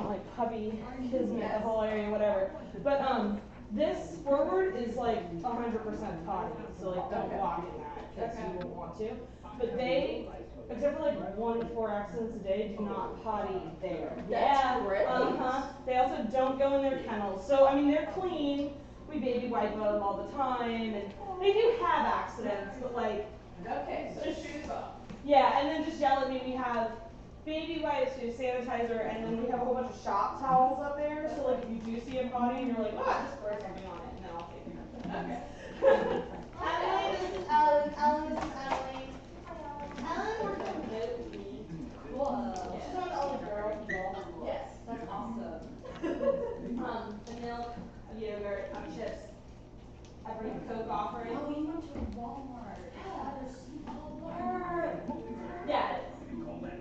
want like puppy kismet, the whole area, whatever. But this forward is like 100% potty, so like don't walk in that because you won't want to. But they, except for like 1 to 4 accidents a day, do not potty there. Yeah. They also don't go in their kennels. So I mean they're clean. We baby wipe them all the time, and they do have accidents, but like. Okay, so shoes off. Yeah, and then just yell at me. We have baby wipes, we have sanitizer, and then we have a whole bunch of shop towels up there. So like if you do see a potty and you're like, oh, I just squirt something on it, and then I'll take care of it. Okay. Emily, this is Ellen. Ellen, this is Emily. Ellen works on boat with me. Whoa. She's one of the only girls involved. Yes, that's awesome. The milk, a yogurt, chips. I bring a Coke offering. Oh, we went to Walmart. Yeah.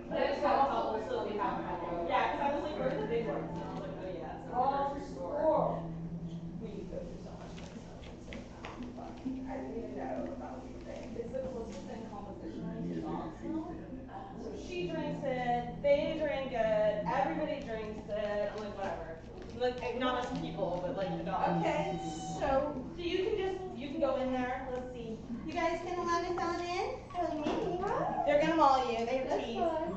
There's a couple, so we have them. Yeah, because I was like, where's the big ones? And I was like, oh yeah, it's not the grocery store. We go through so much stuff. I didn't even know about these things. It's the closest thing compositionally to dogs. So she drinks it, they drink it, everybody drinks it. I'm like, whatever. Like, not us people, but like the dogs. Okay, so you can go in there. Let's see. You guys gonna let us on in? They're gonna maul you. They have that's teeth. fine.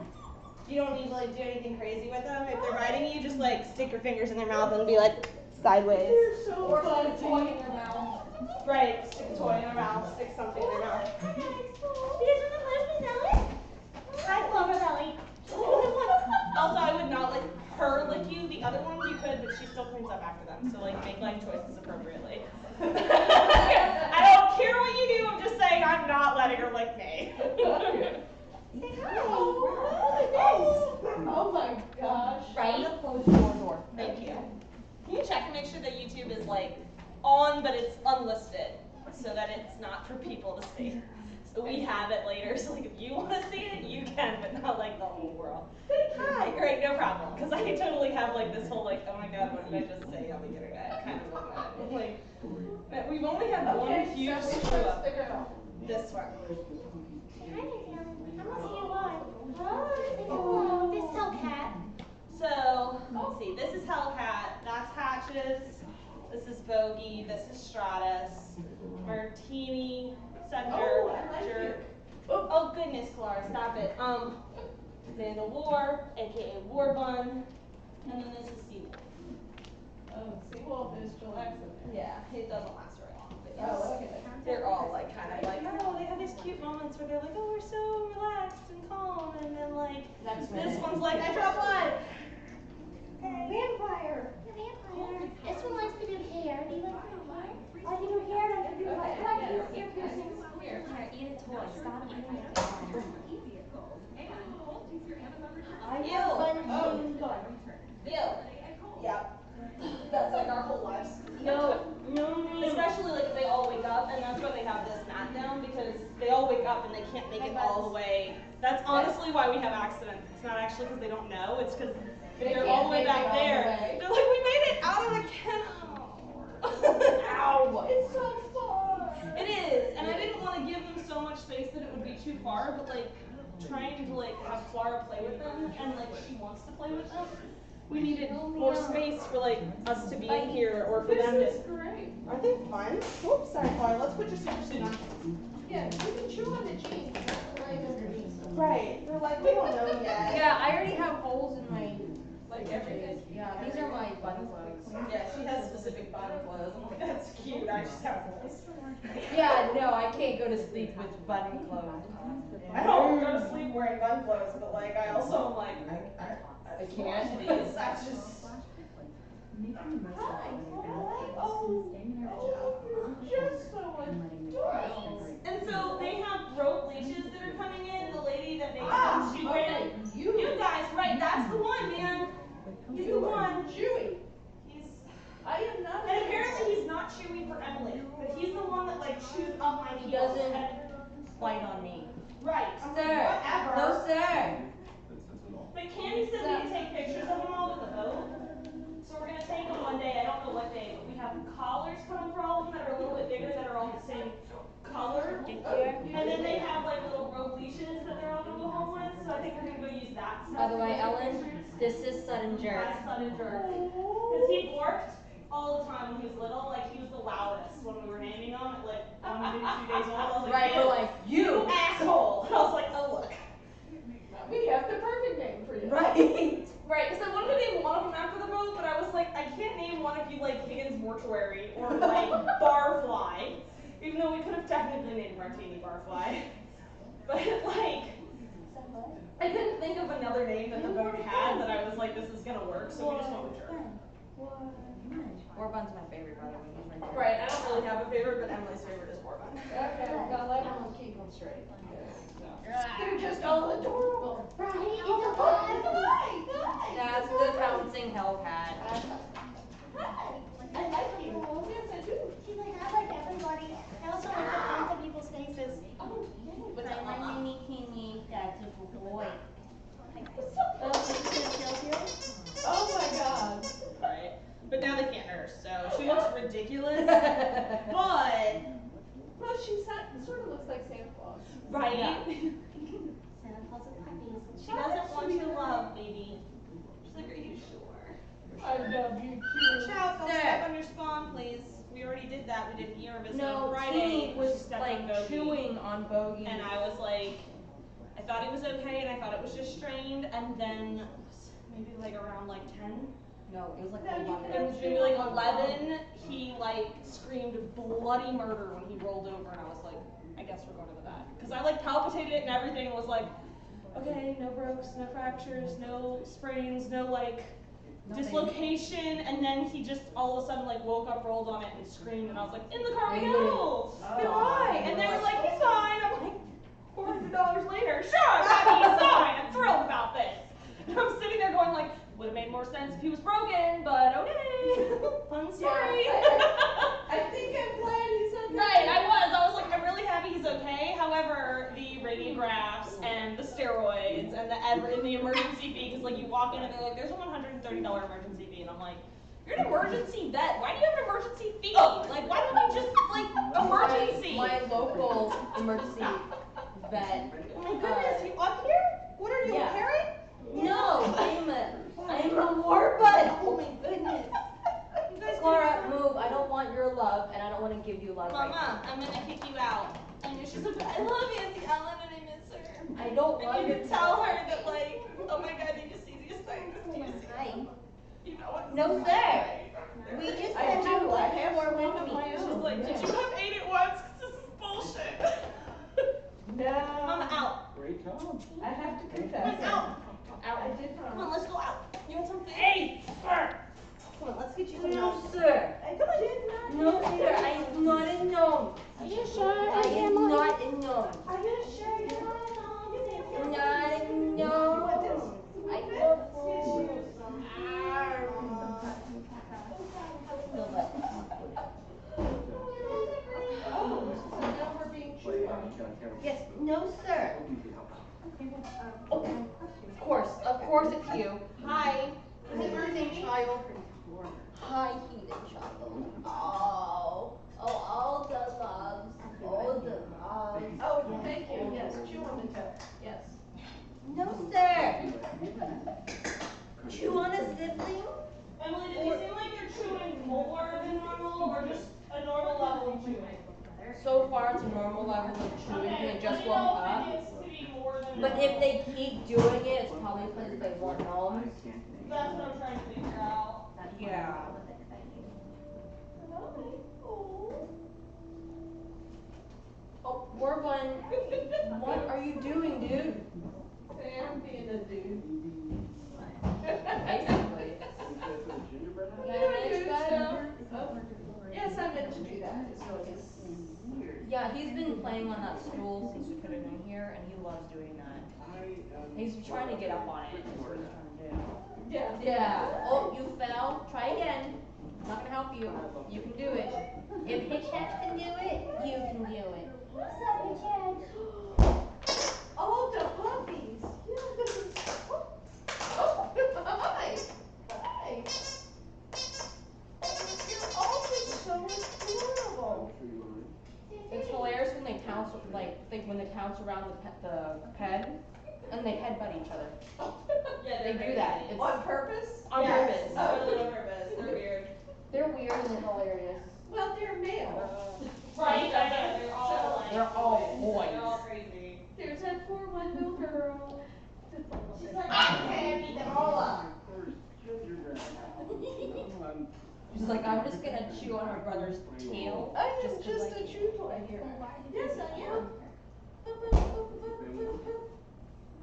You don't need to like do anything crazy with them. If they're biting you, just like stick your fingers in their mouth and be like sideways. They're so or put a toy in their mouth. Right, stick a toy in their mouth, stick something in their mouth. Hi guys. You guys wanna let us in? Hi, Clara Belly. Also, I would not like her lick you. The other ones you could, but she still cleans up after them. So like make life choices appropriately. I don't care what you do. I'm just saying I'm not letting her lick me. Say hi. Oh my gosh. Right? Close your door. Thank you. Can you check and make sure that YouTube is like on, but it's unlisted, so that it's not for people to see. So we have it later. So like if you want to see it, you can, but not like the whole world. Hi, great, no problem. Because I totally have like this whole like, oh my god, what did I just say on the internet kind of moment. Like we've only had one huge screw up. This one. Hi, I'm gonna see you live. Hello. This is Hellcat. So let's see. This is Hellcat. That's Hatches. This is Bogey. This is Stratus. Martini. Center. Jerk. Oh goodness, Clara, stop it. Mandalore, aka War Bun, and then this is Seawolf. Oh, Seawolf is chillaxing. Yeah, it doesn't last very long, but yes. Oh, okay. They're all like kind of like, oh, they have these cute moments where they're like, oh, we're so relaxed and calm, and then like this one's like, I draw blood. Okay. Vampire. Vampire. This one likes to do hair. Do you like to do hair? I can do hair. I can do ear piercings. Here, eat a toy. Stop eating it. Ew. Yep. That's like our whole lives. No. Especially like if they all wake up, and that's why they have this mat down, because they all wake up and they can't make it all the way. That's honestly why we have accidents. It's not actually because they don't know. It's because if they're all the way back there, they're like, we made it out of the kennel. Ow! It's so far. It is, and I didn't want to give them so much space that it would be too far, but like trying to like have Clara play with them, and like she wants to play with them. We needed more space for like us to be in here, or for them to. This is great. Aren't they fun? Oops, sorry, Clara. Let's put your super suit on. Yeah, you can chew on the jeans. Right. They're like, we don't know yet. Yeah, I already have holes in my Like everything. Yeah, these are my button clothes. Yeah, she has specific bottom clothes. I'm like, that's cute. I just have holes. Yeah, no, I can't go to sleep with button clothes. I don't go to sleep wearing bun clothes, but like I also am like I can't. These, I just. Just so adorable. And so they have rope leashes that are coming in. The lady that makes them, she ran. You guys, right? That's the one, man. He's the one. Chewy. I am not. And apparently he's not chewy for Emily, but he's the one that like chews up my He heels. doesn't bite on me. Right. Sir. Whatever. No, sir. But Candy said we can take pictures of them all with the boat. So we're gonna take them one day. I don't know what day, but we have collars coming for all of them that are a little bit bigger, that are all the same color. And then they have like little rope leashes that they're all gonna go home with. So I think we're gonna go use that. By the way, Ellen, This is sudden jerk. My sudden jerk. Because he barked all the time when he was little. Like, he was the loudest when we were naming him. At like 1 to 2 days old. I was like, Right, we're like, you asshole. And I was like, oh look. We have the perfect name for you. Right. Right, because I wanted to name one of them after the boat, but I was like, I can't name one if you like Higgins Mortuary or like Barfly. Even though we could have technically named Martini Barfly. But like, I couldn't think of another name that the boat had that I was like, this is gonna work, so we just went with Jerk. Warbun's my favorite, by the way. He's my favorite. Right, I don't really have a favorite, but Emily's favorite is Warbun. Okay, now let them keep them straight. So. They're just all adorable. Right? It's Oh, a hi. That's the bouncing Hellcat. Hi. I like you. Yes, I do. She's like, I like everybody. I also like the front of people's faces. Oh, But yay. my mini teeny, that's a good boy. Oh my God. Right. But now they can't nurse, so she looks ridiculous. But Well, sort of looks like Santa Claus. right. Yeah. Santa Claus with puppies. She doesn't want your love, baby. She's like, are you sure? I love you too. Chow, don't There. step on your spawn, please. We already did that. We did an ear visit No, on Friday. Teeny was She stepped like on Bogey. chewing on Bogey. And I was like, I thought it was okay, and I thought it was just strained, and then maybe like around like 10. No, it was like No, you 11. It was maybe like 11. He like screamed bloody murder when he rolled over, and I was like, I guess we're going to the vet. Because I like palpitated it and everything, and was like, okay, no brokes, no fractures, no sprains, no like Nothing. dislocation, and then he just all of a sudden like woke up, rolled on it, and screamed, and I was like, in the car we And you go! wouldn't- Then Oh. why? And they were like, he's fine. I'm like, $400 later, sure, I'm happy he's fine. I'm thrilled about this. And I'm sitting there going like, would have made more sense if he was broken, but okay. Fun story. I think I'm glad he's okay. Right, I was like, I'm really happy he's okay. However, the radiographs and the steroids and the emergency fee, because like you walk in and they're like, there's a $130 emergency fee, and I'm like, you're an emergency vet. Why do you have an emergency fee? Like, why don't you just like emergency? My local emergency vet. Oh my goodness, you up here? What are you, Yeah. a parent? No, I'm a warbun. Oh my goodness. You guys Clara, move. I don't want your love, and I don't want to give you love right Mama, now. I'm gonna kick you out. And she's like, I love Auntie Ellen and I miss her. I don't want And you to can tell her that like, oh my god, did you see these things? Do you see Hi. them? You know what? No, sir. We just I have do. I one have more one with of me. my She's own. like, did you have 8 at once? Cause this is bullshit. Mama, No. out. Great job. I have to Come confess. on, out. I did Come on, promise. let's go out. You want something? Hey, sir. Come on, let's get you some No, milk. sir. Hey, come on. No, sir. I am not a gnome. Are you sure? I am not a gnome. Are you sure you're not at home? Not a gnome. I Oh, so now we're being chewed on. Yes, no, sir. Of course it's you. Hi. Is it birthday child? Hi, heathen child. Oh, all the loves, all the loves. Oh, thank you. Yes, chew on the toe. Yes. No, sir. Chew on a sibling? Emily, does it seem like you're chewing more than normal, or just a normal level of chewing? So far, it's a normal level of chewing. Okay, It let just me woke know if up. it needs to be more than But normal. if they keep doing it, it's probably because they want gnomes. That's what I'm trying to figure out. Yeah. Oh, Warbun, what are you doing, dude? Sam being a dude. Basically. Oh, yes, I meant to do that. It's always. Yeah, he's been playing on that stool since we put it in here, and he loves doing that. He's trying to get up on it. Is what he's trying to do. Yeah. Yeah. Oh, you fell. Try again. I'm not gonna help you. You can do it. If Hitchhead can do it, you can do it. What's up, Richard? Oh, the puppies. Yes. Oh, hi. Hi. You're all just so adorable. It's hilarious when they pounce, like when they pounce around the pen, and they headbutt each other. Yeah, They do that. It's On purpose? on Yes, purpose. totally on purpose. They're weird. They're weird and they're hilarious. Well, they're male. Right, I know, they're all like. They're all boys. They're all crazy. There's that poor one little girl. She's like, okay, I beat them all up. She's like, I'm just gonna chew on her brother's tail. I am just 'cause just I a can." true toy here. Yes, I am.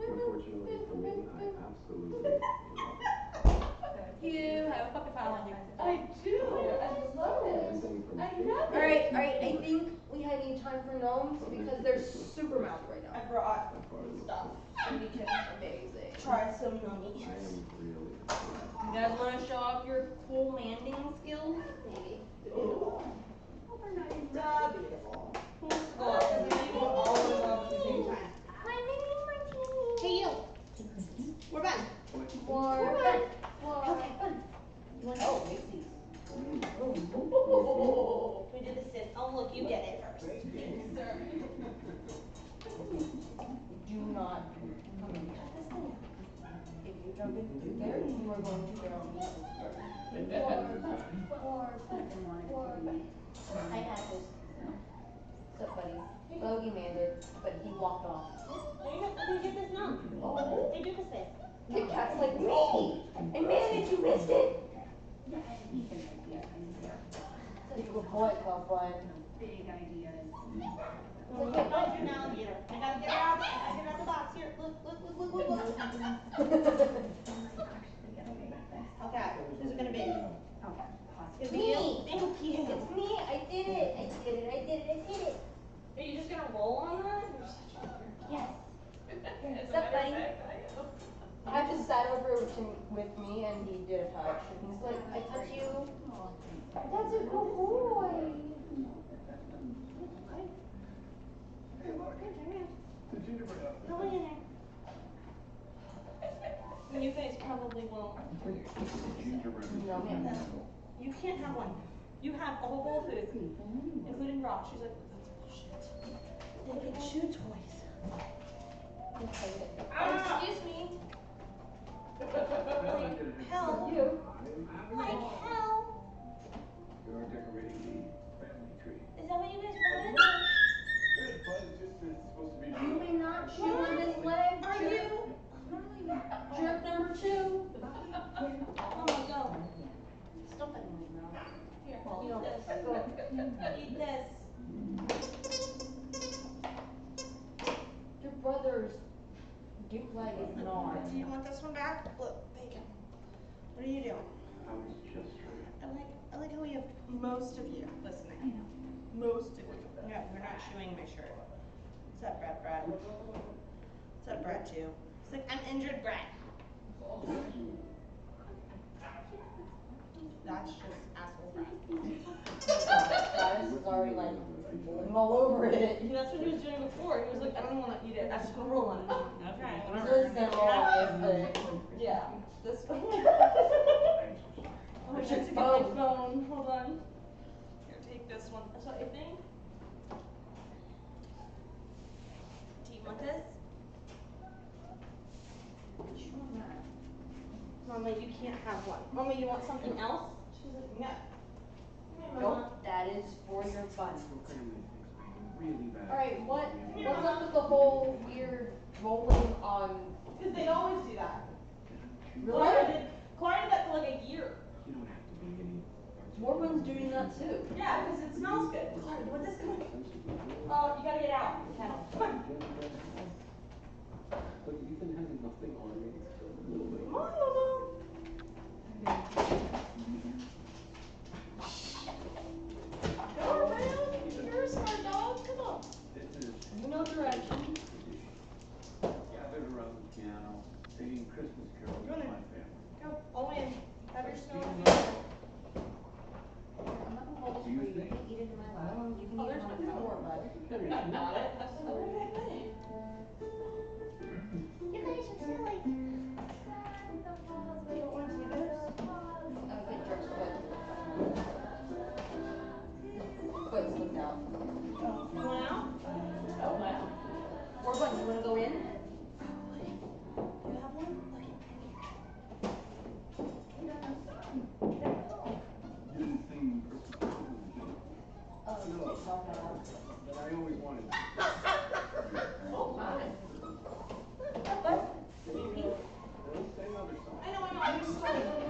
Unfortunately for me, I absolutely You have a puppy pile on you. I do. I love it. everything from I shape love it. Alright, I think we need time for gnomes because they're super mouthy right I now. brought as far as stuff. And we can amazing. Try some nummies. I am really You guys wanna show off your cool landing skills? Maybe. Beautiful. Who's to go up? Because we need all of them at the same time. Hey, you. We're back. More. Okay, fun. You want oh, make these. We did the sit. Oh, look, you get it first. Do not come in. If you jump in through there, you are going to get on me. I had this. What's up, buddy? Bogeyman did, but he walked off. They did this now. Oh. They do this thing. The cat's like, me! I managed, you missed it! Good boy, Cloudfly. Big ideas. Look, don't do an alligator. I gotta get it out. I gotta get it out the box. Here, look. Okay, who's it gonna be? Okay. It's gonna be you. Thank you. It's me, I did it! Are you just gonna roll on that? Yes. What's up, buddy? I just sat over with me and he did a touch. And he's like, I touch you. That's a good boy. Hey, look. The gingerbread house. Go in there. You guys probably won't. Gingerbread. No, ma'am. You can't have one. You have a whole bowl of food, including raw. She's like, shit. They get chew toys. Excuse me. Hell. You. Like hell. You're decorating the family tree. Is that what you guys wanted? Good, but it's just it's supposed to be. You may not chew on this leg. Are Jerk. you? Jerk number 2. Oh my god. Stuff that in his mouth. Here, You eat know, this. go. Eat this. Your brother's gift leg is not. Do you want this one back? Look, bacon. What are you doing? I was just trying. I like how we have most of you listening. Most of you. Yeah, we're not chewing my shirt. What's up, Brad? What's up, Brad, too? It's like, I'm injured, Brad. That's just asshole Brad. Travis is already like rolling all over it. That's what he was doing before. He was like, I don't want to eat it. I just want to roll on it. Okay, He's whatever. just gonna roll on his thing. Yeah. This one. Oh, I should get my phone. Hold on. Here, take this one. That's what I think. Do you want this? Mama, you can't have one. Mama, you want something else? She's like, no. Nope, that is for your fun. Really bad. Alright, what's up with the whole weird rolling on? Because they always do that. Really? Clara did that for like a year. You don't have to be any. Morgan's doing that too. Yeah, because it smells good. Clara, you want this? Come on. Oh, you gotta get out. Come on. But Ethan has nothing on me. Come on, Mama. Go around. You're a smart dog. Come on. This is You know direction. gathered around the piano, singing Christmas carols with my family. Go. All in. Have your snow. I'm not gonna hold this for you. You can eat it in my lap. You can eat it on the floor, bud. Got it. You guys are silly. You don't want to see this? Good jerk's foot. Foot slipped out. You want out? Oh wow. Morgan, you wanna go in? You have one? Okay.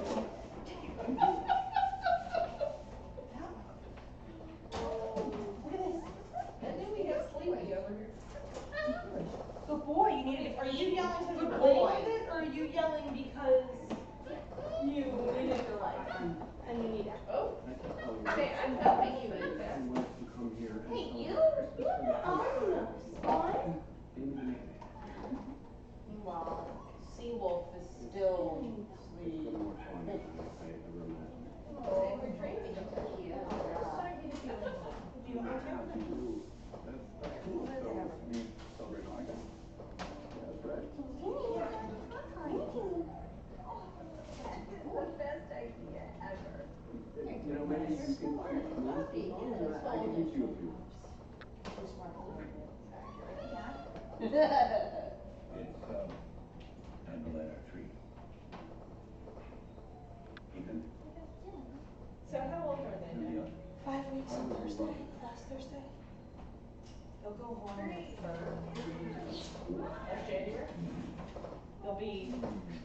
Look at this. And then we have Sleepy over here. Good boy, you need it. Are you yelling because Good you're playing boy. with it, or are you yelling because you need it your life and you need it? Oh, okay, I'm helping you with this. Hey, you have your own spawn. Meanwhile, Seawolf is still asleep. Oh, we're drinking. Yeah. Do you want me to? The best idea ever. You know, maybe you can Coffee. I can teach you a few. It's time to light our tree. Ethan. So how old are they now? 5 weeks on Thursday, last Thursday. They'll go home on the 3rd of January. They'll be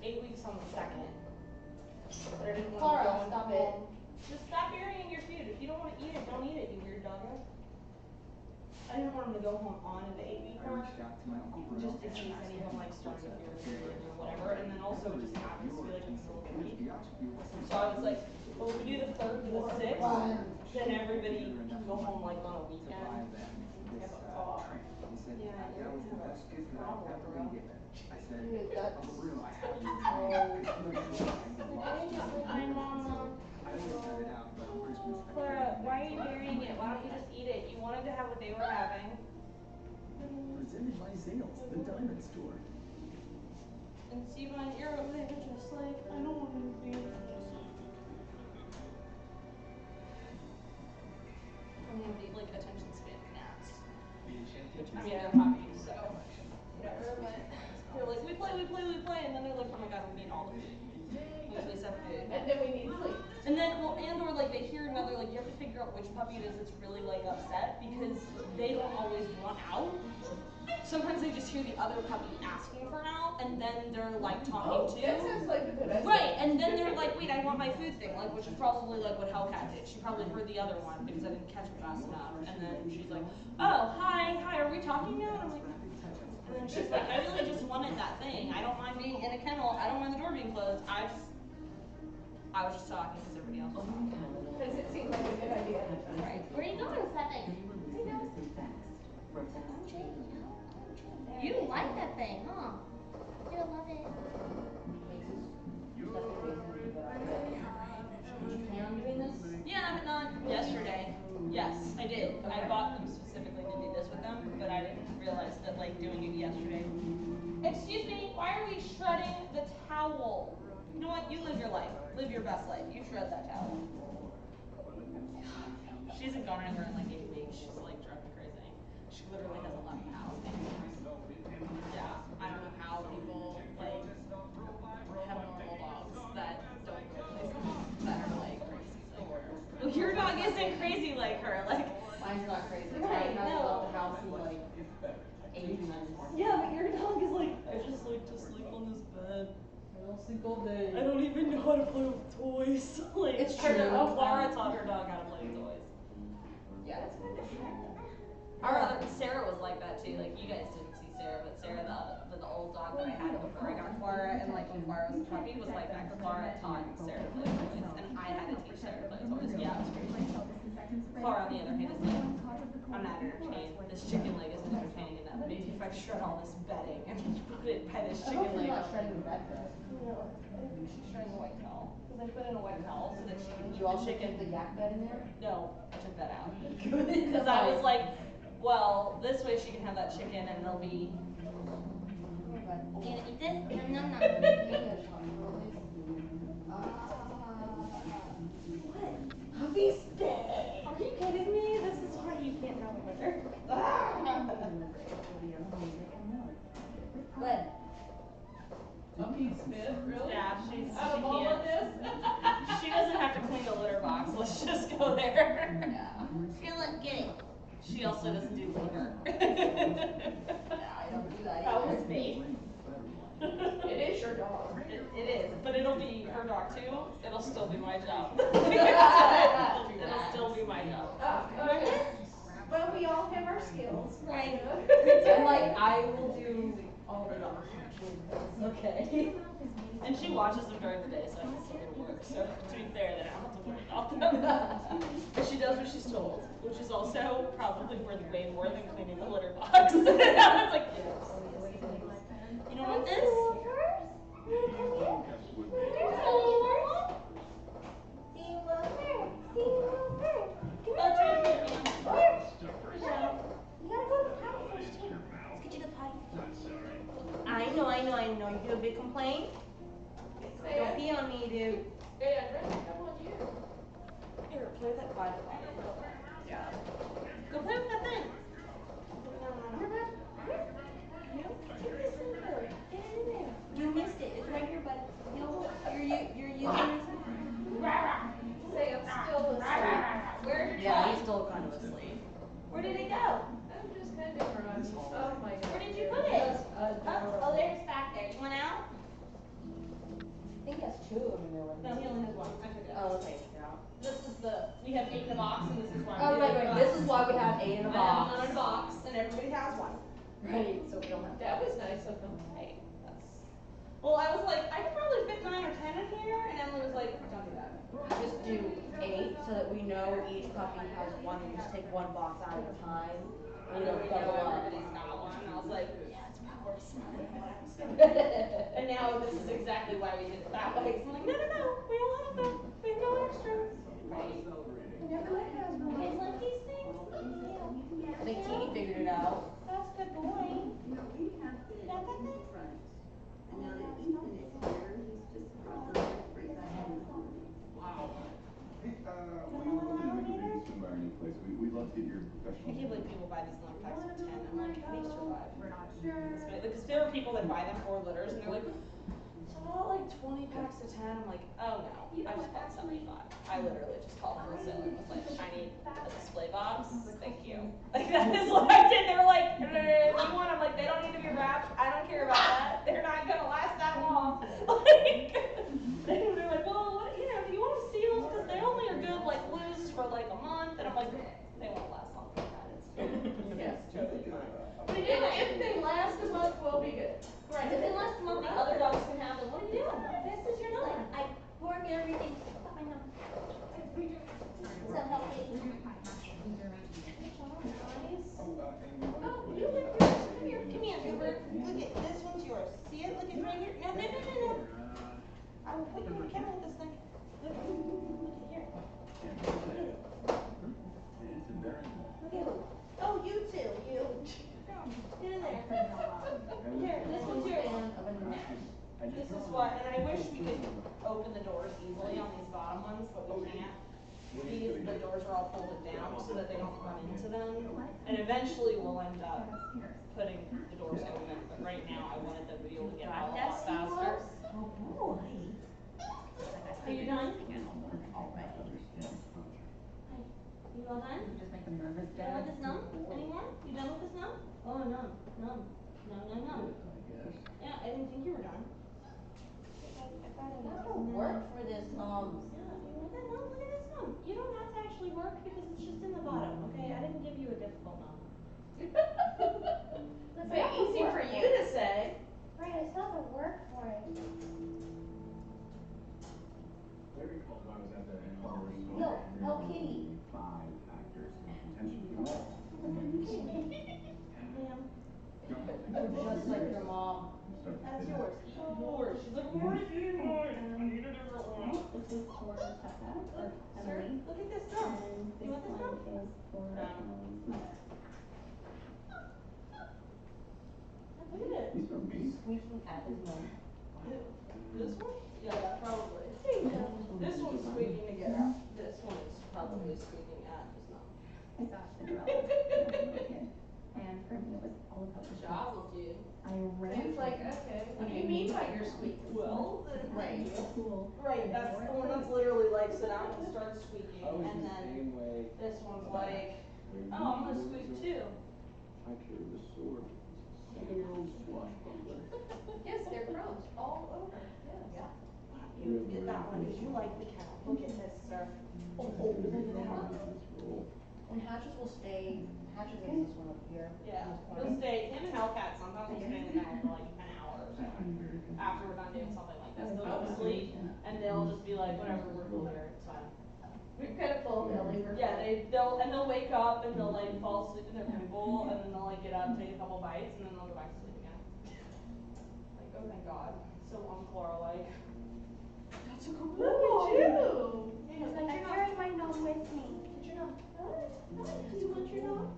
8 weeks on the 2nd. But I didn't want Clara, to go and stop come it. home. Just stop burying your food. If you don't want to eat it, don't eat it, you weird doggo. I didn't want him to go home on the 8-week mark, just in case anyone like started a period or whatever, and then also it just happens to be like a middle of the week. So I was like, well, if we do the 3rd to the 6th, then everybody can go home like on a weekend. I thought, yeah, you're gonna have a problem, bro. Dude, that's so My mom. Clara, why are you burying it? Why don't you just eat it? You wanted to have what they were having. Presented by Zales, the diamond store. And Steven, you're over there just like, I don't want to be just like. I'm gonna be like attention span gnats. Which, I mean, they're puppies, so whatever, but they're like, we play, and then they're like, oh my god, we need all the food. We usually have food. And then we need sleep. And then, well, and or like they hear another, like you have to figure out which puppy it is that's really like upset because they don't always want out. Sometimes they just hear the other puppy asking for out, and then they're like talking too. That sounds like a good idea. Right, and then they're like, wait, I want my food thing, like, which is probably like what Hellcat did. She probably heard the other one because I didn't catch it fast enough. And then she's like, oh, hi, are we talking now? And I'm like, and then she's like, I really just wanted that thing. I don't mind being in a kennel. I don't mind the door being closed. I was just talking because everybody else was talking. Because it seems like a good idea. Right. Where are you going with that thing? You like that thing, huh? You love it. Yeah, not yesterday. Yes, I did. I bought them specifically to do this with them, but I didn't realize that like doing it yesterday. Excuse me, why are we shredding the towel? You know what? You live your life. Live your best life. You shred that towel. She hasn't gone anywhere in like 8 weeks. She's like driving me crazy. She literally hasn't left the house. Yeah, I don't know how people like have normal dogs that don't go places that are like crazy like her. Well, your dog isn't crazy like her. Like Mine's not crazy. Right, Mine hasn't no. left the house in like 8 months. yeah, but your dog is like, I just like to sleep on this bed. I don't sleep all day. I don't even know how to play with toys. Like It's true. Clara taught her dog how to play with toys. Yeah. Our other Sarah was like that too. Like you guys didn't see Sarah, but Sarah, the old dog that I had before I got Clara, and like when Clara was a puppy, was like that. Clara taught Sarah to play with toys, and I had to teach Sarah to play with toys. Yeah, it was crazy. Clara, on the other hand, is like, I'm not entertained. This chicken leg isn't entertaining enough. Maybe if I shred all this bedding and put it by this chicken leg. not shredding the bed though. No, she's shredding a white towel. Because I put in a white towel so that she can Did you also keep the yak bed in there? No, I took that out. Because I was like, well, this way she can have that chicken and they'll be. You gonna eat this? Nom nom nom. Puppy's dead. Are you kidding me? This is why you can't have a winner. Good. Puppy spit, really? Yeah, she Out of all of can't. this? She doesn't have to clean the litter box. Let's just go there. Yeah. Feel it, get it. She also doesn't do labor. Yeah, I don't do that That either. was me. It is your dog. It is, but it'll be her dog too. It'll still be my job. It'll still be my job. Okay. Well, we all have our skills. Right. And like, I will do all the dogs. Okay. And she watches them during the day, so I can still go to work. So to be fair, then I don't have to worry about them. But she does what she's told, which is also probably worth way more than cleaning the litter box. I was like, yes. You know what this? I know. You do a big complaint? Don't pee on me, dude. Hey, Andrea, come on here. Here, play with that Bible. Yeah. Go play with that thing. You missed it. It's right here, bud. You're using this. Say I'm still asleep. Where did Yeah, he's still kind of asleep. Where did it go? I'm just kind of running. Oh my god. Where did you put it? Oh, there's back there. You went out? I think he has two of them in there. No, he only has one. I took it out. Oh, okay. Yeah. This is we have 8 in a box, and this is why Oh, right. This is why we have 8 in a I have box. one in a box, and everybody has one. Right, so we don't have That was nice of them. Hey, well, I was like, I could probably fit 9 or 10 in here, and Emily was like, don't do that. Just do 8 so that we know each puppy has one. We just take one box out at a time. And We don't we know double up. everybody's got one, and I was like, yeah, it's probably smart. And now this is exactly why we did it that way. I'm like, no, we all have them. We have no extras. Right. Everyone has one. Kids like these things. Yeah. I think Teeny figured it out. That's a good boy. You got that thing? Wow. Hey, when you're looking to make a baby swim by our new place, we'd love to get your professional. I can't believe people buy these long packs for 10. I'm like, how do you survive? We're not sure. Because there are people that buy them for litters, and they're like, so like 20 packs of 10. I'm like, oh no, I just bought 75. I literally just called wholesale and was like, I need a display box. Thank you. Like that is what I did. They were like, one. I'm like, they don't need to be wrapped. I don't care about that. They're not gonna last that long. Like, they're like, well, what, do you want them sealed? Because they only are good like loose for like a month. And I'm like, they won't last long for that. It's totally fine. But if they last a month, we'll be good. Right, if they last a month, the other dogs can have them. What are you doing? This is your number. I work and everything. I know. So healthy. Oh, you live here. Come here, Gilbert. Look at this one's yours. See it? Look, it's right here. No. I will put you on the counter with this thing. Look here. Look at it. Oh, you too. You. Get in there. Here, this one's yours. This is what, and I wish we could open the doors easily on these bottom ones, but we can't. The doors are all folded down so that they don't run into them. And eventually we'll end up putting the doors open, but right now I wanted them to be able to get out a lot faster. Oh boy. Are you done? You all done? Just make them nervous. Done with this numb? Anyone? You done with this numb? Oh, numb. No. Yeah, I didn't think you were done. I don't work for this, Yeah, look at this numb. You don't have to actually work because it's just in the bottom, okay? I didn't give you a difficult numb. That's very easy for you to say. Right, I still have to work for it. I recall when I was at the Culver store. Yo, help Kitty. 5 factors of potential. You're just like your mom. That's yours. Yours. She's like, why did you yours? I need a different one. This is for Tessa or Sir, Emily. look at this numb. And You want this one numb? is for Emily's mother. Look at it. These are amazing. Squeaking at his mom. This one? Yeah, probably. This one's squeaking to get out. This one is probably squeaking at his numb. I got Cinderella when I was a little kid. And for me it was all about the Good job, little dude. I ran It's like, okay, what do you mean by your squeak? Well, Right. school. right, that's the one that's literally like sit down and start squeaking, I was and the then same way. this one's like, oh, I'm gonna squeak too. I carry the sword. Yes, they're crows all over. Yeah. You get that one because you like the kennel. Look at this, sir. Oh, look at that. And Hatches will stay. Hatches is this one up here. Yeah, in this he'll corner. stay, him and Hellcat sometimes will stay in the kennel for like an hour or so. After we're done doing something like this, they'll go to sleep and they'll just be like, whatever, we're cool here, it's fine. We're kind of full, they'll leave her. Yeah, they'll wake up and they'll like fall asleep in their poop bowl and then they'll like get up, take a couple bites, and then they'll go back to sleep again. Like, oh thank God, so Clara like. That's a good Look at you. I carry my gnome with me. Did you know? Do you want your dog?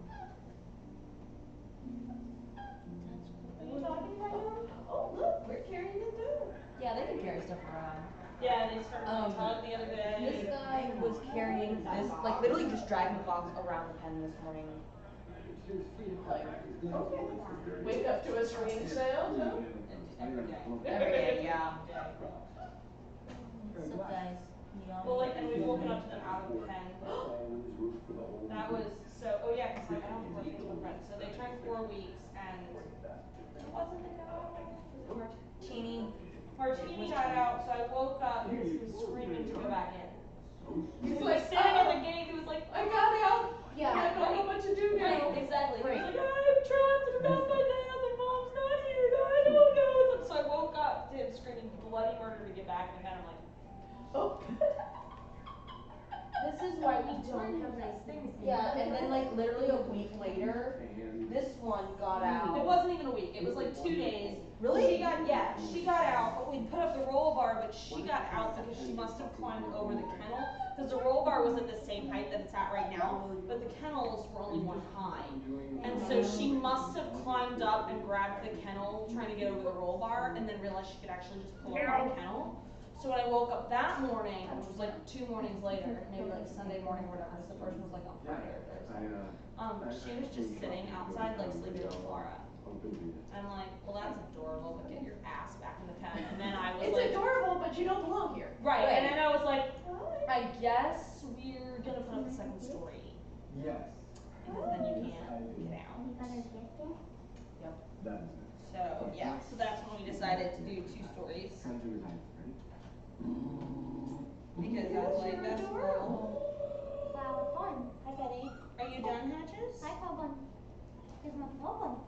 Are you talking about him? Oh, look, we're carrying it too. Yeah, they can carry stuff around. Yeah, they started to tug the other day. This guy was carrying this, like literally just dragging the box around the pen this morning. Like, okay. Wake up to a strange sound, huh? Every day. Every day, yeah. What's up, guys? Well, like, and we've woken up to them out of the pen. That was so. Oh yeah, because like I don't have birthdays with friends, so they turned 4 weeks, and it wasn't the dog. Was it Martini? Martini got out, so I woke up because he was screaming to go back in. He was like standing at the gate. He was like, I got out. Yeah. I don't know what to do now. right, exactly. Right. He was like, I'm trapped in a bed by dad, and mom's not here. I don't know. So I woke up to him screaming bloody murder to get back in the pen. I'm like, Oh. This is why we don't have nice things. Yeah, and then like literally a week later, this one got out. it wasn't even a week. It was like 2 days. Really? She got out, but we put up the roll bar, but she got out because she must have climbed over the kennel. Because the roll bar was at the same height that it's at right now, but the kennels were only one high. And so she must have climbed up and grabbed the kennel trying to get over the roll bar and then realized she could actually just pull up the kennel. So when I woke up that morning, which was like 2 mornings later, maybe like Sunday morning or whatever, so the first was like on Friday or Thursday. She was just sitting outside like sleeping with Clara. I'm like, well that's adorable, but get your ass back in the pen. And then I was It's like, adorable, but you don't belong here. right, and then I was like, I guess we're gonna put up the second story. Yes. Because then you can't get out. Yep. That is it. So yeah, so that's when we decided to do 2 stories. Because I was like, that's adorable. Wow, fun. Hi, Betty. Are you done, Hatches? Hi, Cobbin. Here's my Cobbin.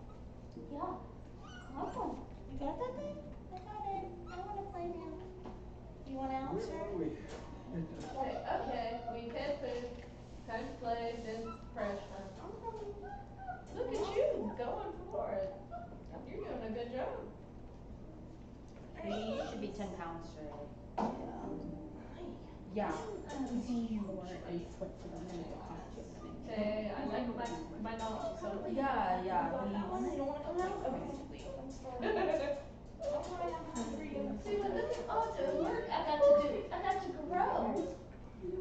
Yeah. Cobbin. You got that thing? I got it. I want to play now. You want out, sir? Okay, we've had food. Time to play, then fresh. Look at you, going for it. You're doing a good job. He should be 10 pounds today. Yeah. Say, I like my dog, so. Yeah, yeah. You don't want to come out? Okay. See what this is all doing? Work I got to do. I got to grow.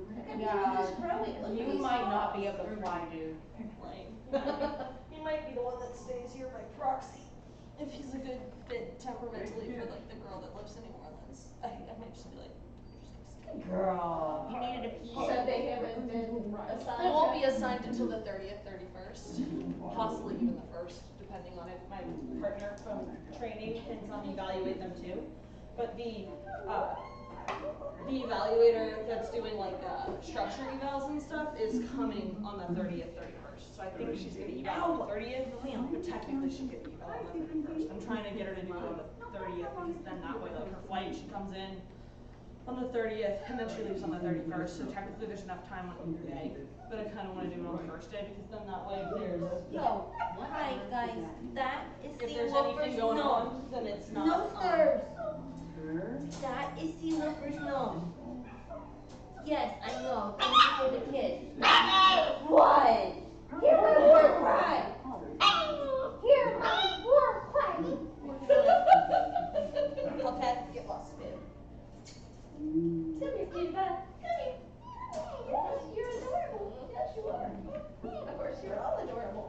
I got to do this growing. You might not be able to fly, dude. He might be the one that stays here by proxy. If he's a good fit temperamentally for like the girl that lives in New Orleans. I might just be like, Girl. You needed a So they haven't been assigned? I won't be assigned until the 30th, 31st, possibly even the 1st, depending on if my partner from training can come evaluate them too. But the evaluator that's doing like structure evals and stuff is coming on the 30th, 31st. So I think she's gonna eval on the 30th, but technically she could eval on the 31st. I'm trying to get her to do it on the 30th because then that way like her flight, she comes in on the 30th, and then she leaves on the 31st, so technically there's enough time on either day. But I kind of want to do it on the first day, because then that way if there's, Yo, hi guys. That is if the there's lover's anything going gnome. on, then it's not. No, sirs. That is the lover's gnome. Yes, I know. Thank you for the kiss. What? Hear my war cry. Hear my war cry. Hellcat, get lost, babe. Come here, cutie pie. Come here. Yes, you're adorable. Yes, you are. Of course, you're all adorable.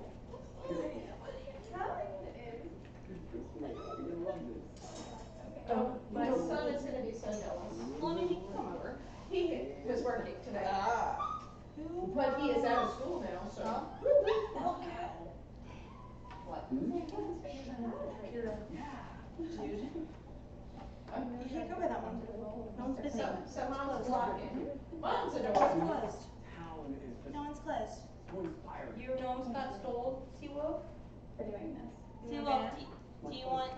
My son is going to be so jealous. Well, I mean, you can come over. He was working today. But he is out of school now, so. Hellcat. What? Jude. You can't go by that one. No one's busy. Someone else is walking. Mom's a No door. one's closed. Town is the No one's closed. so inspiring. Your nose got stole, Seawolf? For doing this. Seawolf, do you want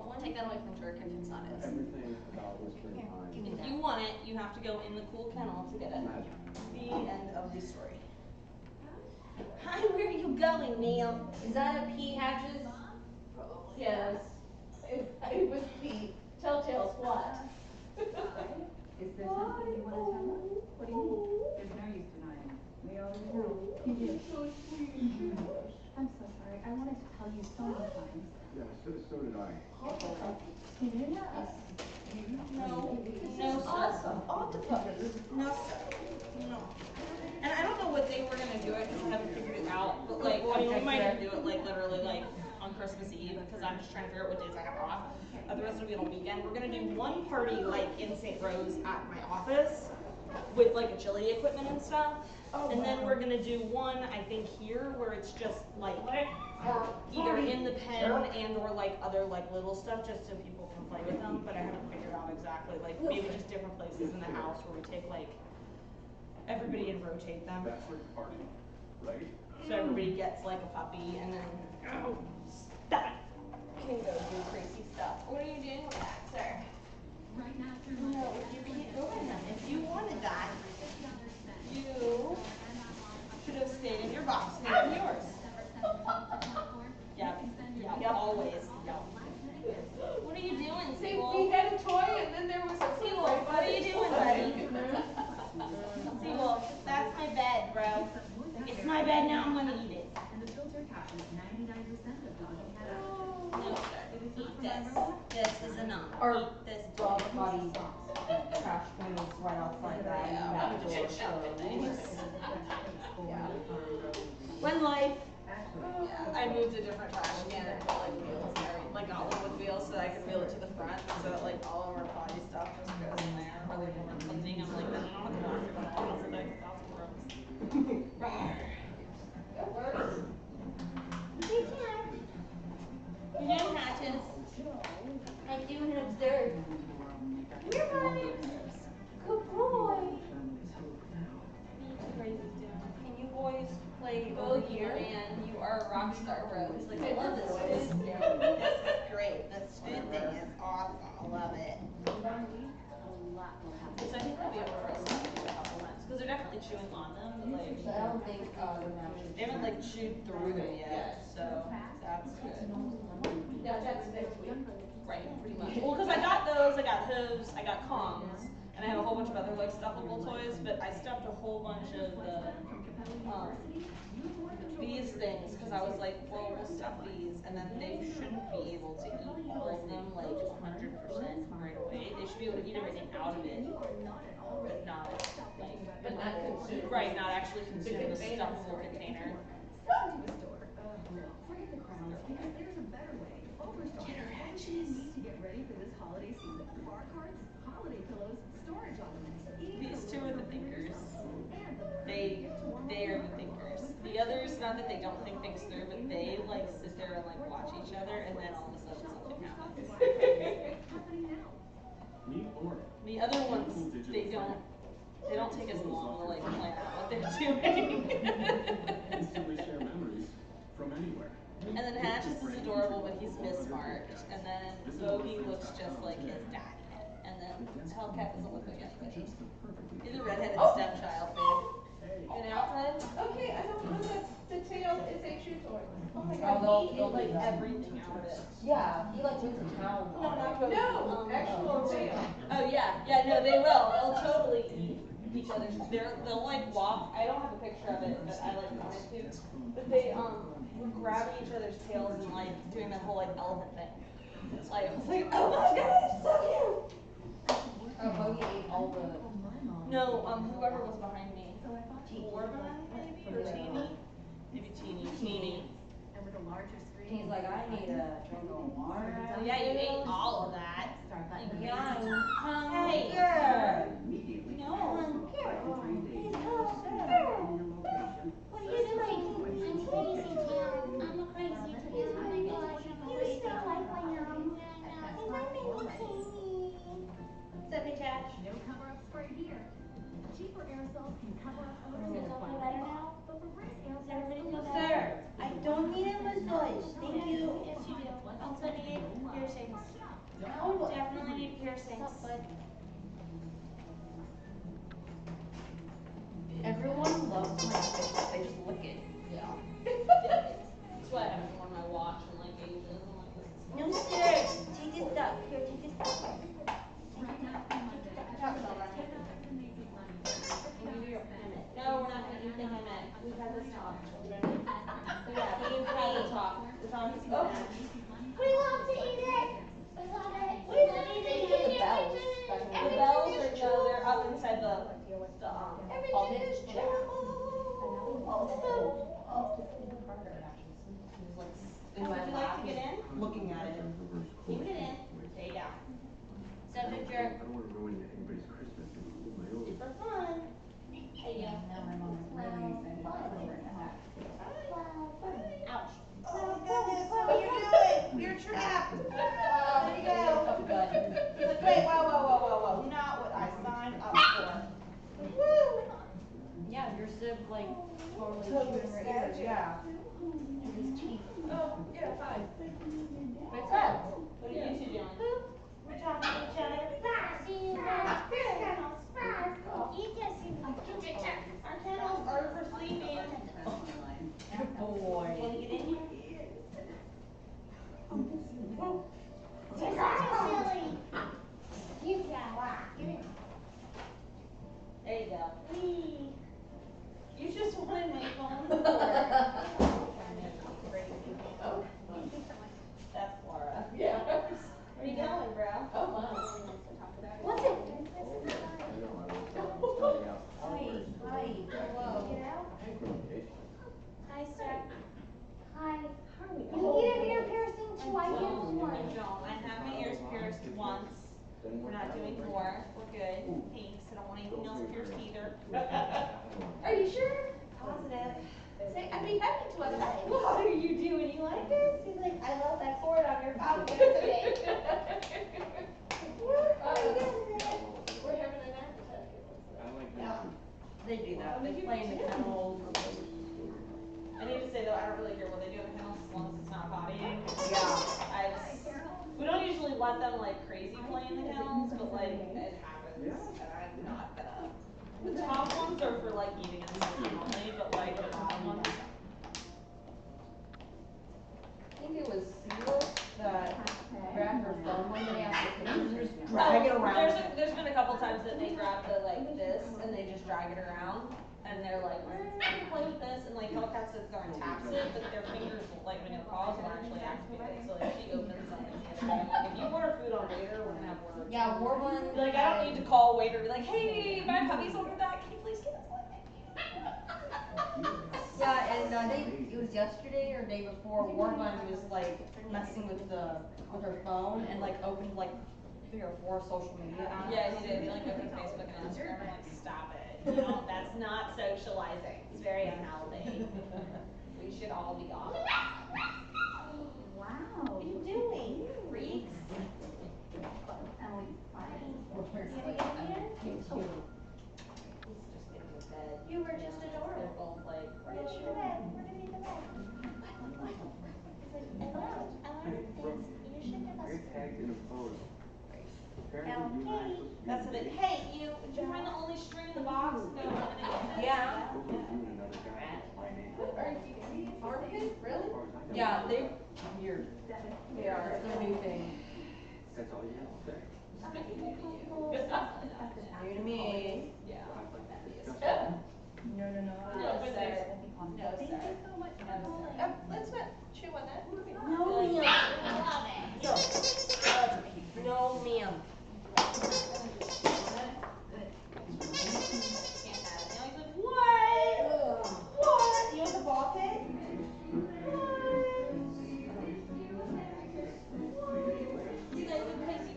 one? Take that away from Jerk if it's not his. Everything about whispering pines. If you want it, you have to go in the cool kennel to get it. Magic. The end of the story. Hi, where are you going, Neil? Is that a P Hatches? Yes. It was the telltale squat. Is there something you want to tell us? What do you mean? There's no use denying. We already know. You did. So sweet. I'm so sorry. I wanted to tell you so many times. Yeah, so did I. You didn't ask. No, sir. Awesome. Octopus. No, sir. No. And I don't know what day we're gonna do it because I haven't figured it out. But like, I mean, we might even do it like literally like on Christmas Eve because I'm just trying to figure out what days I have off. The rest will be on weekend. We're gonna do one party like in St. Rose at my office with like agility equipment and stuff. And then we're gonna do one, I think here, where it's just like either in the pen and or like other like little stuff just so people can play with them. But I haven't figured out exactly like maybe just different places in the house where we take like everybody and rotate them. That's like a party, right? So everybody gets like a puppy and then stop it. Can go do crazy stuff. What are you doing with that, sir? No, you can't go in them. If you wanted that, you should have stayed in your box and made them yours. Yeah, always. Yeah. What are you doing, We Seawolf? had a toy and then there was a Seawolf, what are you doing, buddy? Seawolf, that's my bed, bro. It's my bed now, I'm gonna eat it. And the filter captures 99% of dog and cat actions. No, sir. Eat this. This is enough. Our Eat this. dog potty trash can is right outside that door, so. Yeah. When life. I moved a different trash can and put like wheels and everything, like got one with wheels so that I could wheel it to the front so that like all of our potty stuff just goes in there. Or like when we're cleaning, I'm like, then I don't have to walk through the hall for like 1,000 rooms. That works. You doing hatches? I'm doing it upstairs. Here, buddy. Good boy. Can you boys play over here? And you are a rock star, bro. He's like, I love this food thing. This is great. This food thing is awesome. I love it. So I think they'll be able to roast them in a couple months because they're definitely chewing on them. But like, I don't think they're matching. they haven't like chewed through them yet, so that's good. Yeah, that's next week. Right, pretty much. Well, because I got those, I got hooves, I got comms, and I have a whole bunch of other like stuffable toys, but I stuffed a whole bunch of the these things because I was like, well, we'll stuff these, and then they shouldn't be able to eat all of them like 100% right away. They should be able to eat everything out of it, but not like, But not consume. right, not actually consume the stuffable container. Forget the crowds, because there's a better way. Overstock. You need to get ready for this holiday season. Bar cards, holiday pillows, storage ornaments. These two are the thinkers. They are the thinkers. The others, not that they don't think things through, but they like sit there and like watch each other, and then all of a sudden something happens. Meet Laura. The other ones, they don't take as long to like plan out what they're doing. Instantly share memories from anywhere. And then Hatches is adorable, but he's mismarked. And then Bogey looks just like his daddy. And then Hellcat doesn't look like anybody. He's a redheaded stepchild, babe. Get out, Fred? Okay, I don't know that the tail is a chew toy. Oh my Oh, god, he they'll ate like do that. everything out of it. Yeah, he like puts a towel No, on. not Bogey. No, actual tail. Oh yeah, no, they will. They'll totally eat each other's. They'll like walk. I don't have a picture of it, but I like wanted to. But they were grabbing each other's tails and like doing that whole like elephant thing. Like I was like, oh my god, it's so cute. Oh, Bogey ate all the. No, whoever was behind me. Orban maybe or Teeny? Maybe Teeny. And with a larger screen. He's like, I need a drink of water. Yeah, you ate all of that. Start button. Yeah. Hey, Girl. Immediately. no. After 3 days. What are you doing? I'm taking care. I'm a feel better now? Does everybody feel better? Sir, I don't need a massage. Thank you. Yes, you do. Also need piercings. Definitely need piercings. What's up, bud? Everyone loves my face. They just lick it. Yeah. That's why I haven't worn my watch in like ages. I'm like, this is No, sir. Take this stuff. Here, take this stuff. No, we're not gonna eat the hammock. We've had this talk, children. Yeah, we've had the talk. The talk is over. We love to eat it. We love it. We love to eat The it. bells. The bells are no, they're up inside the Everything is yeah. In my Would you like lap, to get in? looking at it. You can get in. Stay down. Subject I jerk. don't want to ruin anybody's Christmas and hold my own. For fun. Hey, yeah. Ouch. Oh goodness, what are you doing? You're trapped. There you go. He's like, wait, whoa. Not what I signed up for. Woo! Yeah, your sib like totally Totally chewing her scared ears. you. Yeah. And his teeth. Oh, yeah, hi. What's up? What are you two doing? We're talking to each other. See you guys. You just seem like a jerk. Our kennels are for sleeping. Good boy. Want to get in here? You're so silly. You got it. There you go. Wee. You just wanted my phone. Oh. That's Clara. Yeah. Where you going, bro? Oh, wow. What's it? Hi. Hello. Get out. Hi, sir. Hi. You You need an ear piercing too. I get one. I don't. I have my ears pierced once. We're not doing more. We're good. Thanks. I don't want anything else pierced either. Are you sure? Positive. Say, I'd be happy to otherwise. What are you doing? You like this? He's like, I love that cord on your phone. Give it to me. We're having an appetite. Yeah. They do that. They play in the kennels. I need to say though, I don't really care what they do in the kennels as long as it's not pottying. Yeah. We don't usually let them like crazy play in the kennels, but like it happens. And I'm not gonna. The top ones are for like eating and sleeping only, but like the bottom ones. I think it was Sila that grabbed her phone one day after and just drag it around. There's been a couple times that they grab the like this and they just drag it around and they're like, we're gonna play with this, and like Hellcat sits there and taps it, but their fingers like when your paws will actually activate it. So like she opens something the other day. I'm like, if you order food on waiter, we're gonna have words. Yeah, Warbun. Like I don't need to call a waiter and be like, hey, my puppy's over that. Can you please get us one? Yeah, and it was yesterday or day before, Warbun was like messing with her phone and like opened like 3 or 4 social media apps. Yeah, he did. He like opened Facebook and Instagram. I'm like, stop it. You know, that's not socializing. It's very unhealthy. We should all be off. Wow. What are you doing? Freaks. You ever get in here? He's just getting in bed. You were just adorable. They're both like, We're gonna eat the bed. We're gonna eat the bed. It's like, I learned things you shouldn't have You're us. tagged in a photo. Apparently Now, you and I hey. supposed to be that's the thing. Hey, you, did you bring the only string in the box? No, Yeah. over you and another guy. My name. Armpit? Really? As far as I know, Yeah, they're weird. They are. It's their new thing. that's all you have to say. New to me. Yeah. Disgusting. No. No, sir. No, sir. Let's not chew on that. No, Leo. Love it. No, ma'am. Can't have it. Now he's like, what? What? You want the ball pit? You guys are crazy.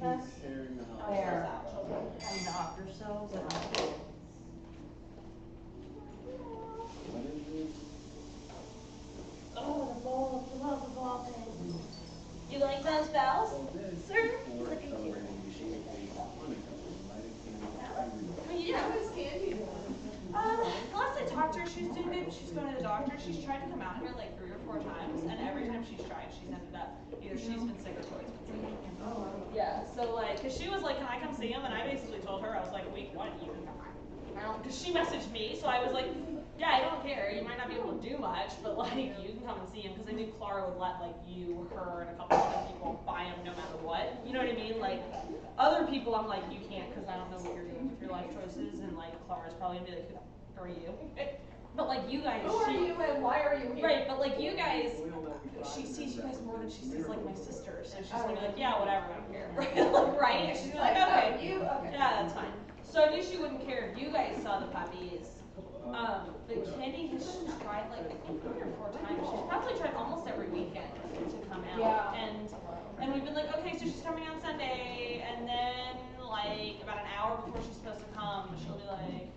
mess? There. Children. And knocked yourselves and Oh, the ball, the love of ball pins. You like those bells, sir? Look at you. What are you doing? Last I talked to her, she's doing good. She's going to the doctor. She's tried to come out here like 3 or 4 times, and every time she's tried, she's ended up either she's been sick or Troy's been sick. Oh. Yeah. So like, cause she was like, "Can I come see him?" And I basically told her, I was like, "Wait, what? You can come." Cause she messaged me, so I was like, "Yeah, I don't care. You might not be able to do much, but like, you can come and see him." Cause I knew Clara would let like you, her, and a couple other people buy him no matter what. You know what I mean? Like, other people, I'm like, you can't, cause I don't know what you're doing with your life choices, and like, Clara's probably gonna be like, "Who are you?" But like, you guys, Who are you and why are you here? right? But like, you guys, she sees you guys more than she sees like my sister, so she's gonna be like, "Yeah, whatever, I don't care." Right? And she's gonna be like, "Okay, yeah, that's fine." So I knew she wouldn't care if you guys saw the puppies. But Kenny has tried like, I think 3 or 4 times. She's probably tried almost every weekend to come out. Yeah. And we've been like, okay, so she's coming on Sunday, and then like about an hour before she's supposed to come, she'll be like,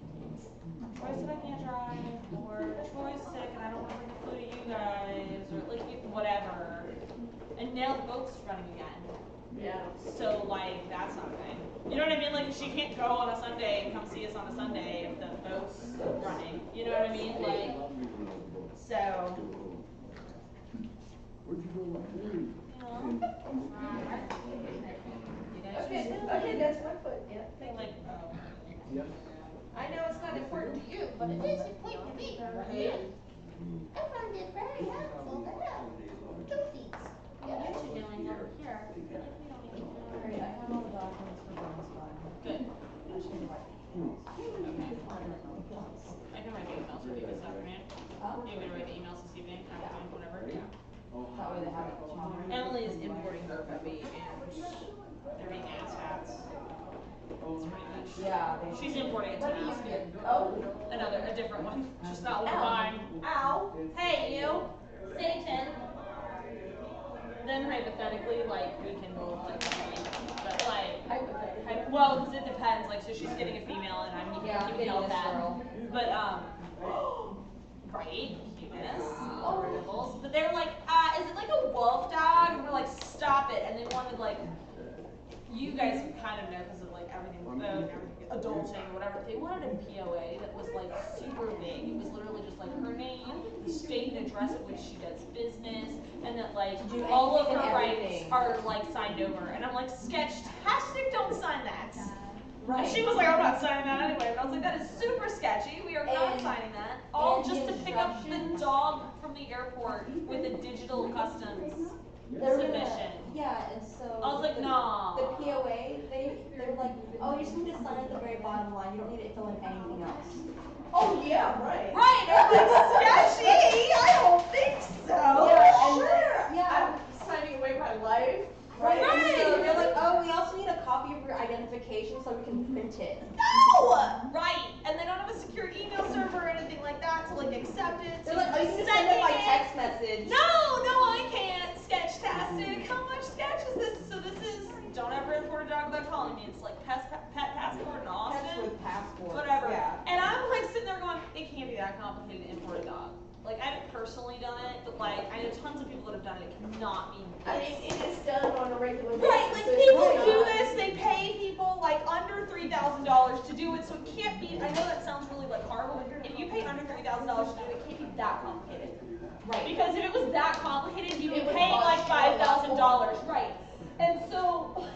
"Troy said I can't drive," or "Troy's sick and I don't want to bring the food to you guys," or like whatever. And now the boat's running again. Yeah. So like, that's not good. You know what I mean? Like, she can't go on a Sunday and come see us on a Sunday if the boat's running. You know what I mean? Like, so. Where'd you go last week? Okay, that's my foot, yeah. Like, Yep. I know it's not important to you, but it is important to me. right? I find it very helpful to have 2 feet. what are you doing over here? I feel like we don't even know. Alright, I have all the documents for Tamaskan. Good. I should be like, I can write the emails for you this afternoon. huh? You want me to write the emails this evening? Afternoon, whatever. Yeah. That way they have it tomorrow. Emily is importing her puppy, and they're being asshats. That's pretty much. Yeah, She's importing a Tamaskan. Oh. A different one. Just not one of Ow. mine. Ow. Hey, you! Satan! Then hypothetically, like, we can both, like, but like, well, because it depends, like, so she's getting a female and I'm Yeah, I'm keeping getting this Hellcat. girl. But, right, cuteness, adorable. But they're like, is it like a wolf dog? And we're like, stop it. And they wanted, like, you guys kind of know because of, like, everything with boat and everything, adulting, whatever. They wanted a POA that was, like, super big. It was literally just, like, her name, the state and address at which she does business, and that, like, all of her rights are, like, signed over. And I'm like, sketch-tastic, don't sign that. Right. And she was like, "I'm not signing that anyway." But I was like, "That is super sketchy. We are not And- signing that. All and just the to pick up the instructions? dog from the airport with a digital customs They're gonna- submission." Yeah, and so. I was like, the- "Nah." The POA, they were like, oh, you just need to sign at the very bottom line, you don't need to fill in anything else. Oh, yeah, right. Right, I'm like, sketchy? I don't think so. Yeah, and Sure. yeah. I'm signing away my life. Right, and so Right. they're like, oh, we also need a copy of your identification so we can print it. No! Right, and they don't have a secure email server or anything like that to, like, accept it. They're So like, oh, you can just sending send it by it. text message. No, I can't. Sketch-tastic. How much sketch is this? So this is, don't ever import a dog without calling me. It's like pet passport in Austin. Pets with passports. Whatever. Yeah. And I'm like sitting there going, it can't be that complicated to import a dog. Like, I haven't personally done it, but like, I know tons of people that have done it. It cannot be this. I mean, it is done on a regular basis. Right, like so it's people not- do this, they pay people like under $3,000 to do it, so it can't be, I know that sounds really like horrible, but if you pay under $3,000 to do it, it can't be that complicated. Right. Because if it was that complicated, you'd be It would paying like cost you a lot $5,000, right? And so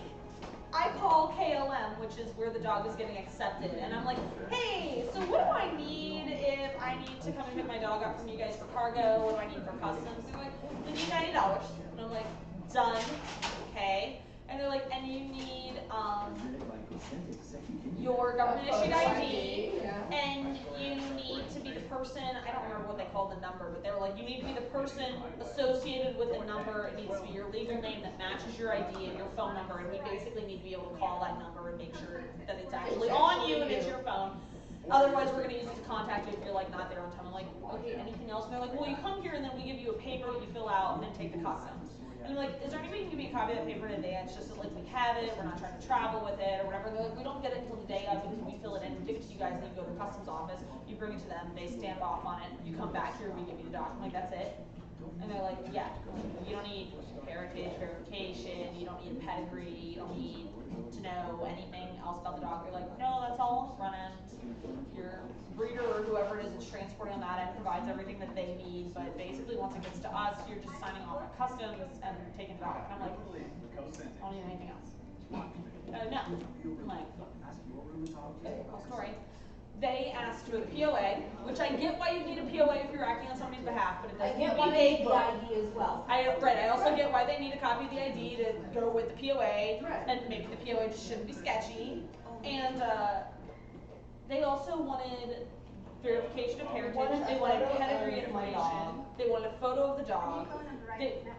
I call KLM, which is where the dog is getting accepted, and I'm like, hey, so what do I need if I need to come and pick my dog up from you guys for cargo? What do I need for customs? They're like, you need $90. And I'm like, done, okay. And they're like, and you need your government issued ID, and you need to be the person, I don't remember what they called the number, but they were like, you need to be the person associated with the number. It needs to be your legal name that matches your ID and your phone number, and we basically need to be able to call that number and make sure that it's actually on you and it's your phone. Otherwise, we're going to use it to contact you if you're like not there on time. I'm like, okay, anything else? And they're like, well, you come here and then we give you a paper that you fill out and then take the customs. And I'm like, is there any way you can give me a copy of that paper in advance, just so like we have it, we're not trying to travel with it or whatever. They're like, we don't get it until the day of because we fill it in, we give it to you guys, and then you go to the customs office, you bring it to them, they stamp off on it, you come back here, we give you the document. I'm like, that's it? And they're like, yeah, you don't need heritage verification, you don't need a pedigree, you don't need to know anything else about the dog. You're like, no, that's all on the front end. Your breeder or whoever it is that's transporting on that end provides everything that they need, but basically once it gets to us, you're just signing off at customs and taking it off. And I'm like, I don't need anything else. No. I'm like, okay, cool story. They asked for the POA, which I get why you need a POA if you're acting on somebody's behalf, but it doesn't I get need to why be they vague. need the ID as well. I also get why they need a copy of the ID to go with the POA, and maybe the POA just shouldn't be sketchy. And they also wanted verification of heritage. They wanted pedigree information. They wanted a photo of the dog.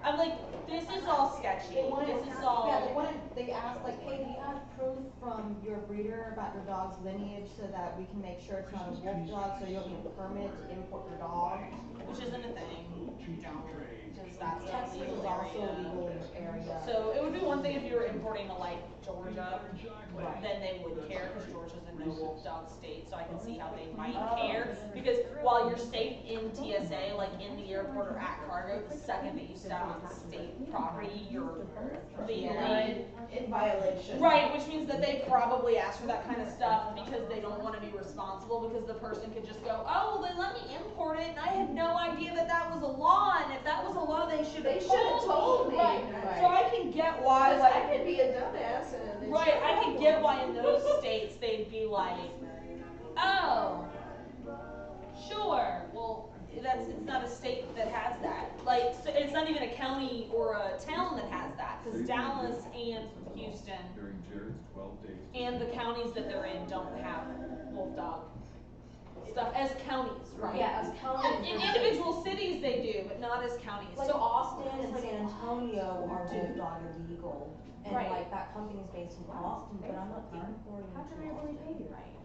I'm like, this is all sketchy. This is all. Yeah, they asked like, hey, do you have proof from your breeder about your dog's lineage so that we can make sure it's not a wolf dog, so you don't need a permit to import your dog? Which isn't a thing. Because that's Texas a is legal also area. legal in your area. So it would be one thing if you were importing to like Georgia, then they would care because Georgia's a no wolf dog state, so I can see how they might care. Because while you're safe in TSA, like in the airport or at cargo, the second that you step on state property, you're legally In violation. right, which means that they probably ask for that kind of stuff because they don't want to be responsible because the person could just go, oh, well, then let me import it, and I had no idea that that was a law, and if that was a law, they should have told me. Right. So I can get why, like, I could be a dumbass and. right, I can get why in those states they'd be like, oh, sure, well, it's not a state that has that. Like, so it's not even a county or a town that has that, because Dallas and Houston During Jared's 12 days. and the counties that they're in don't have wolf dog stuff as counties, right? Yeah, as counties. In individual cities they do, but not as counties. Like So Austin and San Antonio are wolf dog illegal, and Right. like that company's based in Austin, but I'm not importing to Austin. Right.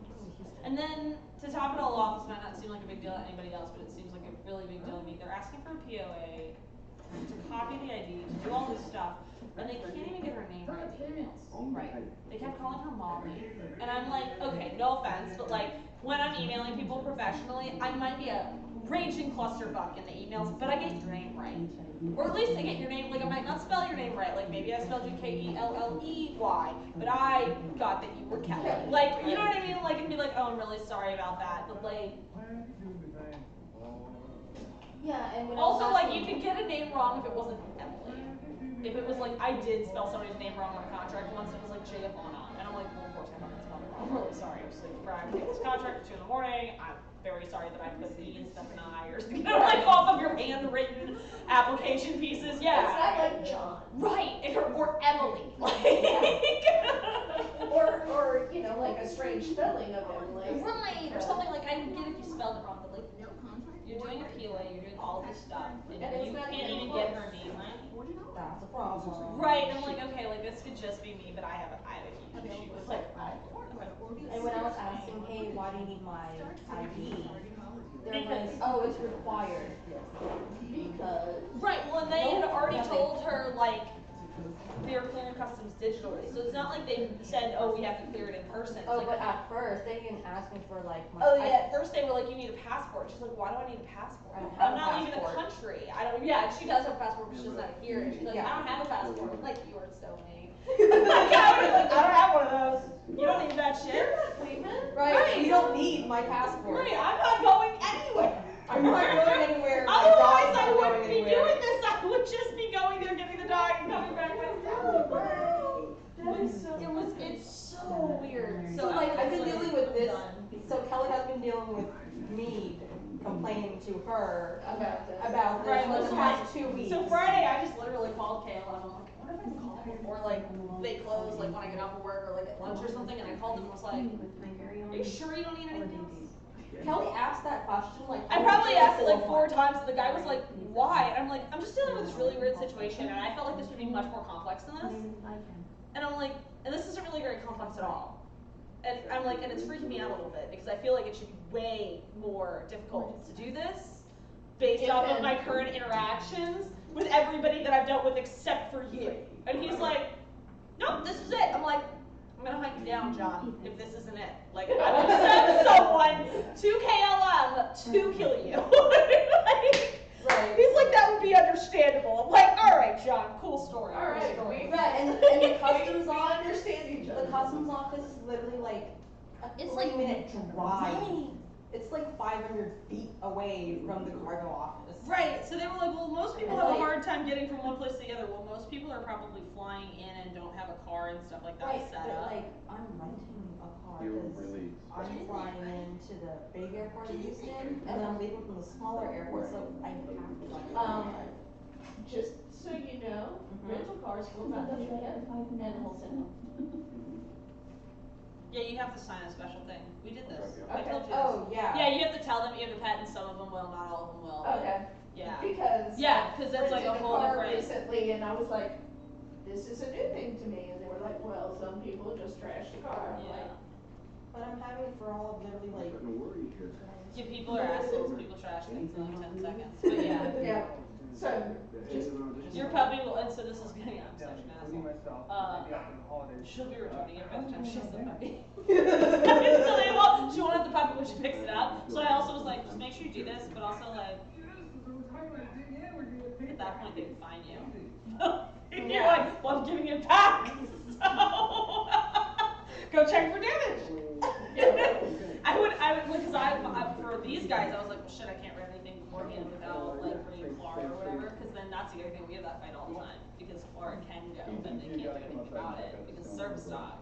And then to top it all off, this might not seem like a big deal to anybody else, but it seems like a really big deal to me. They're asking for a POA, to copy the ID, to do all this stuff, and they can't even get her name right in the emails. Right. They kept calling her Molly. And I'm like, okay, no offense, but like when I'm emailing people professionally, I might be a raging clusterfuck in the emails, but I get your name right. Or at least I get your name, like I might not spell your name right, like maybe I spelled you Kelley, but I got that you were Kelly. Like, you know what I mean? Like, and be like, oh, I'm really sorry about that, but like, Yeah, and when also, I was like, asking, you could get a name wrong if it wasn't Emily. If it was like, I did spell somebody's name wrong on a contract once, it was like Giovanna. And I'm like, well, of course I fucking spelled it wrong. I'm really sorry. I was like, I'm taking this contract at 2 in the morning. I'm very sorry that I put an E instead of an I or something, like off of your handwritten application pieces. Yeah. It's not like John. Right. Or Emily. Or, you know, like a strange spelling of Emily. Right. Or something like, I get if you spelled it wrong, but like, you're doing a POA, you're doing all of this stuff, and it's you not can't even even get close. her name right. that's a problem. Right, and I'm like, okay, like this could just be me, but I have a huge issue with like And when I was asking, hey, why do you need my ID? They're like, oh, it's required. Because. right, well, and they had already told her like they're clearing customs digitally, so it's not like they said, oh, we have to clear it in person. It's Oh, like, but at first, they didn't ask me for like my. oh yeah, at first they were like, you need a passport. She's like, why do I need a passport? I don't have I'm a not leaving the passport. country. I don't. Yeah, she does have a passport, but she doesn't have it here. And she's like, Yeah. I don't have a passport. I'm like, you are so mean. I don't have one of those. You don't need that shit. Right, you don't need my passport. Right, I'm not going anywhere. I'm not going anywhere. My Otherwise, dog's I not wouldn't going be anywhere. doing this. I would just be going there, getting the dog, and coming back myself. It's so weird. So like, I've been I'm dealing with this. So Kelly has been dealing with me complaining to her about this Right, for the so past 2 weeks. So Friday, I just literally called Kayla, and I'm like, what if I call them before like they close, like when I get off of work or like at lunch or something, and I called them and was like, are you sure you don't need anything else? Kelly asked that question like. I probably asked it like 4 times, and the guy was like, why? And I'm like, I'm just dealing with this really weird situation, and I felt like this would be much more complex than this. And I'm like, and this isn't really very complex at all. And I'm like, and it's freaking me out a little bit because I feel like it should be way more difficult to do this based off of my current interactions with everybody that I've dealt with except for you. And he's like, nope, this is it. I'm like, I'm gonna hunt you down, John, if this isn't it. Like, I would send someone to KLM to kill you. Like, Right. He's like, that would be understandable. I'm like, all right, John, cool story. All right, cool story. Right, and the customs we office, understand each the other. customs office is literally like a It's 3-minute drive. Right. It's like 500 feet away from the cargo office. Right, so they were like, well, most people have a hard time getting from one place to the other. Well, most people are probably flying in and don't have a car and stuff like that Right, set but up. like, I'm renting a car They were because really I'm flying into the big airport in Houston, and then I'm leaving from the smaller airport, so I have to Just so you know, rental cars will not let you have animals in them. Yeah, you have to sign a special thing. We did this. I Okay. told you this. Oh, yeah. Yeah, you have to tell them you have a pet, and some of them will, not all of them will. but Okay. Yeah. Because. Yeah, because that's like a rented whole car different. recently, and I was like, this is a new thing to me, and they were like, well, some people just trash the car. I'm Yeah. like, But I'm having it for all of literally like, starting to worry here. Yeah, people are assholes. People trash things in like 10 seconds. But yeah. yeah. So just Your puppy will, and so this is gonna, I'm such an asshole. She'll be returning it by the time she has the puppy. So they won't, she won't have the puppy when she picks it up. So I also was like, just make sure you do this, but also like, at that point they can fine you. And you're like, well, I'm giving it back. So go check for damage. I would, because for these guys, I was like, well, shit, I can't rent anything beforehand without like bringing Clara or whatever, because then that's the other thing, we have that fight all the time, because Clara can go, then they can't do anything about it, because it's service dog.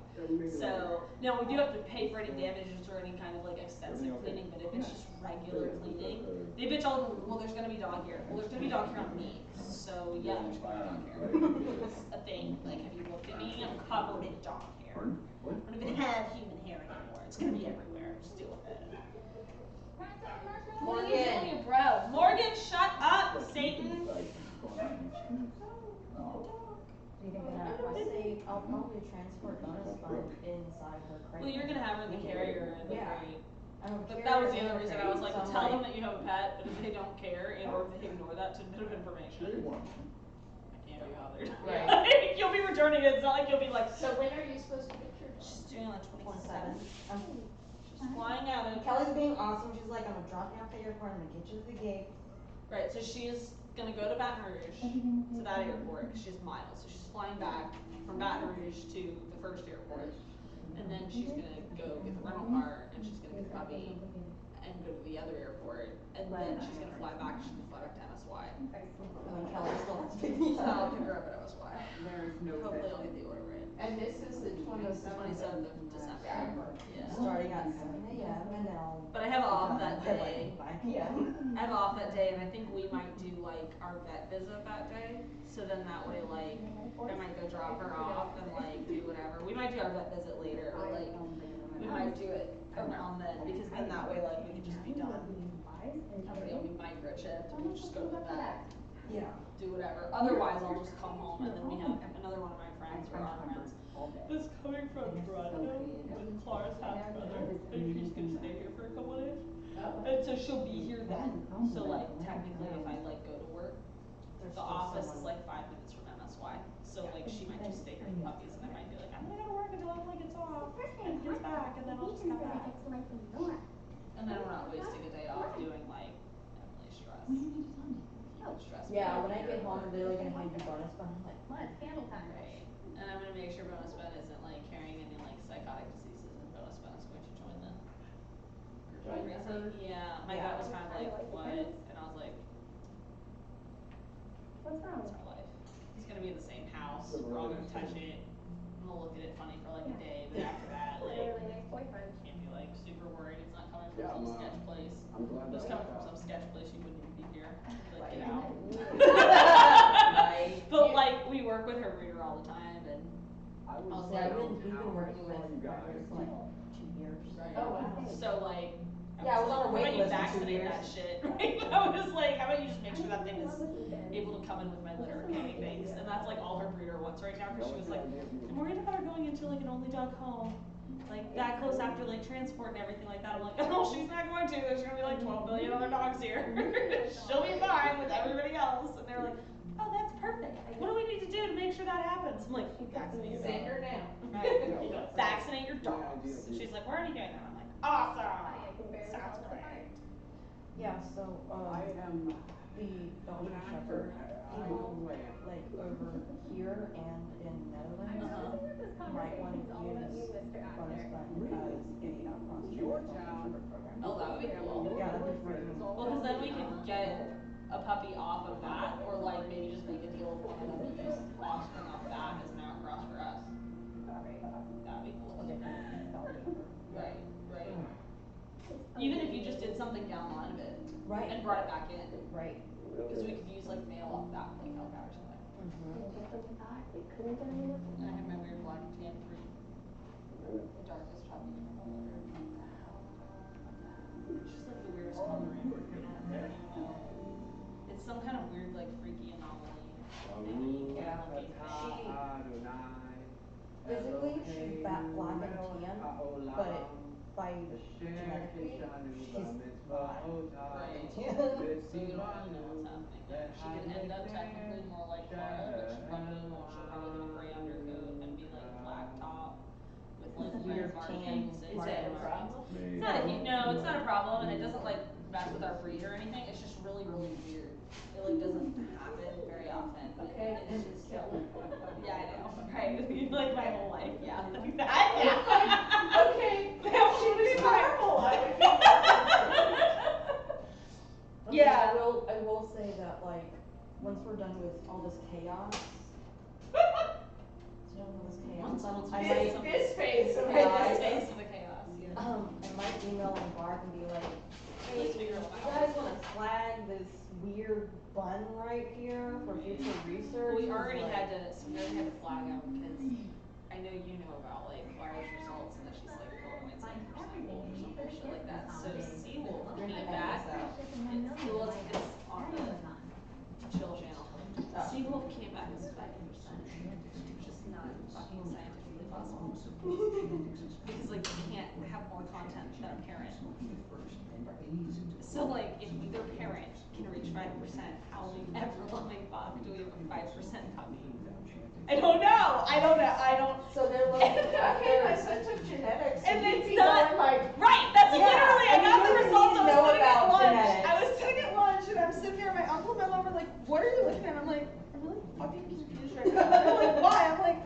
So, now we do have to pay for any damages or any kind of like extensive cleaning, but if it's just regular cleaning, they bitch all over, well, there's gonna be dog hair, well, there's gonna be dog hair on me, so yeah, there's gonna be dog hair. It's a thing, like, have you looked at me? I'm covered in dog hair. What? I don't even have human hair anymore, it's gonna be everywhere, just deal with it. What are you doing, Morgan, bro. Morgan, shut up, Satan. I'll probably transport bonus fund inside her crate. Well, you're gonna have her in the carrier and the Yeah. crate. I have a But that was the carrier other and a reason I was crate, like, so tell I'm them that you have a pet, but if they don't care and or if they ignore that tidbit of information, I can't be bothered. Right. You'll be returning it. It's not like you'll be like, so when are you supposed to get your she's doing like 27. 27. She's flying out of. Kelly's being awesome. She's like, I'm gonna drop you off at the airport. I'm gonna get you to the gate. Right, so she's gonna go to Baton Rouge, to that airport, 'cause she's miles. So she's flying back from Baton Rouge to the first airport. And then she's gonna go get the rental car, and she's gonna get the puppy, and go to the other airport. And then she's gonna fly back, she's gonna fly back to MSY. And then Kelly still has to pick me So up. I'll pick her up at MSY. Hopefully I'll get the order right. And this is the 27th. 27th of December. Yeah. Starting at 7 a.m. and then I'll. But I have off that at day. like 5 p.m. I have off that day, and I think we might do like our vet visit that day. So then that way, like, I might go drop her off and like do whatever. We might do our vet visit later, or like, we might do it around then, because then that way, like, we can just be done. Everybody will be microchipped, and we'll just go to the vet, Yeah. do whatever. Otherwise, I'll just come home, and then we have another one of my friends, or our friends, that's coming from Toronto with Clara's half brother, and she's gonna stay here for a couple days. And so she'll be here then. So like technically, if I like go to work, There's the still office is someone- like 5 minutes from MSY. So like she might just stay here with the puppies, and I might be like, I'm gonna go to work until Emily gets off and gets back, and then I'll just come back. And then we're not wasting a day off doing like Emily stress. Stress. Yeah, when I get home, they're literally gonna hand you bonus fund. I'm like, Right. And I'm gonna make sure bonus Ben isn't like carrying any like psychotic diseases, and bonus Ben is going to join the Yeah, my dad was kind of like, what? And I was like, What's wrong? it's our life. He's gonna be in the same house, we're all gonna touch it, I'm gonna look at it funny for like a day, but after that, like, Really nice boyfriend. can't be like super worried, it's not coming from some sketch place. If it's coming from some sketch place, you wouldn't even be here, like, get out. But like, we work with her breeder all the time, and I was yeah, like, we've been working with partners for like 2 years. right. Oh, wow. So like, Yeah, I was on a how waiting about you list for 2 vaccinate years. that shit, right? I was like, how about you just make sure that thing is able to come in with my litter and anything, and that's like all her breeder wants right now, because she was like, I'm worried about her going into like an only dog home, like that close after like transport and everything like that. I'm like, oh, she's not going to, there's gonna be like 12 billion other dogs here. She'll be fine with everybody else. And they were like, oh, that's perfect. What do we need to do to make sure that happens? I'm like, vaccinate your Send her dog. down. Right. Vaccinate your dogs. And she's like, we're already doing that. I'm like, awesome. Sounds great. Yeah, so, the Belgian Shepherd, he will, like, over here and in Netherlands, might want to use Tamaskan as a cross Belgian Shepherd program. Oh, that would be cool. Yeah, that'd be freaking Well, because then we could get a puppy off of that, or like maybe just make a deal with one of them to use offspring off that as an outcross for us. That'd be cool. Right, right. Even if you just did something down the line of it. Right. And brought it back in. Right. Because we could use like male off that, like Hellcat or something. And I had my weird black and tan fruit. The darkest chocolate from all over. It's just like the weirdest coloring. I don't even know. It's some kind of weird, like freaky anomaly thingy. Yeah. Physically, she's black and tan, but by genetically, she's not. Right. So you don't really know what's happening there. She could end up technically more like Clara, but she'll probably go gray undercoat and be like black top with like weird markings. It's a problem. It's not a no, it's not a problem, and it doesn't like mess with our breed or anything. It's just really, really weird. It like doesn't happen very often. Okay, It's just yeah, I know, right? Like my whole life, yeah, like that, yeah. Okay, That would be horrible. Yeah. I will say that, like, once we're done with all this chaos, this phase of This phase of the chaos, yeah. I might email Embark and be like, hey, Let's do figure you it out. guys want to flag this weird bun right here for future research? We already Like, had to flag out because I know you know about like Clara's results and that she's like 4.7% old or something shit like that. So Seawolf came back. It's on the Chill channel. Seawolf came back as 5%, which is not fucking scientifically possible. Because like you can't have more content than a parent. So like if either parent can reach 5%, how in the ever loving fuck do we have a 5% puppy? I don't know. So they're looking okay, my son took genetics. And he'd it's be not going like, right. That's yeah, literally. I and got you the really results. need to know about genetics. I was sitting at lunch and I'm sitting there. My uncle and my mom were like, "What are you looking at?" I'm like, "I'm really fucking confused right now." They're like, "Why?" I'm like,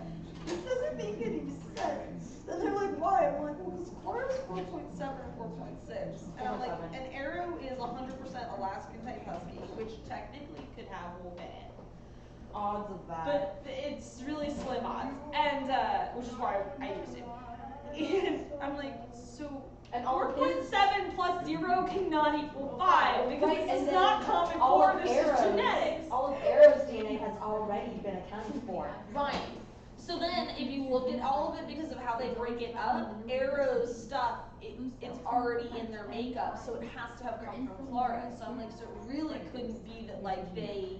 "This doesn't make any sense." And they're like, "Why?" I'm like, "Well, because Clara's 4.7 or 4.6, and I'm like, an Arrow is 100% Alaskan type husky, which technically could have wolf in it." odds of that. But it's really slim odds, and which is why I used it. And I'm like, so And all of 4.7 plus 0 cannot equal 5 because Right, this and is then not common all core. of This Arrow's- is genetics. All of Arrow's DNA has already been accounted for. Right. So then, if you look at all of it because of how they break it up, Arrow's stuff, it's already in their makeup, so it has to have come from Clara. So I'm like, so it really couldn't be that like they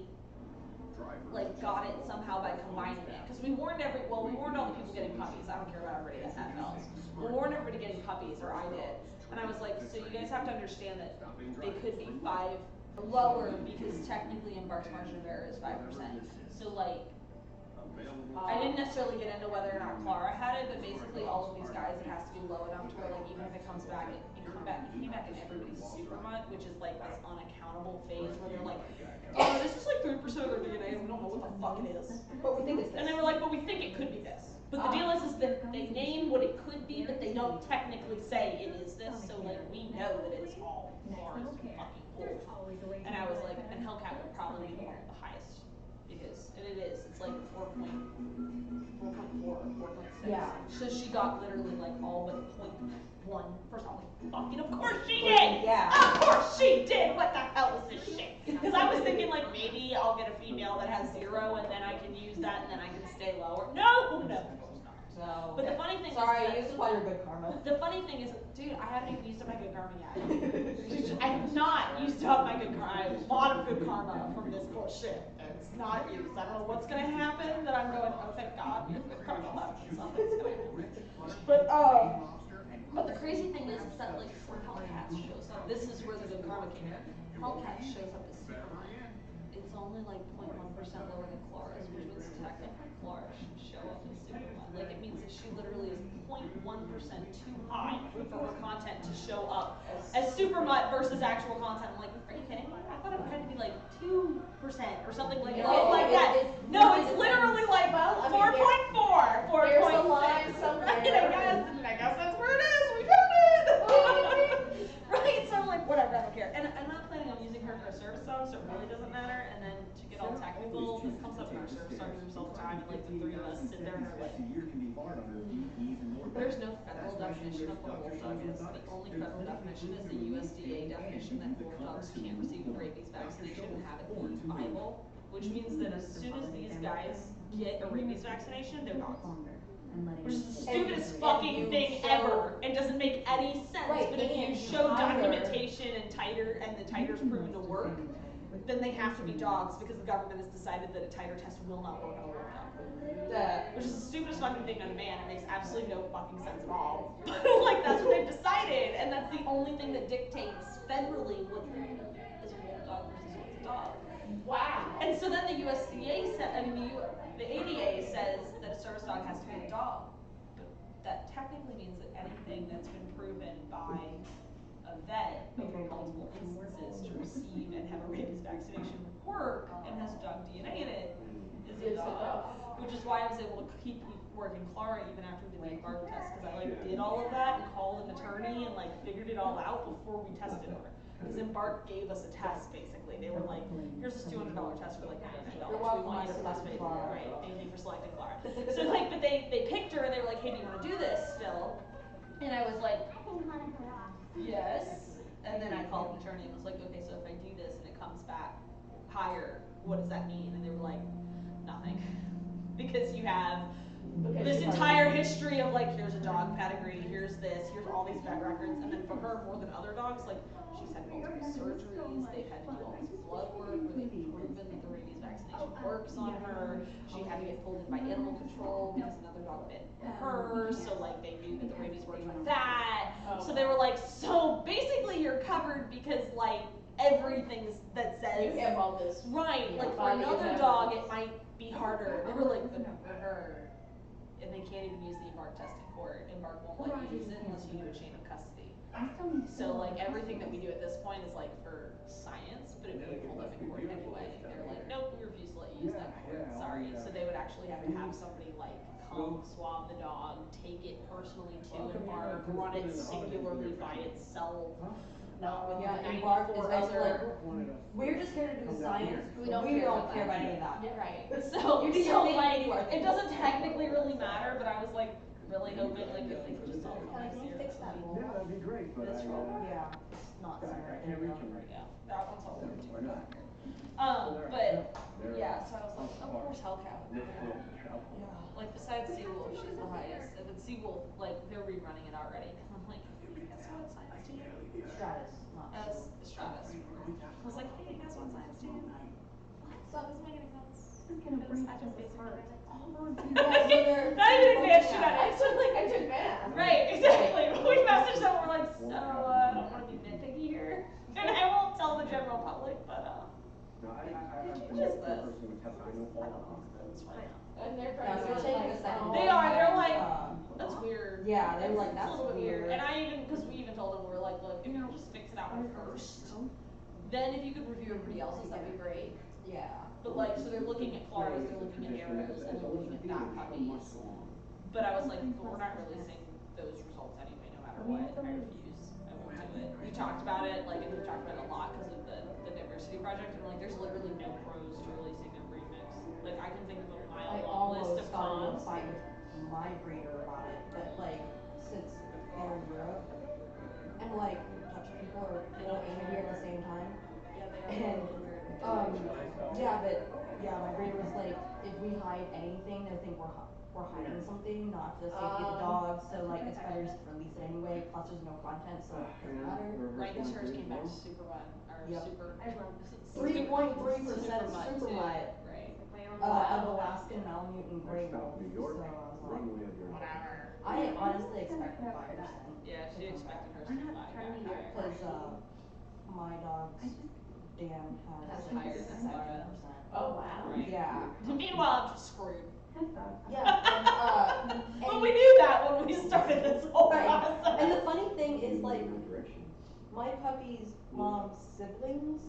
like got it somehow by combining it. Because we warned all the people getting puppies. I don't care about everybody that had bells. We warned everybody getting puppies, or I did. And I was like, so you guys have to understand that they could be 5 lower because technically Embark's margin of error is 5%. So like, I didn't necessarily get into whether or not Clara had it, but basically all of these guys, it has to be low enough to where like even if it comes back, it came back in everybody's super mutt, which is like this unaccountable phase where they're like, oh, this is like 3% of their DNA and we don't know what the fuck it is. But we think it's this. And they were like, but we think it could be this. But the deal is that they name what it could be, but they don't technically say it is this, so like we know that it's all Clara's fucking wolf. And I was like, and Hellcat would probably be the one with the highest. Because, and it is, it's like 4.4 or 4.6. Yeah. So she got literally like all but 0.1. First of all, fucking of course she did! Yeah. Of course she did! What the hell is this shit? Because I was thinking like maybe I'll get a female that has 0 and then I can use that and then I can stay lower. No, of course not. So. But the funny thing Sorry, is use all your good karma. the funny thing is, dude, I haven't even used up my good karma yet. Dude, I have not used up my good karma. I have a lot of good karma from this bullshit. And it's not used. I don't know what's gonna happen that I'm going, oh thank God, your good karma left. Something's gonna happen. But the crazy thing is that like before Hellcat shows up, this is where the good karma came in. Hellcat shows up as Superman. it's only like 0.1% lower than Clara's, which means technically Clara should show up as super mutt. Like it means that she literally is 0.1% too high for her content to show up as super mutt versus actual content. I'm like, are you kidding me? I thought it had to be like 2% or something like that. No, it's literally like 4.4, 4.6. There's a line somewhere. I guess that's where it is. We found it. Right? So I'm like, whatever, I don't care. And I'm not planning on using her for a service dog, so it really doesn't matter. And then to get all technical, this comes up in our service dog groups all the time. And like the three of us sit there and are like, there's no federal definition of what a wolf dog is. The only federal definition is the USDA definition that wolf dogs can't receive a rabies vaccination and have it be viable, which means that as soon as these guys get a rabies vaccination, they're dogs. Which is the stupidest fucking thing ever and doesn't make any sense. Right, but if you show documentation and titer and the titer's proven to work, then they have to be dogs because the government has decided that a titer test will not work on a wolf dog. Which is the stupidest fucking thing known to man. It makes absolutely no fucking sense at all. Like that's what they've decided, and that's the only thing that dictates federally what is a wolf dog versus what's a dog. Wow. And so then the USDA said, the ADA says that a service dog has to be a dog, but that technically means that anything that's been proven by a vet over multiple instances to receive and have a rabies vaccination work and has dog DNA in it is a dog. Which is why I was able to keep working Clara even after we did the embark test, because I like did all of that and called an attorney and like figured it all out before we tested her. Because Embark gave us a test basically. They were like, here's this $200 test for like $99. We want you to participate. Right, thank you for selecting Clara. So like, but they picked her and they were like, hey, do you want to do this still? And I was like, yes. And then I called an attorney and was like, okay, so if I do this and it comes back higher, what does that mean? And they were like, nothing. Because you have this entire history of like, here's a dog pedigree, here's this, here's all these vet records. And then for her, more than other dogs, like she's had multiple surgeries, they've had to do all this blood work where they've proven that the rabies vaccination works on her. She had to get pulled in by animal control because another dog bit her, so like they knew that the rabies worked like that. So they were like, so basically you're covered because like everything that says You have all this. right, like for another dog it might be harder. They were like, but for her, and they can't even use the Embark test in court. Embark won't let you use it unless you do a chain of custody. So like everything that we do at this point is like for science, but it would hold up in court anyway. They're like, nope, we refuse to let you use that in court. Sorry. So they would actually have to have somebody like come swab the dog, take it personally to Embark, run it singularly by itself. Not with the Embark is 94 basically other. like, we're just here to do the science. We don't care about any of that. Right. So, You do your thing, like, you do our thing. it doesn't technically really matter, but I was like really hoping like if they could just all come Can you fix that Yeah, roll? that'd be great, but This I, roll? Yeah, it's not I somewhere can't reach in them right Yeah, that one's all over too. Or not. But yeah, so I was like, of course Hellcat would be Lift there. it, travel. Yeah, like besides Seawolf, she's the highest. And then Seawolf, like they're rerunning it already. And I'm like, hey, guess what science team? Stratus, not As Stratus. I was like, hey, guess what science team? So that doesn't make any sense. I just basic genetics. Not even advanced genetics. I took math. Right, exactly. We messaged them, we're like, so I don't want to be nitpicky here. And I won't tell the general public, but No, Did I've you been just the this? person who tests, I know all of them. that's fine. And they're Yeah, trying they're to taking the second They are, they're like, Um, that's weird. yeah, they were like, It's a that's little bit weird. And I even, because we even told them, we were like, look, if you could just fix it out first, then if you could review everybody else's, that'd be great. Yeah. But like, so they're looking at Clara's, they're looking at Arrows, and they're looking at that puppies. But I was like, but we're not releasing those results anyway, no matter what. I refuse. I won't do it. We talked about it, like, and we talked about it a lot because of the diversity project, and like, there's literally no pros to releasing a remix. Like, I can think of a I mile long list almost of started a cons. fight with my breeder about it, but like, since they're in Europe, and like, Dutch people are full and here at the same time. Yeah, they are. And, yeah, but, yeah, my breeder was like, if we hide anything, they'll think we're hiding something, not for the safety of the dogs, so like, it's better just to release it anyway, plus there's no content, so it doesn't matter. Right, because hers came back super mutt, or Yep. super. 3.3% super too. mutt. Right. Of Alaskan Malamute Grey Stop Wolf, New so York, I was like, runway of your. Whatever. I honestly expected 5%. Yeah, she expected hers to be 5. Cause, my dogs Dan has That's like higher than Clara. 7%. Oh, wow. Right. Yeah. Meanwhile, I'm just screwed. Yeah, But we knew that when we started this whole right. process. And the funny thing is, like, my puppy's mom's siblings,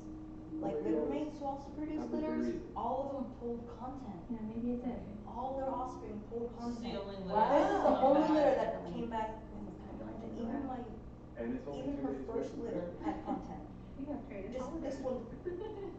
like littermates who also produce litters, all of them pulled content. Yeah, maybe it's it. All their offspring pulled This is the content. only litter Wow. This is the that's only come litter back. that came back with content. Even my, And it's only even 2 her days first worth of litter it. had content. You have traded This one,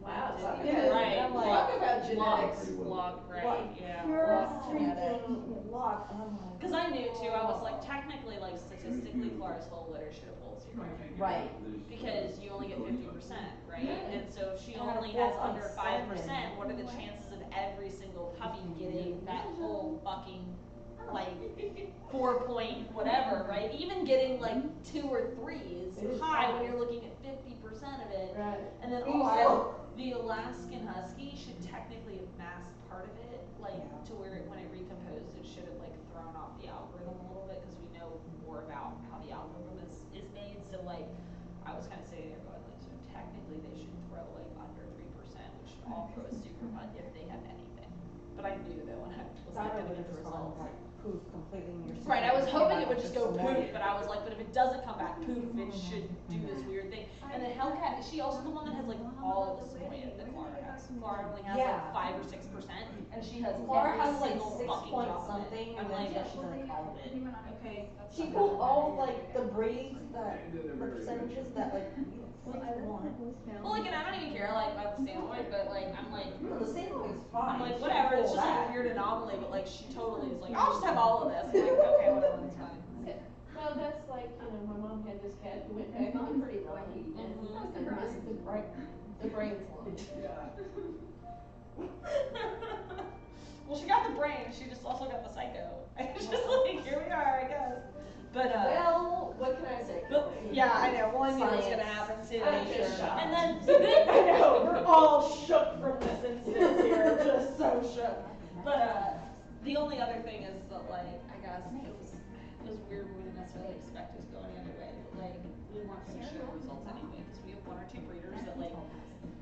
Wow. Talk Yeah, about- right. I'm like, Talk about genetics. Luck, right, like, yeah. pure luck, genetics. freaking luck. And I'm like, Cause I knew too, I was like, technically, like statistically, Clara's whole litter should have pulled 0. right. Because you only get 50%, right? And so if she Yeah, only has under 4.7. 5%, what are the chances of every single puppy getting that whole fucking, like, 4 point whatever, right? Even getting like 2 or 3 is high when you're looking at 50% of it. Right. And then Meanwhile- also, the Alaskan Husky should technically have masked part of it, like, to where when it recomposed, it should have, like, thrown off the algorithm a little bit, because we know more about how the algorithm is made. So, like, I was kind of sitting there going, like, so technically they should throw, like, under 3%, which should all throw a super putt if they have anything. But I knew that when I was That looking would at have the just gone results. like poof completely in your system. Right, I was Came hoping back it would with just go some poof, more. but I was like, but if it doesn't come back poof, it should do this weird thing. And then Hellcat, is she also the one that has like all the sequoia that Clara has? Clara only has Yeah. like 5 or 6%, and she has Clara every has like single 6 fucking point drop of it. something, I'm and then like, yeah, she's like all of it. okay, that's She fine. pulled all like the breeds that, the percentages that like you want. Well, like, and I don't even care like about the Samoyed, but like, I'm like, No, the same one is fine. I'm like, She whatever, it's pulled just like that. a weird anomaly, but like, she totally is like, I'll just have all of this. I'm like, okay, whatever, it's fine. Well, that's like, you know, my mom had this cat who went back on pretty long, and the brain's long. Well, she got the brain, she just also got the psycho. It's just like, here we are, I guess. But, Well, what can I say? but, yeah, I know, well, I knew it was gonna Science. happen too. I'm just shocked. And then, the good, I know, we're all shook from this instance here, just so shook. But, the only other thing is that, like, I guess it was weird, we didn't necessarily expect it was going anyway, but like, we weren't gonna show the results anyway, because we have 1 or 2 breeders that like,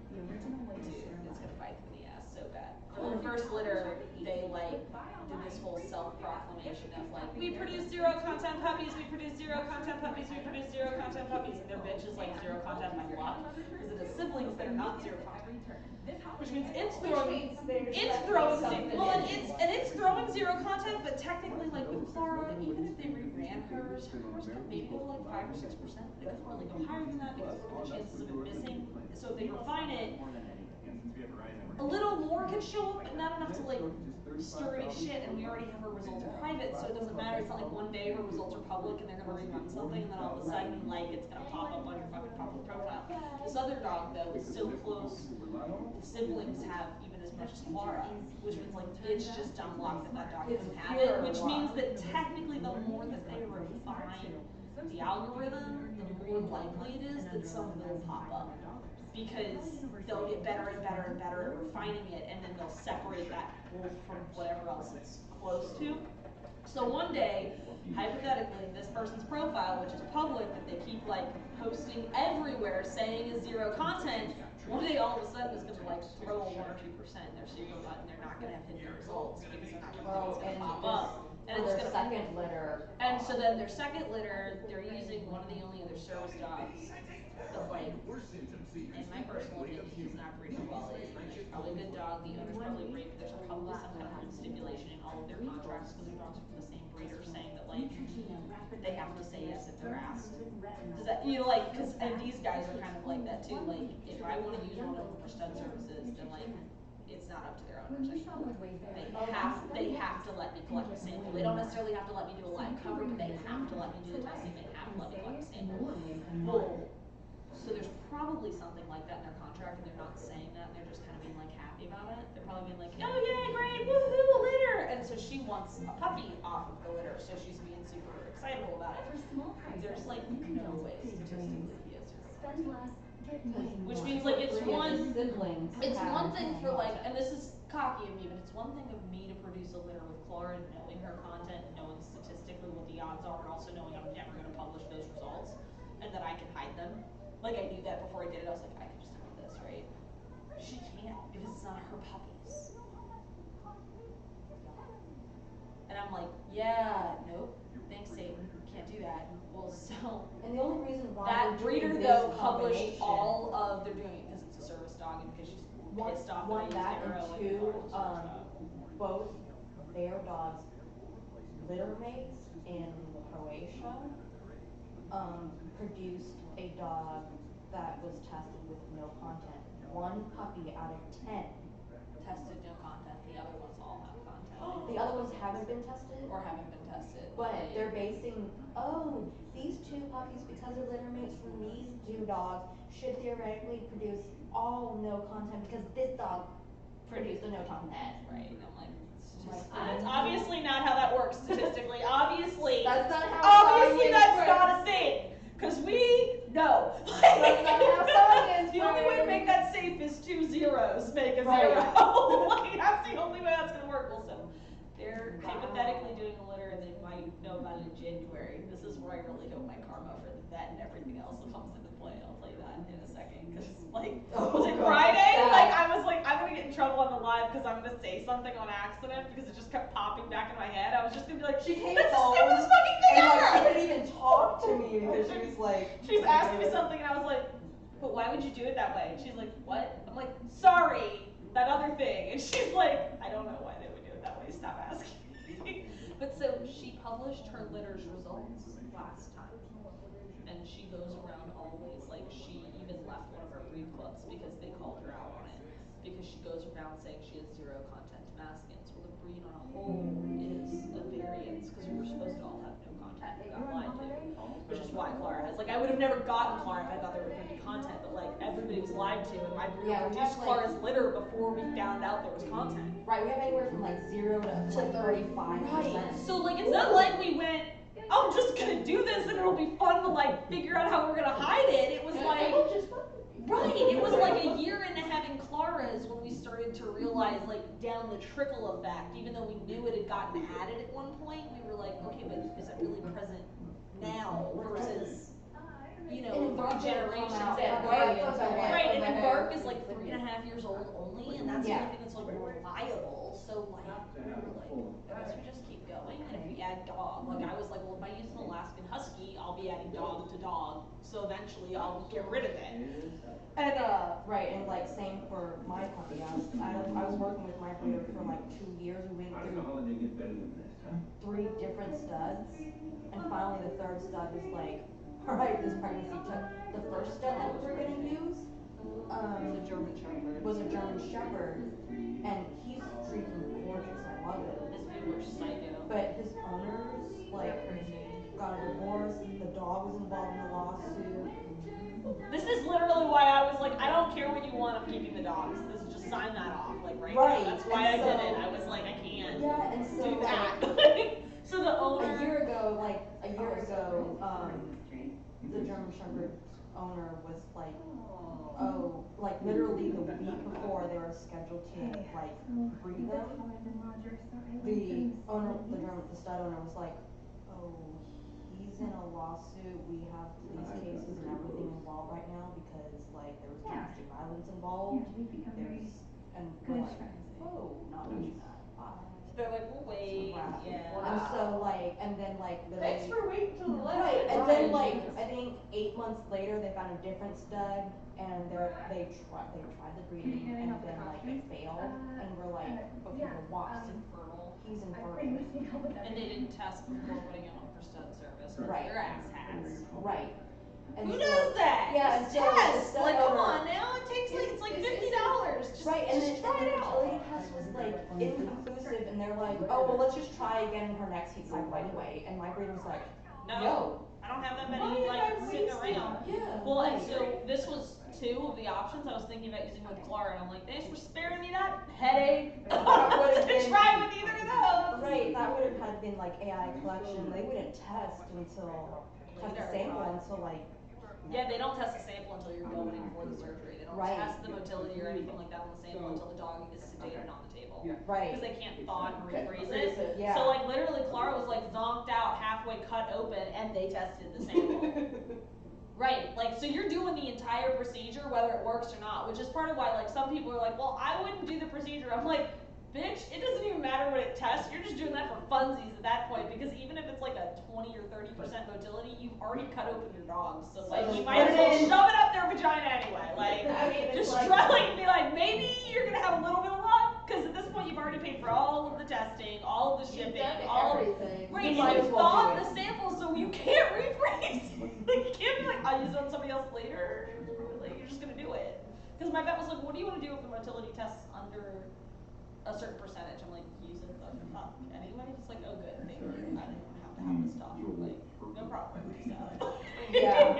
dude, it's gonna bite them in the ass so bad. For the first litter, they like, did this whole self-proclamation of like, we produce 0 content puppies, we produce 0 content puppies, we produce 0 content puppies, and their bitch is like 0 content by luck, because it has siblings that are not 0 content. Which means it's throwing, well, and it's throwing 0 content, but technically, like with Clara, even if they reran hers could maybe go like 5 or 6%, but it could really go higher than that because what are the chances of it missing? So if they refine it, a little more could show up, but not enough to like stir any shit, and we already have her results private, so it doesn't matter. It's not like one day her results are public and they're gonna rerun something, and then all of a sudden, like, it's gonna pop up on your fucking public profile. This other dog, though, is so close. The siblings have even as much as Clara, which means like it's just dumb luck that that dog doesn't have it, which means that technically the more that they refine the algorithm, the more likely it is that some will pop up. Because they'll get better and better and better at refining it, and then they'll separate that wolf from whatever else it's close to. So one day, hypothetically, this person's profile, which is public, that they keep like posting everywhere saying is 0 content, one day all of a sudden is gonna like throw a 1 or 2% in their super butt, and they're not gonna have hidden results because they're not gonna think it's gonna pop up. And it's their gonna, second litter. and so then their second litter, they're using one of the only other service dogs that like, in my personal opinion, he's not breeding quality. He's probably a good dog, the owner's probably great, but there's probably some kind of stipulation in all of their contracts because their dogs are from the same breeder saying that like, they have to say yes if they're asked. Does that, you know, like, cause, and these guys are kind of like that too, like, if I wanna use one of them for stud services, then like, it's not up to their owners anymore. They have to let me collect the sample. They don't necessarily have to let me do a live cover, but they have to let me do the testing, they have to let me collect the sample. Well, so there's probably something like that in their contract, and they're not saying that, and they're just kind of being like happy about it. They're probably being like, oh yay, great, woohoo, a litter! And so she wants a puppy off of the litter, so she's being super excitable about it. There's like no way statistically he is her. Which means like it's one thing for like, and this is cocky of me, but it's one thing of me to produce a litter with Clara, knowing her content, knowing statistically what the odds are, and also knowing I'm never gonna publish those results, and that I can hide them. Like I knew that before I did it, I was like, I can just hide this, right? She can't because it's not her puppies. And I'm like, yeah, nope, thanks Satan, can't do that. Well, so And the only reason why that we're doing breeder this though published combination- all of, they're doing it because it's a service dog and because she's pissed off one that I that used and arrow and two, the dog. both their dogs, litter mates in Croatia, produced a dog that was tested with no content. One puppy out of 10. Tested no content, the other ones all have content. The other ones haven't been tested? Or haven't been tested. But like, they're basing, oh, these two puppies, because they're litter mates from these two dogs, should theoretically produce all no content because this dog produced a no content. right, and I'm like, it's Like, just, that's obviously not how that works statistically, obviously. That's not how Obviously science that's works. not a thing, because we know. That's not how science The only way to works. make that safe is 2 zeros, make a Right. zero. Like, that's the only way that's gonna work. Well, so they're hypothetically doing a litter and they might know about it in January. This is where I really hope my karma for the vet and everything else comes into play. I'll tell you that in a second. Because, like, was it Friday? Yeah. Like, I was like, I'm gonna get in trouble on the live because I'm gonna say something on accident because it just kept popping back in my head. I was just gonna be like, She came that's the home stupidest fucking thing and like she ever! couldn't even talk to me because she was like. She was asking me something and I was like, but why would you do it that way? And she's like, what? I'm like, sorry, that other thing. And she's like, I don't know why they would do it that way, stop asking me. But so she published her litter's results last time. And she goes around always, like she even left one of her breed clubs because they called her out on it. Because she goes around saying she has 0 content Tamaskans. Well, the breed on a whole is a variance because we were supposed to all have no content. We got lied to. Which is why Clara has, like, I would have never gotten Clara if I thought there was going to be content, but like everybody was lied to and my breeder Yeah, we produced have, like- Clara's litter before we found out there was content. Right, we have anywhere from like 0 to like 35%. Right. So like it's not like we went, I'm just gonna do this and it'll be fun to like figure out how we're gonna hide it. It was like, right, it was like a year into having Clara's when we started to realize like down the trickle effect, even though we knew it had gotten added at one point, we were like, okay, but is it really present now versus, you know, And Embark 3 generations come out at right right, until, like, right, and over Embark there. is like 3.5 years old only, and that's Yeah. the only thing that's like reliable. So like, we were like, I guess we just keep going, and if we add dog, like I was like, well, if I use an Alaskan Husky, I'll be adding dog to dog, so eventually I'll get rid of it. And right, and like same for my puppy. I was working with my breeder for like 2 years. We went How does through the holiday get better than this, huh? 3 different studs, and finally the 3rd stud was like, all right, this pregnancy took the first stud that we were gonna use. The German Shepherd. Was a German Shepherd, and he's freaking gorgeous. I love it. His people are psycho. But his owners like got a divorce. The dog was involved in a lawsuit. This is literally why I was like, I don't care what you want, I'm keeping the dogs. This is just sign that off, like right, Right, now. That's why I and did so- it. I was like, I can't Yeah, and so do that. So the owner. a year ago, the German Shepherd owner was like, oh, like literally the week before they were scheduled to like breed them, the stud owner was like, oh, he's in a lawsuit, we have police cases and everything involved right now because like there was domestic violence involved, and we're like, oh, not mention that, bye. They're like, we'll wait. Wow. Yeah. And so like, and then like Thanks for waiting till the last right, and minute. then like I think 8 months later they found a different stud and they tried the breeding and then like it failed and we're like, okay, the what's infertile? He's infertile. And they didn't test before putting him on for stud service. Right. Their ass hats. Right. And Who so- does that? Yeah, Just and so the test. stud Like, come owner- on now. It takes like it's like $50. Just, Right, and just the try it fertility out. test was like inconclusive and they're like, oh well let's just try again in her next heat cycle anyway. And my breeder was like, No, I don't have that many like sitting around. yeah. Well, and right. so this was 2 of the options I was thinking about using with Clara, and I'm like, thanks for sparing me that headache. That would've To been- try with either of those. Right, that would have had been like AI collection. They wouldn't test the sample until like. Yeah, they don't test the sample until you're going in for the surgery. They don't Right. test the motility or anything like that on the sample until the dog is sedated on the table. Right. Because they can't thaw and refreeze Freeze it. it, yeah. So like literally Clara was like zonked out, halfway cut open, and they tested the sample. Right, like, so you're doing the entire procedure whether it works or not, which is part of why, like, some people are like, well, I wouldn't do the procedure. I'm like, bitch, it doesn't even matter what it tests, you're just doing that for funsies at that point, because even if it's like a 20 or 30% motility, you've already cut open your dogs, so like, you might as well shove it up their vagina anyway, like, I mean, just like, try, like, be like, maybe you're gonna have a little bit of luck, because at this point you've already paid for all of the testing, all of the shipping, all of everything. right, You and might you as well thawed do the it. sample, so you can't rephrase. Like, you can't be like, I'll use it on somebody else later. Like, you're just gonna do it. Because my vet was like, what do you want to do if the motility tests under a certain percentage? I'm like, use it the fuck anyway. It's like, oh good, thank you. I didn't want to have this talk. Like, no problem. Yeah.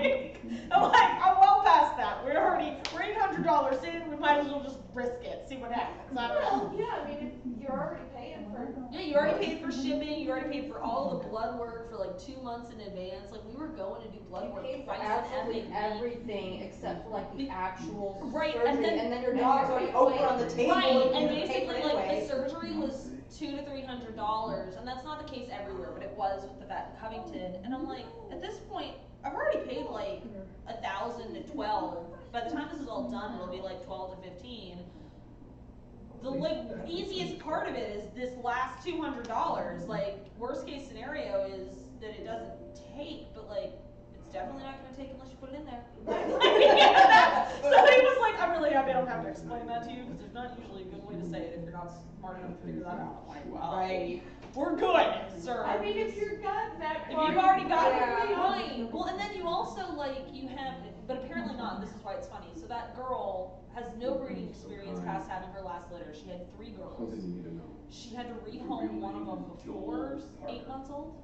I'm like, I'm well past that. We're $800 in. We might as well just risk it. See what happens. I don't know. Well, yeah, I mean, if you're already paying for. Yeah, you already paid for shipping. You already paid for all the blood work for like 2 months in advance. Like, we were going to do blood work You pay for twice absolutely in every week. everything except for like the actual Right, surgery, and then your dog's already open on the table. Right, and you pay for basically it like anyway. the surgery was $200 to $300, and that's not the case everywhere, but it was with the vet in Covington. And I'm like, at this point, I've already paid like $1,000 to $1,200. By the time this is all done, it'll be like $12 to $15. The like easiest part of it is this last $200. Like, worst case scenario is that it doesn't take, but like it's definitely not going to take unless you put it in there. So he was like, I'm really happy I don't have to explain that to you, because there's not usually a good way to say it if you're not smart enough to figure that out. I'm like, well, Right. we're good, sir. I mean, if you're gotten that If far, you've already got yeah. it right. Well, and then you also like you have, but apparently not. And this is why it's funny. So that girl has no breeding experience past having her last litter. She had 3 girls. Something you need to know. She had to rehome one of them before 8 months old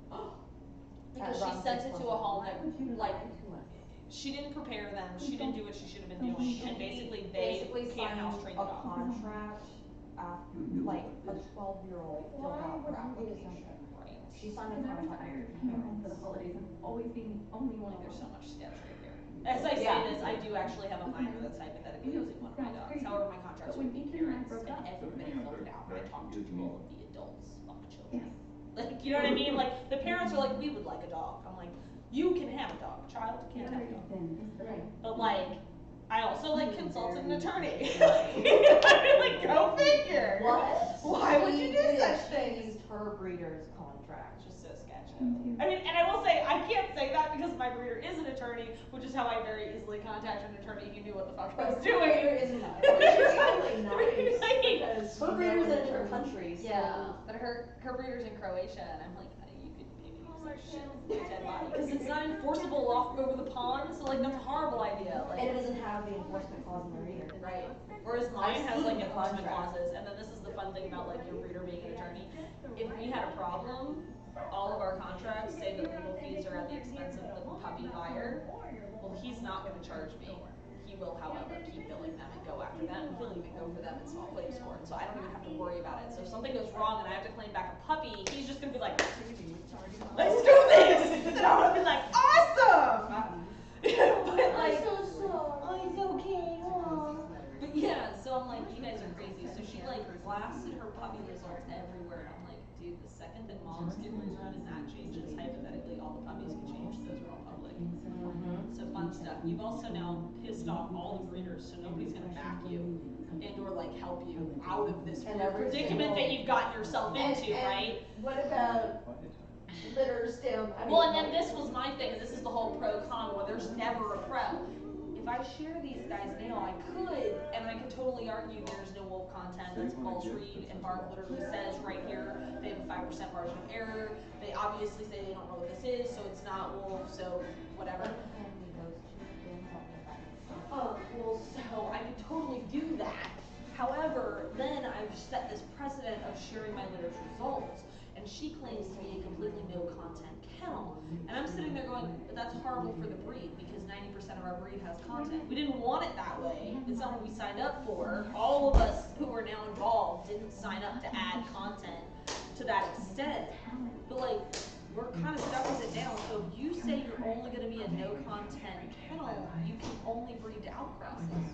because she sent it to a home that like she didn't prepare them. She didn't do what she should have been doing, and basically they can't house train the a dog. contract after, like a 12-year-old filled out her application. Right. She signed a And I was contract tired with of her coming home for the parents. holidays and always being the only one. Like, there's so much sketch right here. As I say Yeah. this, I do actually have a minor that's hypothetically using one of my dogs. However, my contract's with the parents, and everybody filled it out. I talked to all of the adults, fuck children. Like, you know what I mean? Like, the parents are like, we would like a dog. I'm like, you can have a dog. A child can't have a dog. But like, I also like consulted an attorney. Like, go figure. What? Why would you do She such She things? used her breeder's contract. Just so sketchy. I mean, and I will say, I can't say that because my breeder is an attorney, which is how I very easily contacted an attorney who knew what the fuck I was doing. Her breeder isn't that. She's really nice Like, because her breeder's in a different country. So. yeah, but her breeder's in Croatia, and I'm like, you could maybe use that shit with a dead body, because it's not enforceable off over the pond, so like that's a horrible idea. Like, And it doesn't have the enforcement clause in there either. right. Whereas mine I've has seen like the enforcement contract. clauses, and then this is the fun thing about like your breeder being an attorney. If we had a problem, all of our contracts say that legal fees are at the expense of the puppy buyer. Well, he's not going to charge me. He will, however, keep billing them and go after them. He'll even go for them in small claims court, so I don't even have to worry about it. So if something goes wrong and I have to claim back a puppy, he's just going to be like, let's do this! And I'm going to be like, awesome! But like, Oh, it's okay, Mom. but yeah, so I'm like, you guys are crazy. So she like blasted her puppy results everywhere. And I'm like, dude, the second that mom's kidneys run and that changes, hypothetically, all the puppies can change. Those are all public. So fun stuff. You've also now pissed off all the breeders, so nobody's gonna back you and or like help you out of this And every predicament that you've gotten yourself into, and right? What about litters down? I Well, mean, and then this was my thing, and this is the whole pro-con where there's never a pro. If I share these guys' mail, I could, and I could totally argue there's no wolf content, that's a false read, and Barb literally says right here, they have a 5% margin of error, they obviously say they don't know what this is, so it's not wolf, so whatever. Well, so I could totally do that. However, then I've set this precedent of sharing my litter's results, and she claims to be a completely no-content kennel. And I'm sitting there going, but that's horrible for the breed, because 90% of our breed has content. We didn't want it that way. It's not what we signed up for. All of us who are now involved didn't sign up to add content to that extent. But like, we're kind of stuck with it now. So if you say you're only going to be a no-content kennel, you can only breed to outcrosses.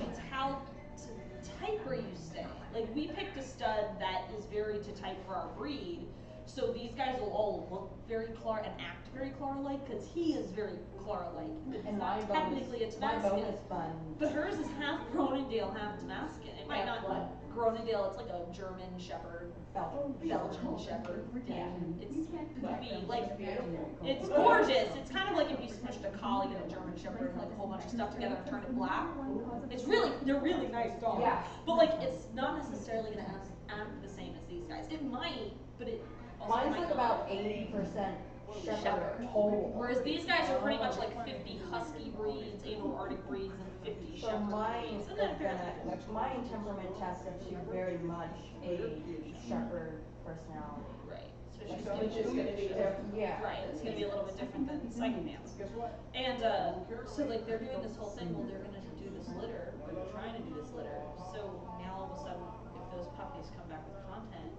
It's how to type where you stay. Like, we picked a stud that is very to type for our breed, so these guys will all look very Clara and act very Clara-like, because he is very Clara-like. It's And not technically a my Tamaskan, bonus fund. but hers is half Groenendael, half Tamaskan. It might not What? Groenendael, it's like a German Shepherd, Belgian Shepherd. Yeah. It's goofy, like, it's gorgeous. It's kind of like if you smushed a collie and a German Shepherd and like a whole bunch of stuff together and turned it black. It's really, they're really nice dogs. Yeah. But like, it's not necessarily gonna act the same as these guys. It might, but it also Mine's might like not. about 80% shepherd total. Whereas these guys are pretty much like 50 husky breeds, and/or Arctic breeds, and 50 So shepherd mine breeds. is gonna, mine temperament tests to very much a shepherd personality. Right. So Like, she's so gonna it's just gonna be different. Yeah. Right. It's gonna be a little bit different than Psychic Man's. And so like they're doing this whole thing. Well, they're gonna do this litter. They're trying to do this litter. So now all of a sudden, if those puppies come back with content,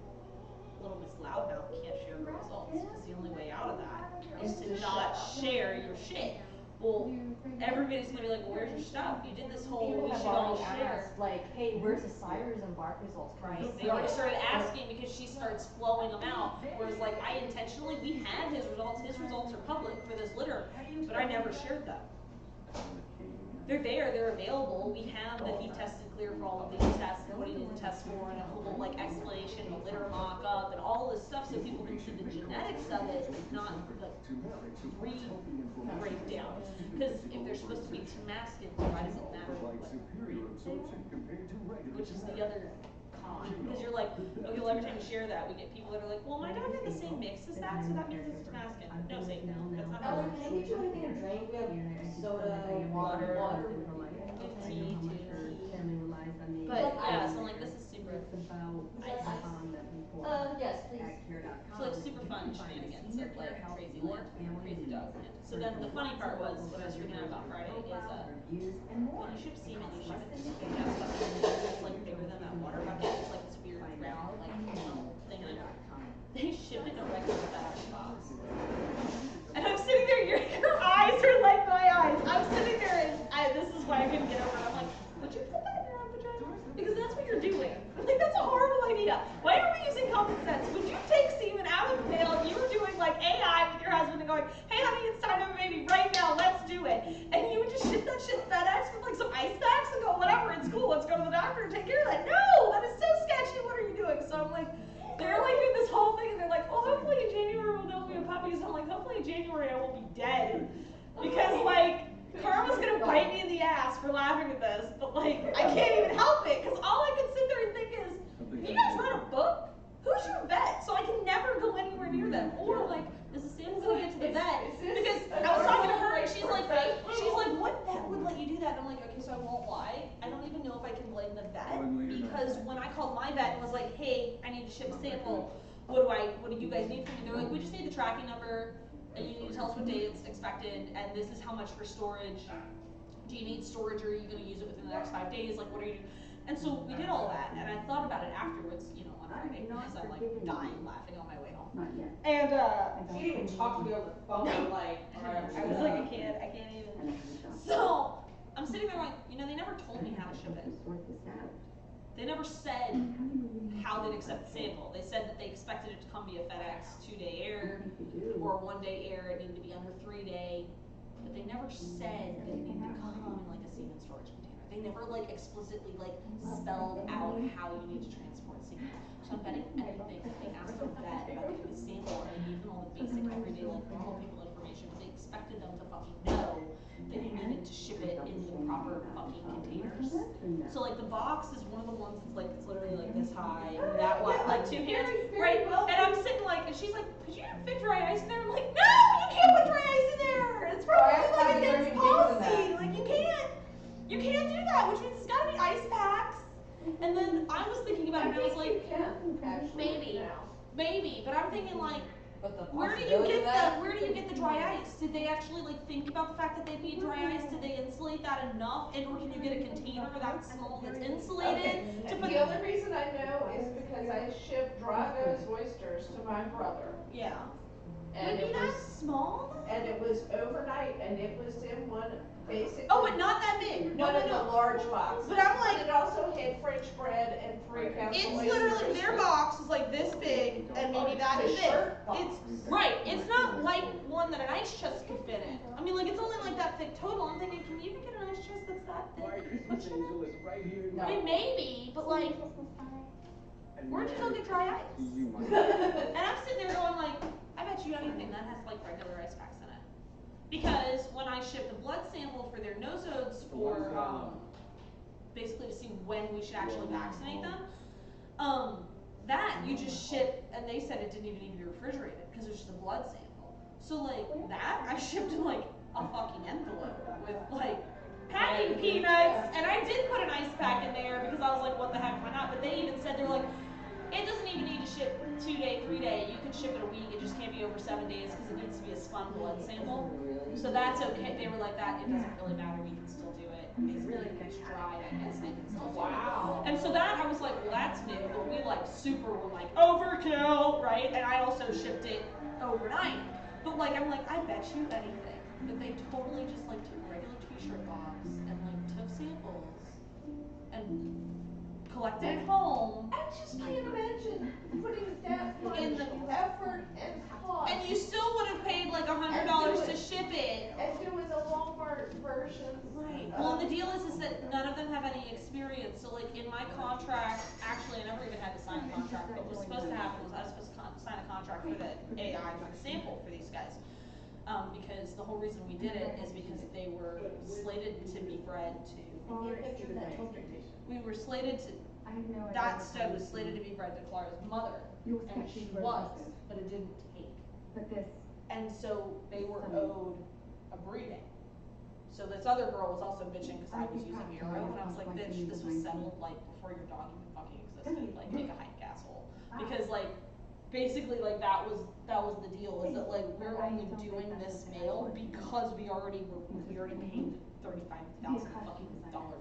little Miss Loudmouth can't share her results, because the only way out of that is to not share your shit. Well, everybody's gonna be like, well, where's your stuff? You did this whole, People we have should all already share. asked, like, hey, where's the sires and bark results? Right. They already started asking because she starts flowing them out. Whereas like I intentionally, we had his results are public for this litter, but I never shared them. They're there, they're available. We have that he tested clear for all of these tests and what he didn't test for, and a whole like explanation, a litter mock-up, and all this stuff so people can see the genetics of it, not the breakdown. Because if they're supposed to be Tamaskan, why does it matter what breed they are? Which is the other con. Because you're like, okay, well every time you share that, we get people that are like, well my dog had the same mix as that, so that means it's Tamaskan. No, see, that's not how it works. Can I get you anything to drink? We have soda, water. Tea, too. But yeah, so like this is super. Yes, please. So like super fun shenanigans of like crazy land, crazy dog land. So then the funny part was what I was freaking out about Friday is when you ship semen, you ship it to big ass bucket. It's like bigger than that water bucket. It's like this weird round like thing. They ship it in a regular FedEx box. And I'm sitting there, your eyes are like my eyes. I'm sitting there and this is why I couldn't get over it. I'm like, would you put that in your own vagina? Because that's what you're doing. I'm like, that's a horrible idea. Why aren't we using common sense? Would you take semen out of the mail and you were doing like AI with your husband and going, hey honey, it's time to have a baby right now, let's do it. And you would just ship that shit FedEx with like some ice packs and go, whatever, it's cool, let's go to the doctor and take care of that. No, that is so sketchy, what are you doing? So I'm like, they're like doing this whole thing and they're like, well hopefully in January we'll know we have puppies. I'm like, hopefully in January I won't be dead. Because like, Karma's gonna bite me in the ass for laughing at this, but like, I can't even help it, because all I can sit there and think is, you guys read a book? Who's your vet? So I can never go anywhere near them. Or like, is the sample gonna get to the vet? Because I was talking to her and she's like, what vet would let you do that? And I'm like, okay, so I won't lie. I don't even know if I can blame the vet, because when I called my vet and was like, hey, I need to ship a sample, what do you guys need from me? They're like, we just need the tracking number, and you need to tell us what day it's expected, and this is how much for storage. Do you need storage, or are you going to use it within the next 5 days? Like, what are you doing? And so we did all that, and I thought about it afterwards, you know, on Friday, because I'm like dying laughing on my way home. And She didn't even talk to me over the phone. I'm like, I was like, I can't even. So I'm sitting there like, you know, they never told me how to ship it. They never said how they'd accept the sample. They said that they expected it to come via FedEx 2-day air or 1-day air. It needed to be under 3-day. But they never said that it needed to come in like a semen storage container. They never like explicitly like spelled out how you need to transport semen. So I'm betting anything that they asked the vet about getting the sample and they gave them all the basic everyday like normal people information, but they expected them to fucking know that you needed to ship it in the proper fucking containers. So like the box is one of the ones that's like, it's literally like this high, that wide, like 2 hands, right? And I'm sitting like, and she's like, could you fit dry ice in there? I'm like, no, you can't put dry ice in there. It's probably like against policy. Like you can't do that, which means it's gotta be ice packs. And then I was thinking about it and I was like, maybe, but I'm thinking like, where do you get the dry ice? Did they actually like think about the fact that they need dry ice? Did they insulate that enough? And or can you get a container that small that's insulated to put the only reason I know is because I shipped dry nose oysters to my brother. Yeah. And would it be that small? And it was overnight and it was in one basically. Oh, but not that big. No, one of the large boxes. But I'm like, it also had French bread and 3 pounds it's literally, their box is like this big and maybe that is it. It's right. It's not ice chest could fit in. I mean, like, it's only like that thick total. I'm thinking, can you even get an ice chest that's that thick? My Christmas angel is right here. I mean, maybe, but like, where'd you go get dry ice? You might. And I'm sitting there going like, I bet you anything that has like regular ice packs in it. Because when I shipped the blood sample for their nosodes for, basically to see when we should actually vaccinate them, that you just ship, and they said it didn't even need to be refrigerated because it's just a blood sample. So like that, I shipped in like a fucking envelope with like packing peanuts, and I did put an ice pack in there because I was like, what the heck, why not? But they even said, they're like, it doesn't even need to ship 2 day, 3 day. You can ship it a week. It just can't be over 7 days because it needs to be a spun blood sample. So that's okay. They were like that. It doesn't really matter. We can still do it. Basically, it's dried. I guess they can still do it. And so that I was like, well, that's new. But we like super were like overkill, right? And I also shipped it overnight. But like, I'm like, I bet you anything that they totally just like took a regular T-shirt box and like took samples and collected at home. I just can't imagine putting that much effort and cost. And you still would have paid like $100 to ship it. And doing the Walmart version. Right. Well, and the deal is that none of them have any experience. So like in my contract, actually I never even had to sign a contract, but what was supposed to happen was I was supposed to sign a contract for the AI for the sample for these guys. Because the whole reason we did it is because they were slated to be bred to. We were slated to. That stud was slated to be bred to Clara's mother, and she was, but it didn't take. And so they were owed a breeding. So this other girl was also bitching because I was using Miro, and I was like, bitch, this was settled like before your dog even fucking existed. Like, make a hike castle, because like. Basically, like that was the deal. Is that like we're only doing this male because we already paid $35,000 fucking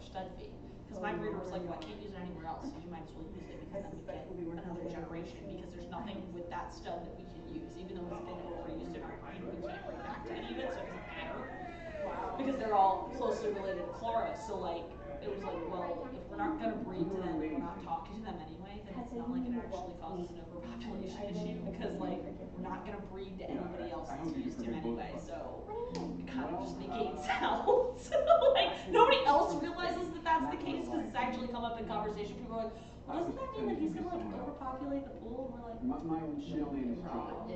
stud fee. Because my breeder was like, well, I can't use it anywhere else, so you might as well use it because then we get another generation. Because there's nothing with that stud that we can use, even though it's been overused in our breed, we can't bring back to any of it, so it doesn't matter. Because they're all closely related to Clara, so like it was like, well, if we're not gonna breed to them, and we're not talking to them anyway, then it's not like it actually causes an overpopulation issue, because like we're not gonna breed to anybody else that's used him anyway, so it kind of just negates out. So like nobody else realizes that that's the case because it's actually come up in conversation. People are like, well, doesn't that mean that he's gonna like overpopulate the pool? And we're like, My middle name is John.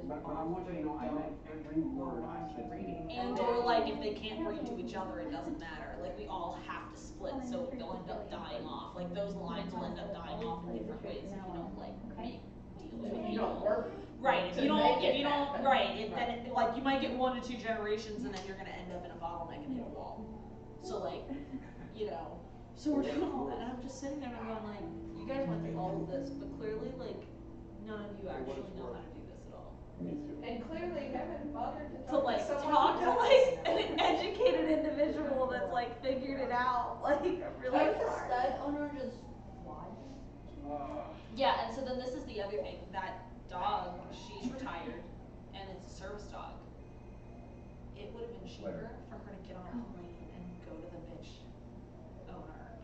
But I want you to know I meant every word I said. and or like if they can't breed to each other, it doesn't matter. Like we all have to split, so they'll end up dying off. Like those lines will end up dying off in different ways if you don't like make deals with people. Right. If you don't, right. Like you might get 1 to 2 generations, and then you're gonna end up in a bottleneck and hit a wall. So like, so we're doing all that, and I'm just sitting there and I'm going like, you guys went through all of this, but clearly like none of you actually know how to do this at all. And clearly haven't bothered to Like someone talk who to does. like an educated individual that's like figured it out. Like really. Like the stud owner just why? Yeah, and so then this is the other thing. That dog, she's retired, and it's a service dog. It would have been cheaper for her to get on a plane and go to the bitch owner,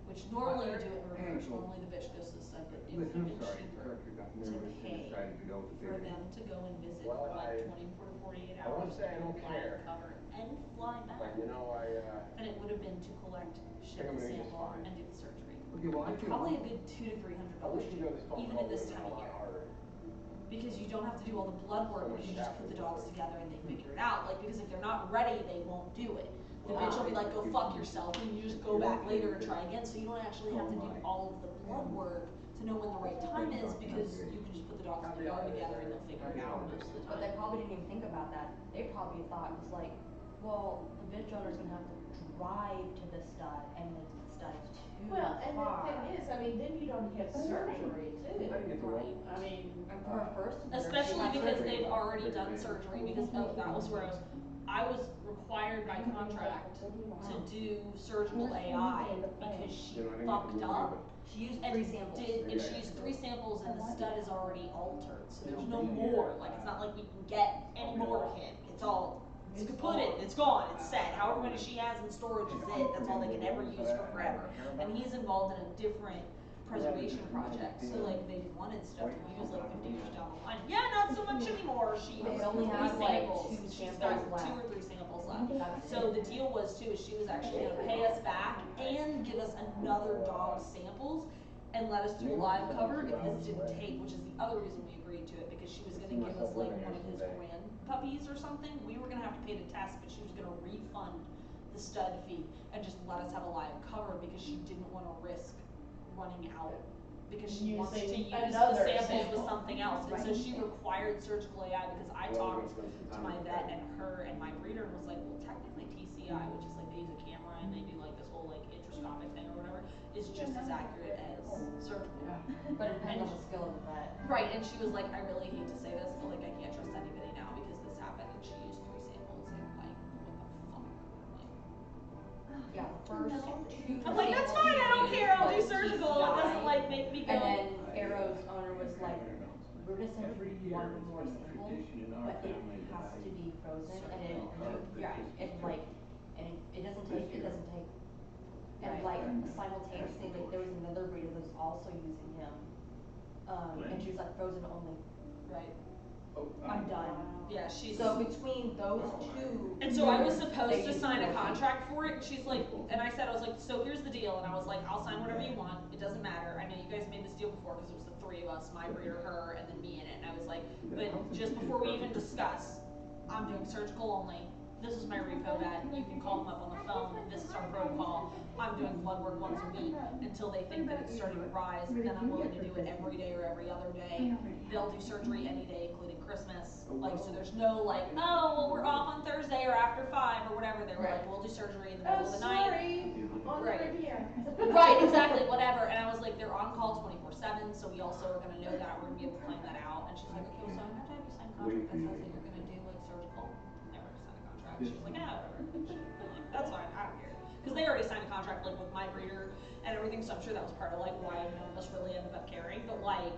which normally you do it in reverse. Normally the bitch goes to the stud, but it would have been cheaper to pay for them to go and visit for like 24 to 48 hours to do a flight cover and fly back. And it would have been to collect, ship the sample, and do the surgery. And probably a good $200 to $300 cheaper, even at this time of year. Because you don't have to do all the blood work, because you just put the dogs together and they figure it out. Like, because if they're not ready, they won't do it. The bitch will be like, go fuck yourself, and you just go back later and try again. So you don't actually have to do all of the blood work to know when the right time is, because you can just put the dogs in the yard together and they'll figure it out most of the But they time. probably didn't even think about that. They probably thought it was like, well, the bitch owner's gonna have to drive to the stud, and the stud is too Well, and the far. thing is, I mean, then you don't have surgery too. Right. I mean, And for her first delivery, she Especially had because surgery. they've already done surgery, because that was where I was required by contract to do surgical AI because she fucked up. She used And 3 samples. and she used 3 samples, and the stud is already altered, so there's no more. Like, it's not like we can get any more of him. It's all, it's kaput it, it's gone, it's set. However many she has in storage is it. That's all they can ever use for forever. And he's involved in a different preservation project, so like they wanted stuff to use like 50 years down the line. Yeah, not so much anymore. She They used only 3 have, like, samples. 2 She's samples got left. 2 or 3 samples left. So the deal was too, is she was actually gonna pay us back and give us another dog's samples and let us do a live cover if this didn't take, which is the other reason we agreed to it, because she was gonna give us like one of his grand puppies or something. We were gonna have to pay the test, but she was gonna refund the stud fee and just let us have a live cover because she didn't wanna risk running out, because she wants to use the samples with something else. And so she required surgical AI, because I talked to my vet and her and my breeder and was like, well, technically TCI, which is like they use a camera and they do like this whole like introscopic thing or whatever, is just as accurate as surgical. But it depends on the skill of the vet. Right, and she was like, I really hate to say this, but like I can't trust anybody now because this happened and she used 3 samples and like, what the fuck? Like, Yeah, the first 2 I'm like, that's fine, I don't care, I'll do surgical, it doesn't like make me go. And then Arrow's owner was like, we're gonna send you one more sample, but it has to be frozen, and it, it doesn't take, and like simultaneously, like there was another breeder that was also using him, and she was like, frozen only. Right. I'm done. Yeah, she's. So between those 2. And so I was supposed to sign a contract for it, and she's like, and I said, I was like, so here's the deal, and I was like, I'll sign whatever you want, it doesn't matter, I know you guys made this deal before, because it was the 3 of us, my breeder, her, and then me in it, and I was like, but just before we even discuss, I'm doing surgical only, this is my repo vet, you can call them up on the phone, this is our protocol, I'm doing blood work once a week, until they think that it's starting to rise, then I'm willing to do it every day or every other day, they'll do surgery any day, including Christmas, like, so there's no like, oh, well, we're off on Thursday or after 5 or whatever, they were like, we'll do surgery in the middle of the night. Right, exactly, whatever, and I was like, they're on call 24/7, so we also are gonna know that, we're gonna be able to plan that out, and she's like, okay, so I'm gonna have you sign a contract that says that you're gonna do like surgical, never gonna sign a contract, she was like, yeah, whatever, I'm like, that's fine, I don't care, because they already signed a contract like with my breeder and everything, so I'm sure that was part of like why none of us really ended up caring, but like,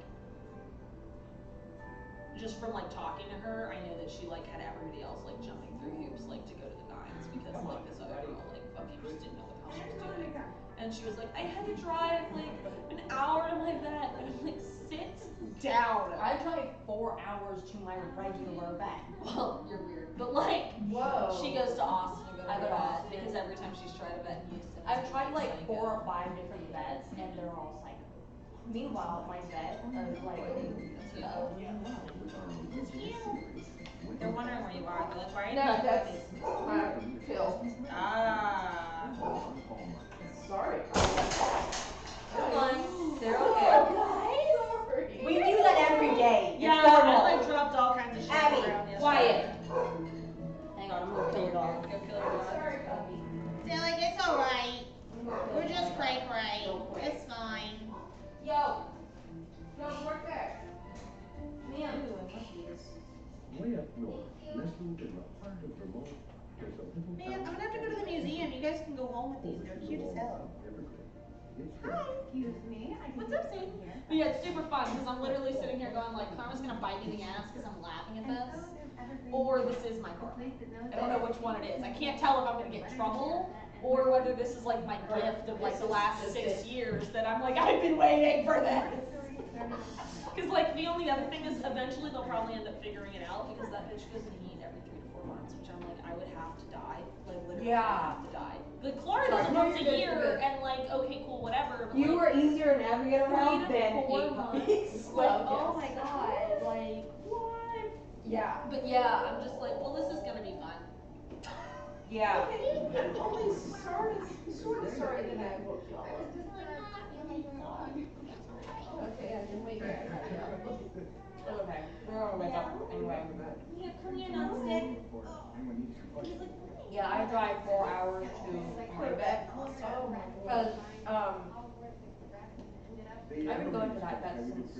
just from like talking to her, I know that she like had everybody else like jumping through hoops like to go to the nines because like this other girl like fucking just didn't know what the hell she was doing. And she was like, I had to drive like an hour to my vet, and I'm like, sit down. I drive 4 hours to my regular vet. Well, you're weird, but like, Whoa. she goes to Austin to go to I go the to vet Austin. because every time she's tried a vet in Houston, I've tried like psycho. 4 or 5 different vets, and they're all psycho. Meanwhile, my vet is like, They're wondering where you are. They're like, why are you No, not that's puppies? my pill. Ah. Sorry. come on, they're okay. Sorry. We do that every day. Yeah, It's normal. I like dropped all kinds of shit Abby, around yesterday. quiet. Hang on, I'm gonna kill your dog. Go kill your dog. Sorry, puppy. They're like, it's alright. We're just cray-cray. It's fine. Yo, No, work there. Mia. Way up north, nestled in the heart of Vermont, there's a little Man, I'm gonna have to go to the museum. You guys can go home with these. They're cute as hell. Excuse me, I can What's up, sit Sadie? here. But yeah, it's super fun because I'm literally sitting here going like, Karma's gonna bite me in the ass because I'm laughing at this, or this is my car. I don't know which one it is. I can't tell if I'm gonna get in trouble or whether this is like my gift of like the last 6 years that I'm like, I've been waiting for this. Because like the only other thing is eventually they'll probably end up figuring it out because that bitch goes to heat every 3 to 4 months, which I'm like, I would have to die, like literally Yeah. have to die. But Clara does it No, once a you're good, year you're good. and like, okay, cool, whatever. But, You like, were easier to navigate around 3 to than 4 8 months. puppies. Like, Well, oh yes. my god, like what? Yeah. But yeah, I'm just like, well, this is gonna be fun. Yeah. I'm only sorry, sort of sorry that I woke y'all up. Okay, I can wake up. It's okay. We're gonna wake up anyway. Yeah, come here, nonstick. Yeah, I drive 4 hours to my vet. Because, I've been going to that vet since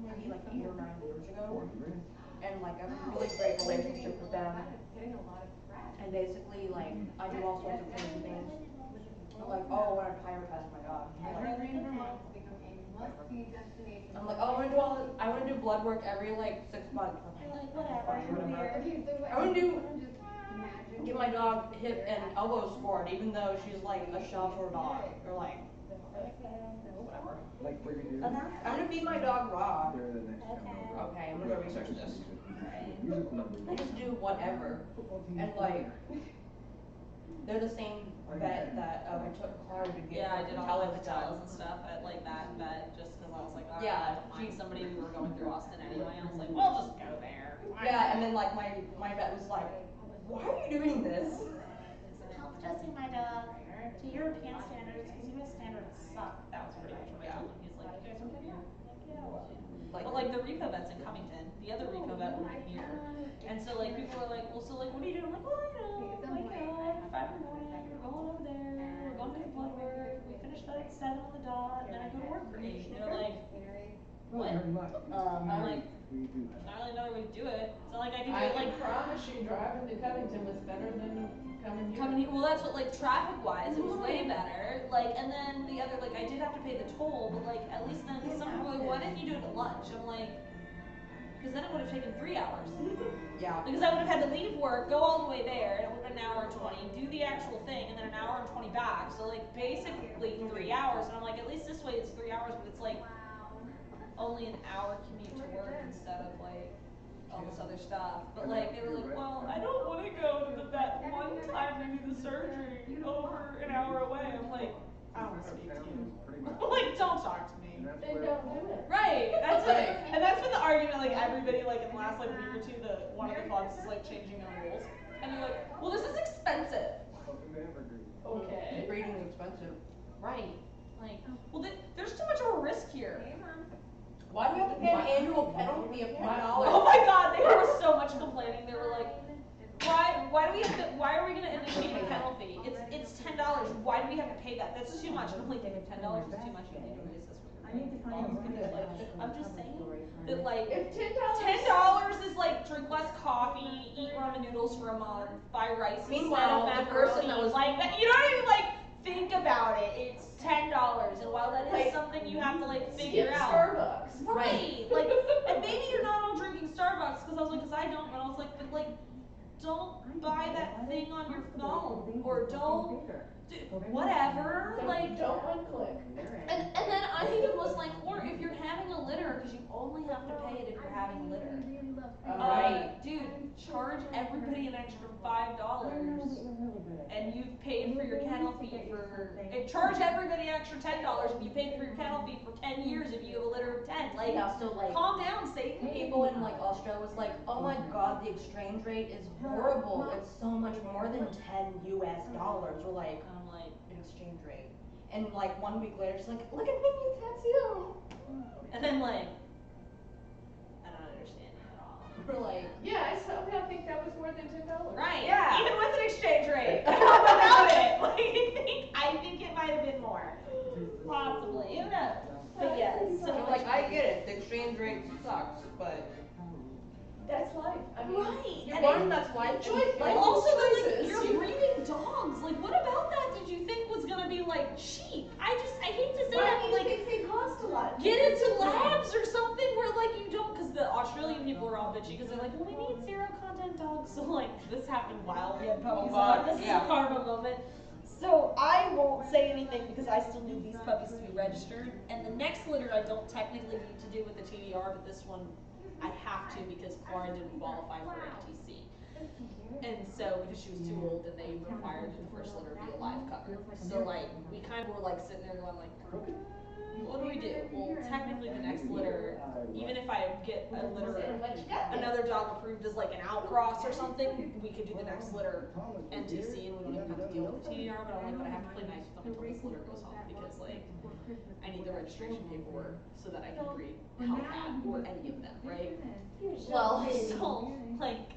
maybe like 8 or 9 years ago. And like I have a really great relationship with them. And basically like I do all sorts of crazy things. Like, oh, when I tire test my dog. I'm like, oh, I wanna do blood work every like 6 months. I'm like, whatever. I wanna get my dog hip and elbow scored, even though she's like a shelter dog. Or like, Whatever. Like Brigadier. I'm gonna feed my dog raw. They're the next town over. Okay, I'm gonna research this. Musical number. I just do whatever. And like, they're the same vet that we took Clara to get Yeah, I her did all my patellas patellas done. and stuff at like that vet, just cause I was like, alright, Yeah, I don't mind somebody, we were going through Austin anyway, I was like, well, just go there. Yeah, and then like my vet was like, why are you doing this? Help adjusting my dog to European standards, cause US standards suck. That was pretty much what I told him. He's like, you guys okay? I'm like, yeah, well. But like the repo vet's in Covington, the other repo vet would be here. And so like people were like, well, so like what are you doing? I'm like, well, you know, wake up, 5 in the morning, we're going over there, we're going to do blood work, we finish that at 7 on the dot, and then I go to work for 8. And they're like, what? I'm like, not really another way to do it. It's not like I can do I it like can promise you driving to Covington was better than coming here. coming here. Well, that's what like traffic wise, it was way better. Like, and then the other, like, I did have to pay the toll, but like at least then some people were like, why didn't you do it at lunch? I'm like, because then it would have taken 3 hours. Yeah. Because I would have had to leave work, go all the way there, and it would have been an hour and 20, do the actual thing, and then an hour and 20 back. So like basically 3 hours. And I'm like, at least this way it's 3 hours, but it's like only an hour commute to work instead of like all this other stuff. But like they were like, well, I don't want to go to that one time they do the surgery over an hour away. I'm like, I don't want to speak to you. Like, don't talk to me. Then don't do it. Right. That's it. And that's been the argument. Like everybody, like in the last like week or two, one of the clubs is like changing their rules, and they're like, well, this is expensive. Okay. Breeding is expensive. Right. Like, well, there's too much of a risk here. Why do we have to pay an annual penalty of $10? Oh my God, they were so much complaining. They were like, why are we gonna initiate a penalty? It's $10. Why do we have to pay that? That's too much. And I'm like, $10 is too much. You need to reassess what you're paying. Like, I'm just saying that like If $10 is like drink less coffee, eat ramen noodles for a month, buy rice Meanwhile, instead of the person macaroni, that was like that, you know what I mean? Like, think about it. It's $10, and while that is Like, something you have to like figure skip out. Starbucks. Right. Like, and maybe you're not all drinking Starbucks, because I was like, because I don't, but I was like, but like, don't buy that thing on your phone, or don't, whatever, like, Don't one click. and then I even was like, or if you're having a litter, because you only have to pay it if you're having a litter. Right. Dude, charge everybody an extra $5, and you've paid for your kennel fee charge everybody an extra $10 if you paid for your kennel fee for 10 years if you have a litter of 10. Like, Yeah, so like calm down, Satan. people in like Australia was like, oh my God, the exchange rate is horrible. It's so much more than $10 US. We're like, I'm like, an exchange rate. And like 1 week later, she's like, look at my new tattoo. and then like, I don't understand it at all. We're like, Yeah, I somehow think that was more than $10. Right. Yeah. Even with an exchange rate. Without it. Like, I think it might have been more. Possibly. Who knows? But yes. so like, I get it. The exchange rate sucks, but That's life. I mean, Right. you're And one, that's life. choice, Like, life also, is like, choices. you're breeding dogs. Like, what about that did you think was gonna be, like, cheap? I hate to say Why that, do but, you like, think they cost a lot? get into labs or something where, like, you don't, because the Australian people are all bitchy, because they're like, well, we need zero content dogs. So, like, this happened while we had puppies. God, This is yeah. a karma moment. So, I won't say anything because I still need these puppies to be registered. And the next litter I don't technically need to do with the TDR, but this one I have to because Clara didn't qualify for NTC. And so, because she was too old, and they required that the first litter be a live cover. So, like, we kind of were, like, sitting there going, like, what do we do? Well, technically the next litter, even if I get a litter, another dog approved as, like, an outcross or something, we could do the next litter NTC, and we don't even have to deal with the TDR, but I'm like, but I have to play nice with them until this litter goes home, because, like, I need the registration paperwork so that I can breed Hellcat or any of them, right? Well, so, like,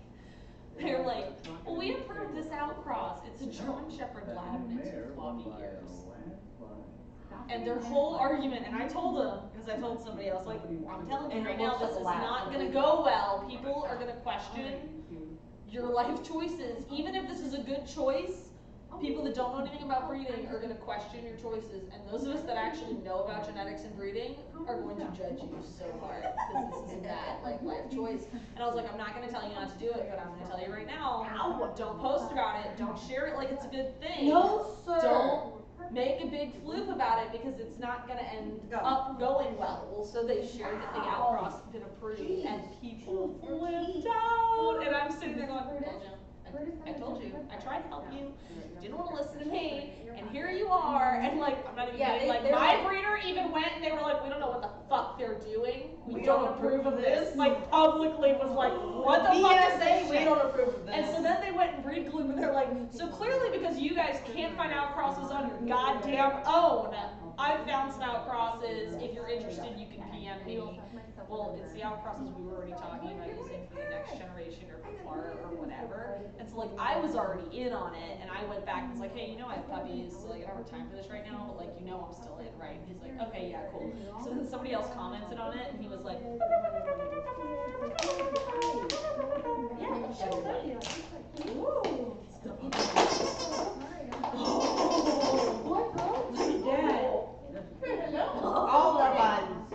they're like, well, we approved this outcross. It's a German Shepherd Lab and it's floppy ears. And their whole argument, and I told them, because I told somebody else, like, I'm telling you right now, this is not going to go well. People are going to question your life choices. Even if this is a good choice, people that don't know anything about breeding are going to question your choices. And those of us that actually know about genetics and breeding are going to judge you so hard because this is a bad life choice. And I was like, I'm not going to tell you not to do it, but I'm going to tell you right now, don't post about it. Don't share it like it's a good thing. no, sir. Don't make a big floof about it because it's not gonna end up going well. Well, so they shared that the outcross had been approved and people flipped out. And I'm sitting there going, I told you, I tried to help you, didn't want to listen to me, and here you are, and like, I'm not even kidding, like, my breeder even went and they were like, we don't know what the fuck they're doing, we don't approve of this, like, publicly was like, what the fuck is this? We don't approve of this. And so then they went and breed glue, and they're like, so clearly because you guys can't find outcrosses on your goddamn own, I've found some outcrosses, if you're interested you can PM me. Well, it's the outcrosses we were already talking about using for the next generation or for Clara or whatever. And so like I was already in on it and I went back and was like, hey, you know I have puppies, so like I don't have time for this right now, but like you know I'm still in, right? And he's like, okay, yeah, cool. So then somebody else commented on it and he was like, yeah, that was funny. Ooh. All the buns.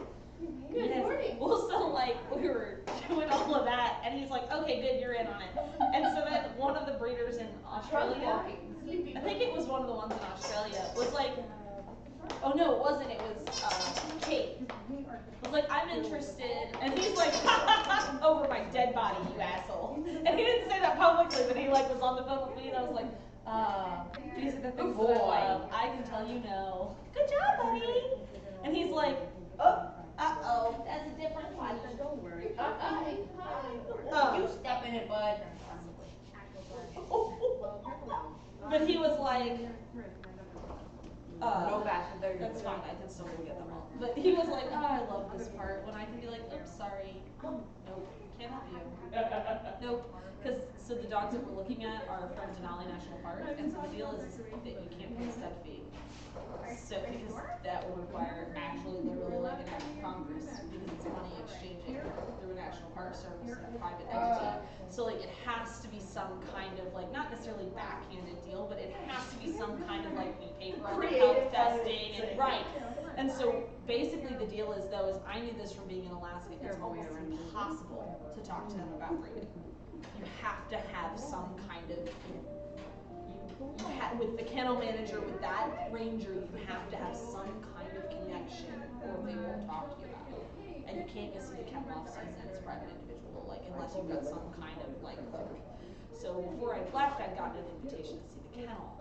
Yes. Well, so like we were doing all of that, and he's like, "Okay, good, you're in on it." And so then one of the breeders in Australia, I think it was one of the ones in Australia, was like, "Oh no, it wasn't. It was Kate." Was like, "I'm interested," and he's like, "Over my dead body, you asshole." And he didn't say that publicly, but he like was on the phone with me, and I was like, "These are the things that I love. I can tell you no. Good job, buddy." And he's like, "Oh. Uh-oh, that's a different one." Don't worry. You step in it, bud. But he was like, No bastard, they're that's fine, I can still go get them all. But he was like, oh, I love this part, when I can be like, oops, sorry. Nope, can't help you. Nope. Because, so the dogs that we're looking at are from Denali National Park, and so the deal is that you can't pay stud fee. So, because that would require actually literally like an act of Congress, because it's money exchanging through a National Park Service and a private entity. So like it has to be some kind of like, not necessarily backhanded deal, but it has to be some kind of like we pay for all the health testing and right. And so basically the deal is though, is I knew this from being in Alaska, it's almost impossible to talk to them about breeding. You have to have some kind of, with the kennel manager, with that ranger, you have to have some kind of connection or they won't talk to you about it. And you can't go see the kennel off season as a private individual, like unless you've got some kind of like hook. So before I left, I'd gotten an invitation to see the kennel.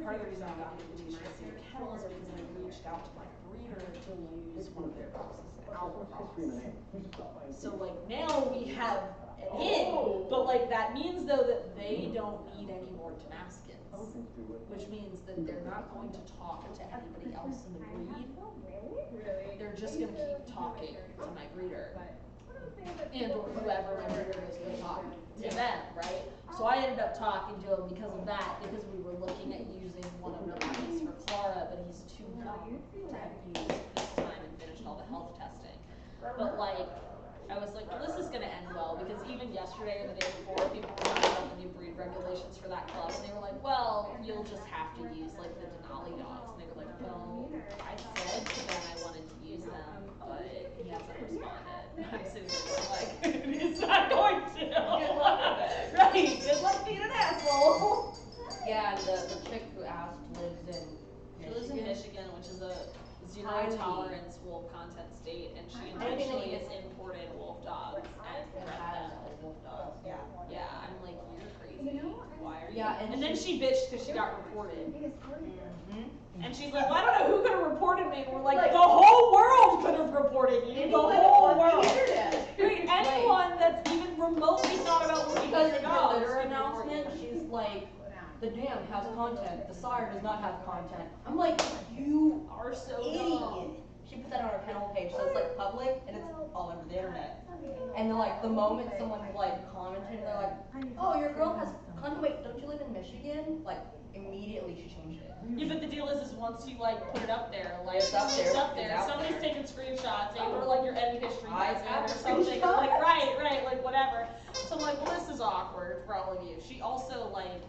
Part of the reason I got an invitation to see the kennel is because I reached out to my breeder to use one of their crosses, an alpha cross. So like now we have an in, but like that means though that they don't need any more Tamaskan. Which means that they're not going to talk to anybody else in the breed. They're just going to keep talking to my breeder. And or whoever my breeder is going to talk to them, right? So I ended up talking to him because of that, because we were looking at using one of the puppies for Clara, but he's too young to have used this time and finished all the health testing. But like, I was like, well, this is going to end well, because even yesterday or the day before, people were talking about the new breed regulations for that club, and they were like, well, you'll just have to use like the Denali dogs. And they were like, well, I said to them I wanted to use them, but he hasn't responded. And I'm sitting there like, he's not going to. Good luck with it. Right, good luck being an asshole. Yeah, the chick who asked lives in She lives in Michigan, which is a zero tolerance wolf content state, and she intentionally has imported wolf dogs and bred them. wolf dogs. Yeah. Yeah, I'm like, you're crazy. Why are you? Yeah, and then she bitched because she got reported. Mm-hmm. And she's like, well, I don't know who could have reported me. And we're like, the whole world could have reported you. The whole world. Anyone that's even remotely thought about looking at your dogs. Because in her litter announcement, she's like, the dam has content, the sire does not have content. I'm like, you are so idiot. She put that on her kennel page, so it's like public and it's all over the internet. And then like the moment someone like commented, they're like, oh, your girl has content. Wait, don't you live in Michigan? Like immediately she changed it. Yeah, but the deal is once you like put it up there, like it's up there. Somebody's taking screenshots, or like your edit history or something. Like right, like whatever. So I'm like, well, this is awkward for all of you. She also like,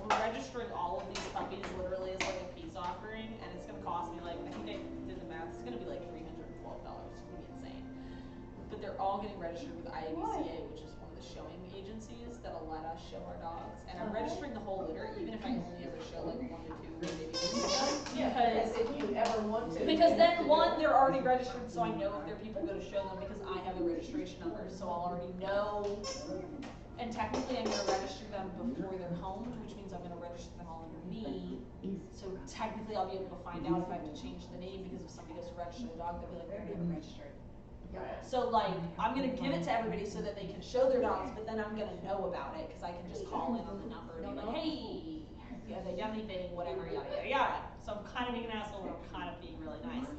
we're registering all of these puppies literally as like a peace offering, and it's gonna cost me like, I think I did the math, it's gonna be like $312. It's gonna be insane. But they're all getting registered with IABCA, which is one of the showing agencies that'll let us show our dogs, and I'm registering the whole litter, even if I only ever show like 1 to 2 or maybe 3 of them. Because if you ever want to. Because then, one, they're already registered, so I know if their people go to show them because I have a registration number, so I'll already know. And technically, I'm gonna register them before they're homed, which means I'm gonna register them all under me. So technically, I'll be able to find out if I have to change the name, because if somebody goes to register the dog, they'll be like, we already have it registered. So like, I'm gonna give it to everybody so that they can show their dogs, but then I'm gonna know about it, cause I can just call in on the number and be like, hey, have they done anything, whatever, yada, yada, yada. So I'm kind of being an asshole, but I'm kind of being really nice.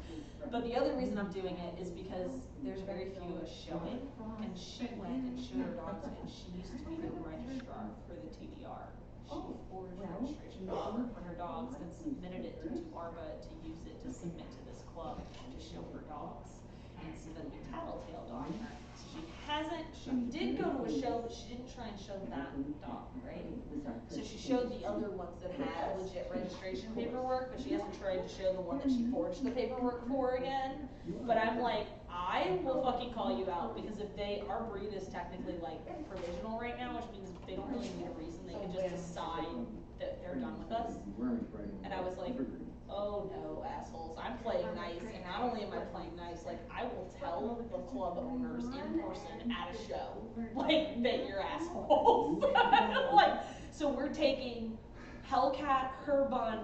But the other reason I'm doing it is because there's very few of us showing, and she went and showed her dogs, and she used to be the registrar for the TDR. She forged registration paperwork for her dogs and submitted it to ARBA to use it to submit to this club to show her dogs. And so then we tattletaled on her. So she did go to a show, but she didn't try and show that dog, right? So she showed the other ones that had legit registration paperwork, but she hasn't tried to show the one that she forged the paperwork for again. But I'm like, I will fucking call you out, because if our breed is technically like provisional right now, which means they don't really need a reason, they can just decide that they're done with us. And I was like, oh no, assholes, I'm playing nice, and not only am I playing nice, like, I will tell the club owners in person at a show, like, that you're assholes. Like, so we're taking Hellcat, her bun,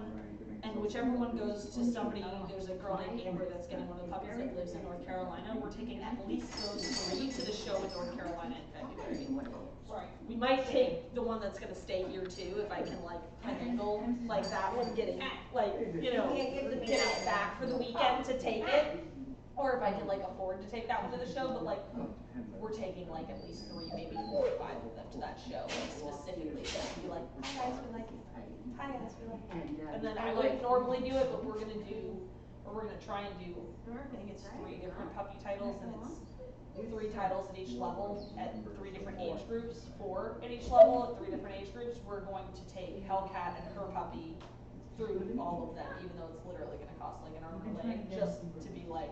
and whichever one goes to somebody, there's a girl named Amber that's getting one of the puppies that lives in North Carolina. We're taking at least those 3 to the show in North Carolina in February. Right. We might take the one that's gonna stay here too, if I can like finagle like that one getting like, you know, get it back for the weekend to take it. Or if I can like afford to take that one to the show, but like we're taking like at least 3, maybe 4 or 5 of them to that show, like specifically to be like, hi guys, we like it. Hi guys, we like it. And then I wouldn't normally do it, but we're gonna try and do, I think it's 3 different puppy titles, and it's 3 titles at each level at 3 different age groups, 4 at each level at 3 different age groups. We're going to take Hellcat and her puppy through all of them, even though it's literally gonna cost like an arm and a leg, just to be like,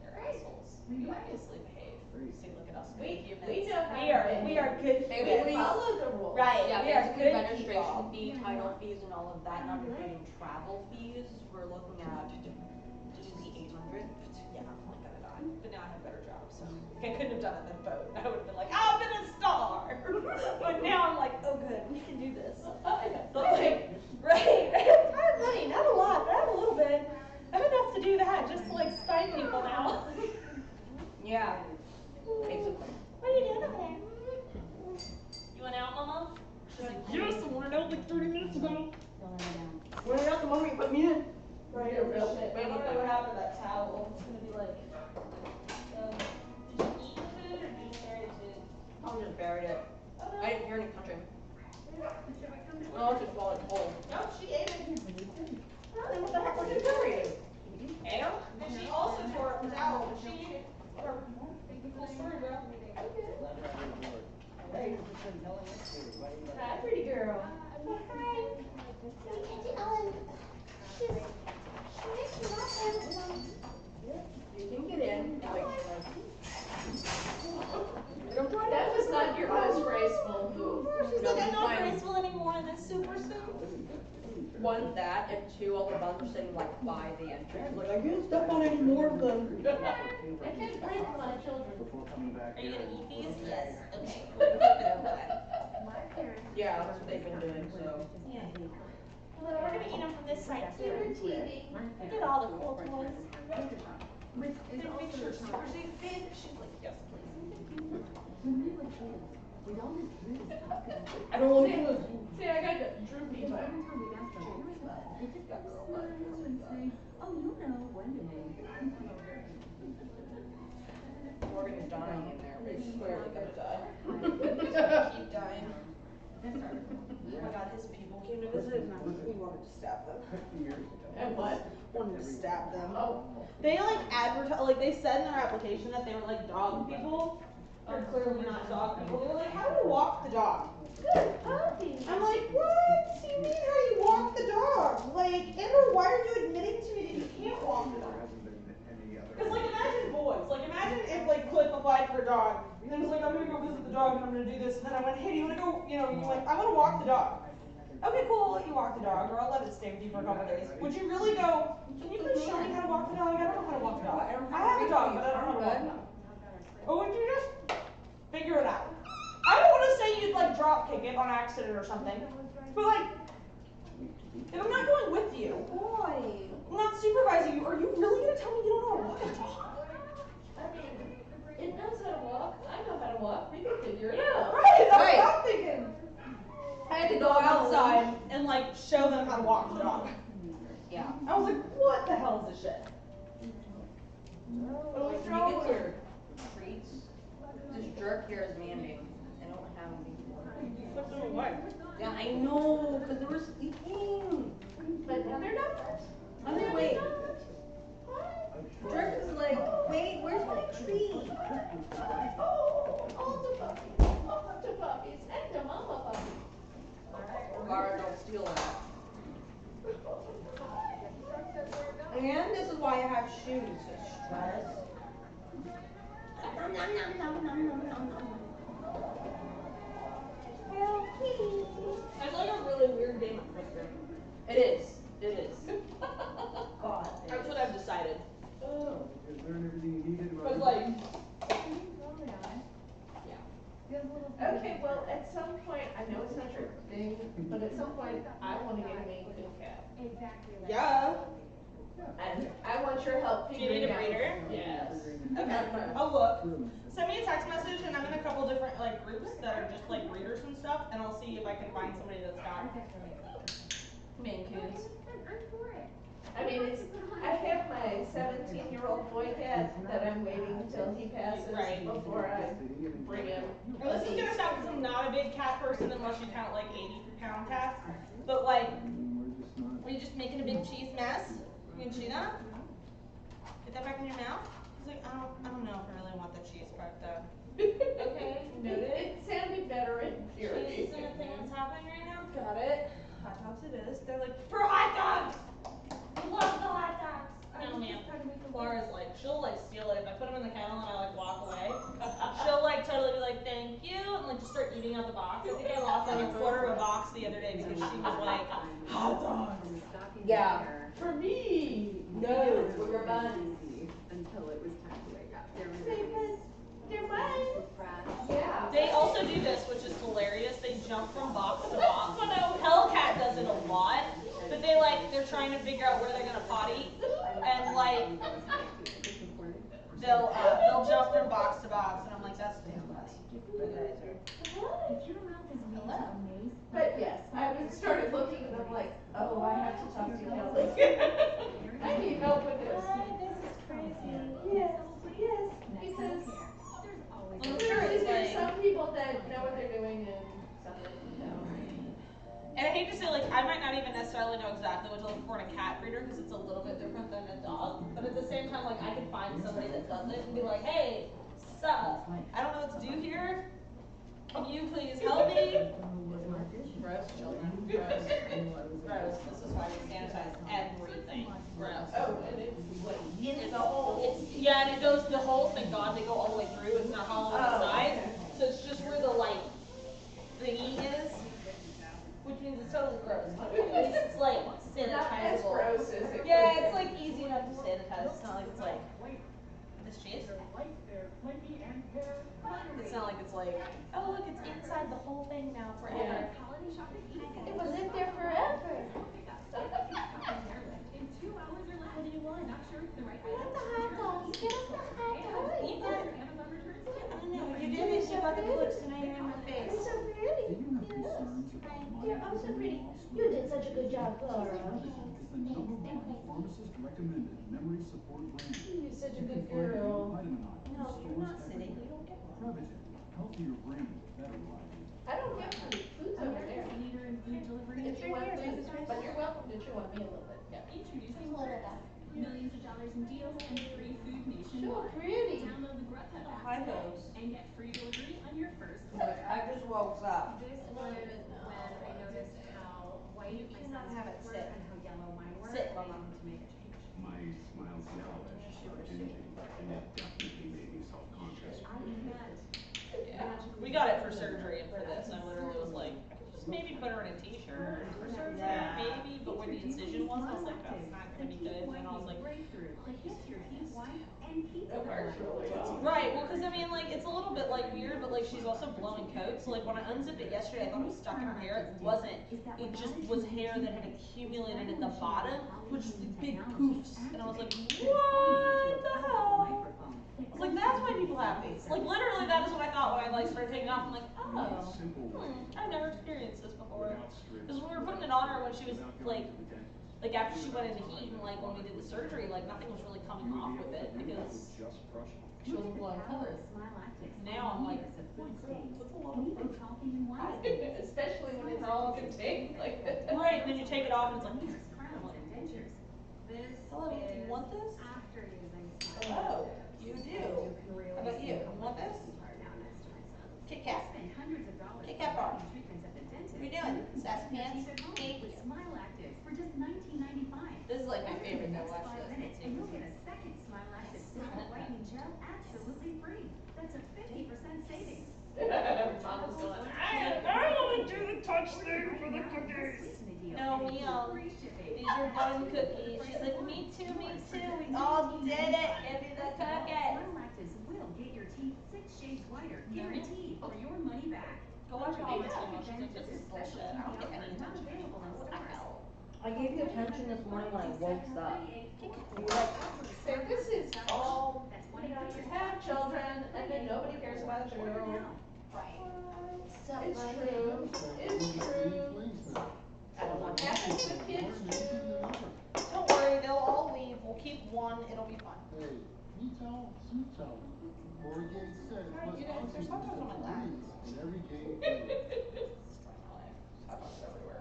they're assholes. We obviously behave. See, look at us. We are good humans. We follow the rules. Right. Yeah, We are basically good registration people. fee, title fees, and all of that, not including travel fees. We're looking at easy 800. Yeah, I'm like gonna die. But now I have a better job, so like, I couldn't have done it in a boat. I would have been like, I've been a star. But now I'm like, oh good, we can do this. But like, right. I have money, not a lot, but I have a little bit. I have enough to do that, just to like spite people now. Yeah, basically. What are you doing over there? You went out, Mama? She's like, yes, I wanted out like 30 minutes ago. Went out the moment you put me in. Right, oh shit. I don't know what happened to that towel. It's gonna be like, did you eat the food or did you just bury the food? I just buried it. Oh, no. I didn't hear any touching. Oh, it's just while it's cold. No, she ate it. Oh, then what the heck was you burying? Air? And she also tore up the towel, but she ate it. Whatever. Cool story, bro. Hey. Hi, pretty girl. Hi. You can get in. That was not your most graceful move. She's like, I'm not graceful anymore, and that's super soon. 1, that, and 2, all the buns are sitting like by the entrance. Like, I can't step on any more of them. I can't breathe with my children. Are you gonna eat these? Yes. Okay. Yeah, that's what they've been doing, so. Yeah. Well, we're gonna eat them from this side too. Look at all the cool toys. Take pictures. Are they big? She's like, yes, please. I don't want to. See, I got the droopy butt. Morgan is dying in there. We're clearly gonna die. Keep dying. Oh my god, his people came to visit and we wanted to stab them. And what? Wanted to stab them. Oh. They like advertise, like they said in their application that they were like dog people. They're clearly not dog people. They were like, how do you walk the dog? Good puppy. I'm like, what do you mean how do you walk the dog? Like, Amber, why are you admitting to me that you can't walk the dog? Because like imagine boys, like imagine if like Cliff applied for a dog and then was like, I'm gonna go visit the dog dog and I'm gonna do this. And then I went, hey, do you wanna go, you went, I wanna walk the dog. Okay, cool, I'll let you walk the dog, or I'll let it stay with you for a couple of days. Would you really go, can you please show me how to walk the dog? I don't know how to walk the dog. I have a dog, but I don't know how to walk the dog. Or would you just figure it out? I don't wanna say you'd like drop kick it on accident or something. But like, if I'm not going with you, Boy. I'm not supervising you, are you really gonna tell me you don't know how to walk a dog? I mean, it knows how to walk. I know how to walk. We can figure it out. Right, that's Right. what I'm thinking. I had to go outside and like show them how to walk the dog. Yeah. I was like, what the hell is this shit? When you get your treats, just jerk here is mandated. I don't have them before. Put them away. Yeah, I know, because they were sleeping. But now they're not. I'm like, wait. Jerk is like, wait, where's my treat? Oh, all the puppies. All the puppies. And the mama puppies. Clara, don't steal that. And this is why I have shoes. Stress. Nom, nom, nom, nom, nom, nom, nom, nom. It's like a really weird game of Twister. It is. It is. God. That's what I've decided. Oh. Because learn everything you needed about. Cause like, Okay, well, at some point, I know it's not your thing, but at some point, I want to get a Maine Coon cat. yeah. And I want your help Do you need figuring a out. breeder? Yes. Okay. I'll look. Send me a text message and I'm in a couple different like groups that are just like breeders and stuff, and I'll see if I can find somebody that's got Maine Coons. I mean, I have my 17-year-old boy cat that I'm waiting until he passes Right. before I bring him. Well, this is gonna sound because I'm not a big cat person unless you count like 80-pound cats. But like, are you just making a big cheese mess? You can chew that? Get that back in your mouth? He's like, I don't know if I really want the cheese part though. Okay, noted. It sounded better in theory. Cheese isn't a thing that's happening right now? Got it. Hot dogs it is. They're like, for hot dogs! I love the hot dogs! No, ma'am. Clara's like, she'll like steal it. If I put them in the kennel and I like walk away, she'll like totally be like, thank you, and like just start eating out the box. I think I lost like a quarter of a box the other day because she was like, hot dogs! Yeah. For me! No, for your buns. Until it was time to wake up. They're mine. Yeah. They also do this, which is hilarious. They jump from box to box. Hellcat does it a lot, but they're trying to figure out where they're gonna potty, and like they'll jump from box to box, and I'm like, that's dangerous. Hello. But yes, I started looking and I'm like, oh, I have to talk to Kelly. I need help with this. This is crazy. Yes, yes, because I'm sure it's there's like, some people that know what they're doing and some that don't. and I hate to say, like, I might not even necessarily know exactly what to look for in a cat breeder because it's a little bit different than a dog. But at the same time, like, I can find somebody that does it and be like, hey, sup? I don't know what to do here. Can you please help me? Gross children. Gross. Gross. This is why we sanitize everything. Gross. Oh, and it's like in the hole. Yeah, and it goes, the holes, thank God, they go all the way through. It's not hollow on the side. Okay. So it's just where the, like, thingy is. Which means it's totally gross. But at least it's, like, Not as sanitizable. gross as it Yeah, could it's, be. like, easy enough to sanitize. It's not like it's, like, this cheese. It's not like it's like, oh, look, it's inside the whole thing now forever. Yeah. It was in there forever. In 2 hours or less. What do you want? Not sure it's the right We want the hot dogs. Give us the hot dogs. You Your got it. Amazon returns I too. know, you did it. You got the clicks tonight. You're in my face. It's so pretty. You're oh so pretty. You did such a good job, Clara. Pharmacist recommended memory support brand. You're such a good girl. No, you're not sitting. You don't get one. Prevagen, healthier brain, better life. I don't get food. Food's over there. Leader in food delivery. If you want food, but you're welcome to chew on me a little bit. Yeah. Introducing millions of dollars in deals and free food So nationwide. pretty. Download the Grubhub app Hi, today folks. and get free delivery on your first Look, I just woke up. This was when I noticed how white You cannot have it sit. and how yellow mine were. Sit, I Mama. wanted to make a change. My smile's yellowish, or dingy, and it definitely made me self-conscious. I met Yeah. We we got it for surgery and for this, and I literally was like, just maybe put her in a t-shirt for surgery, maybe, but where the incision was, I was like, that's not gonna be good, and I was like, That works really well. right, well, cause I mean, like, it's a little bit like weird, but like she's also blowing coats, so like when I unzipped it yesterday, I thought it was stuck in her hair, it wasn't, it just was hair that had accumulated at the bottom, which was like big poofs, and I was like, what the hell? I was like, that's why people have these. Like, literally, that is what I thought when I, like, started taking it off. I'm like, oh, I've never experienced this before. Because when we were putting it on her when she was, like after she went into heat and, like, when we did the surgery, like, nothing was really coming off with it because she wasn't blowing coats. Now I'm like, what's a lot of proof? Especially when it's all contained like this. Right, and then you take it off and it's like, hello, do you want this? Oh, you do. How about you? You want this? Kit Kat. Kit Kat bar. What are you doing? Sassy pants? Thank you. This is like my favorite though, watch this. Let's see. Mama's going, I want to do the touch thing for the cookies. No, these are bun cookies. She's like, me too, me too. We all did it. Give me the cookies. Go watch Hallmark Channel. She's like, this is bullshit. I don't get any attention anymore. What the hell? I gave you attention this morning when I woke up. You were like, So this is all, you know, you have children and then nobody cares about you. stop It's my true. It's true. I don't want happen to kids too. Don't worry, they'll all leave. We'll keep one. It'll be fun. Hey, you tell, you tell. Corrugated said it was There's hot dogs on my lap. in every game. Destroy my life. Hot dogs everywhere.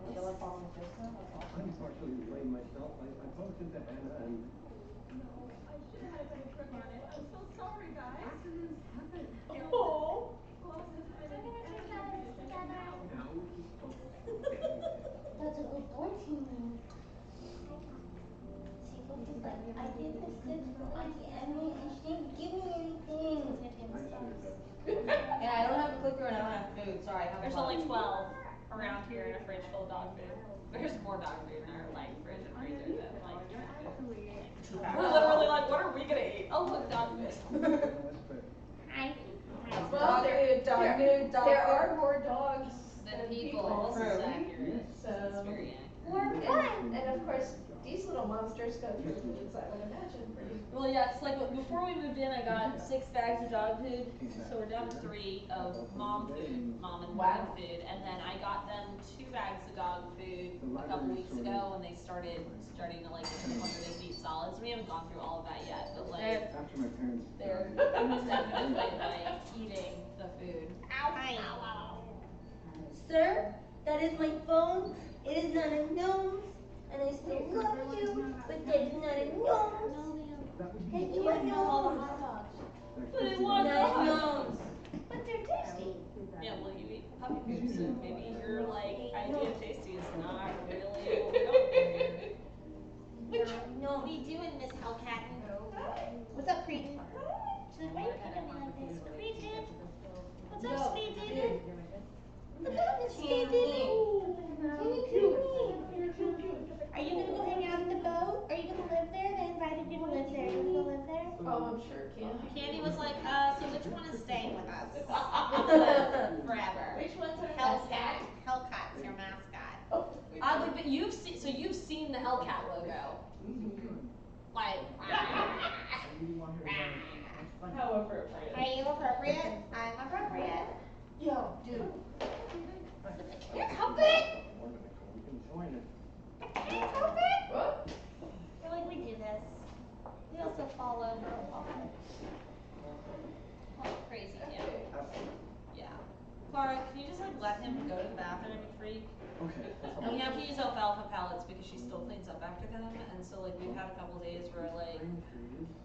You feel like falling asleep now? That's awesome. I'm partially to blame myself. I bumped into Anna and Oh. that's a good boy to me. See, look, he's like, I did this for Auntie Emmy and she didn't give me anything. Yeah, I don't have a cooker and I don't have food. Sorry, I have There's only 12 around here in a fridge full of dog food. There's more dog food in our like fridge and freezer than like we're literally like, what are we gonna eat? Oh look, dog food. Well, there are more dogs Than people. This is accurate. So, It's very accurate. and of course, these little monsters go through foods, I would imagine, pretty. Well, yeah, it's like before we moved in, I got 6 bags of dog food, so we're down to 3 of mom food, mom and dog food, and then I got them 2 bags of dog food a couple weeks ago, and they starting to like become really deep solids. We haven't gone through all of that yet, but like After my parents they're died. definitely like eating the food. Hi. Sir, that is my phone. It is not a nose. And I still love you, but that is not a nose. Thank you, a nose. But it was Not a not. nose. But they're tasty. Yeah, well, you eat puppy food, so maybe your like idea of tasty is not really what we're going for here. No. What are you doing, Miss Hellcat? What's up, Cretin? She's like, why are you picking me like this? Cretin? What's up, sweet dude? What's up, Miss sweet dude? Are you gonna go hang out in the boat? Are you gonna live there? They invited you to live there. You gonna go live there? Oh, I'm sure Candy. Candy was like, so which one is staying with us? Forever. Which one's our Hellcat. Hellcat's your mascot. Oh, Oddly, but you've seen the Hellcat logo. Like, how appropriate. are you appropriate? I'm appropriate. Yo, dude. Can't help it. we can join it. Can't help it. What? We're like, we do this. We also fall over a lot. Like crazy, yeah. Yeah. Clara, can you just like let him go to the bathroom, you freak? Okay. And we have to use alfalfa pellets because she still cleans up after them, and so like we've had a couple days where like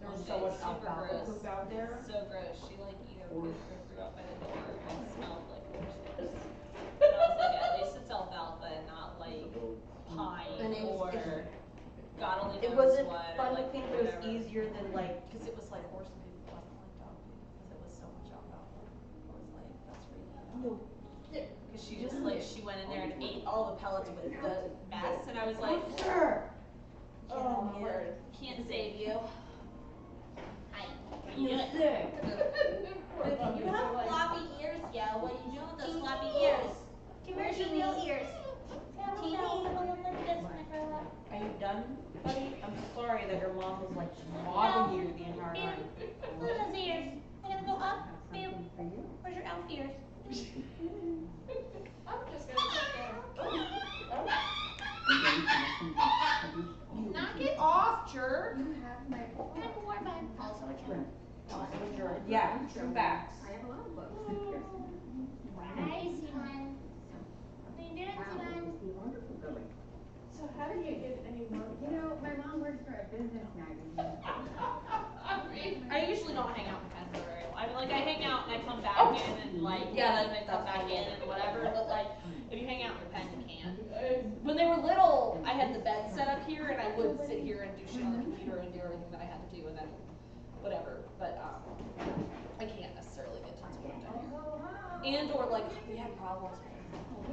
There was one so day much it's super alfalfa gross. poop out there. So gross. She like either threw up by the door and smelled like horse. And I was like, at least it's alfalfa and not like pine And or God only knows It wasn't what, fun or like to think, it was whatever. easier than like, Because it was like horse poop, it wasn't like dog poop, because it was so much alcohol. I was like, that's really no. Because she just like, she went in there and ate all the pellets with the mess, and I was like, Sure. oh my word, can't save you. You have floppy ears, yo. What are you doing with those floppy ears? Where's your real ears? Teeny. Are you done, buddy? I'm sorry that your mom was like swabbing you the entire time. Look at those ears. I'm gonna go up. Bam. Where's your elf ears? I'm just gonna sit there. Knock it Off, jerk. You have my I'm a war bud. Also a jerk. Also a jerk. Yeah, true facts. I have a lot of books. Hi, Simon. What are you doing, Simon? So how did you get any more? You know, my mom works for a business magazine. I usually don't hang out in Penn very well. I mean, like, I hang out and I come back in and, like, Yeah, then I come back in and whatever, but, like, if you hang out in Penn, you can't. When they were little, I had the bed set up here, and I would sit here and do shit on the computer and do everything that I had to do, and then whatever, but, I can't necessarily get tons of work done here. And, or, like, we had problems.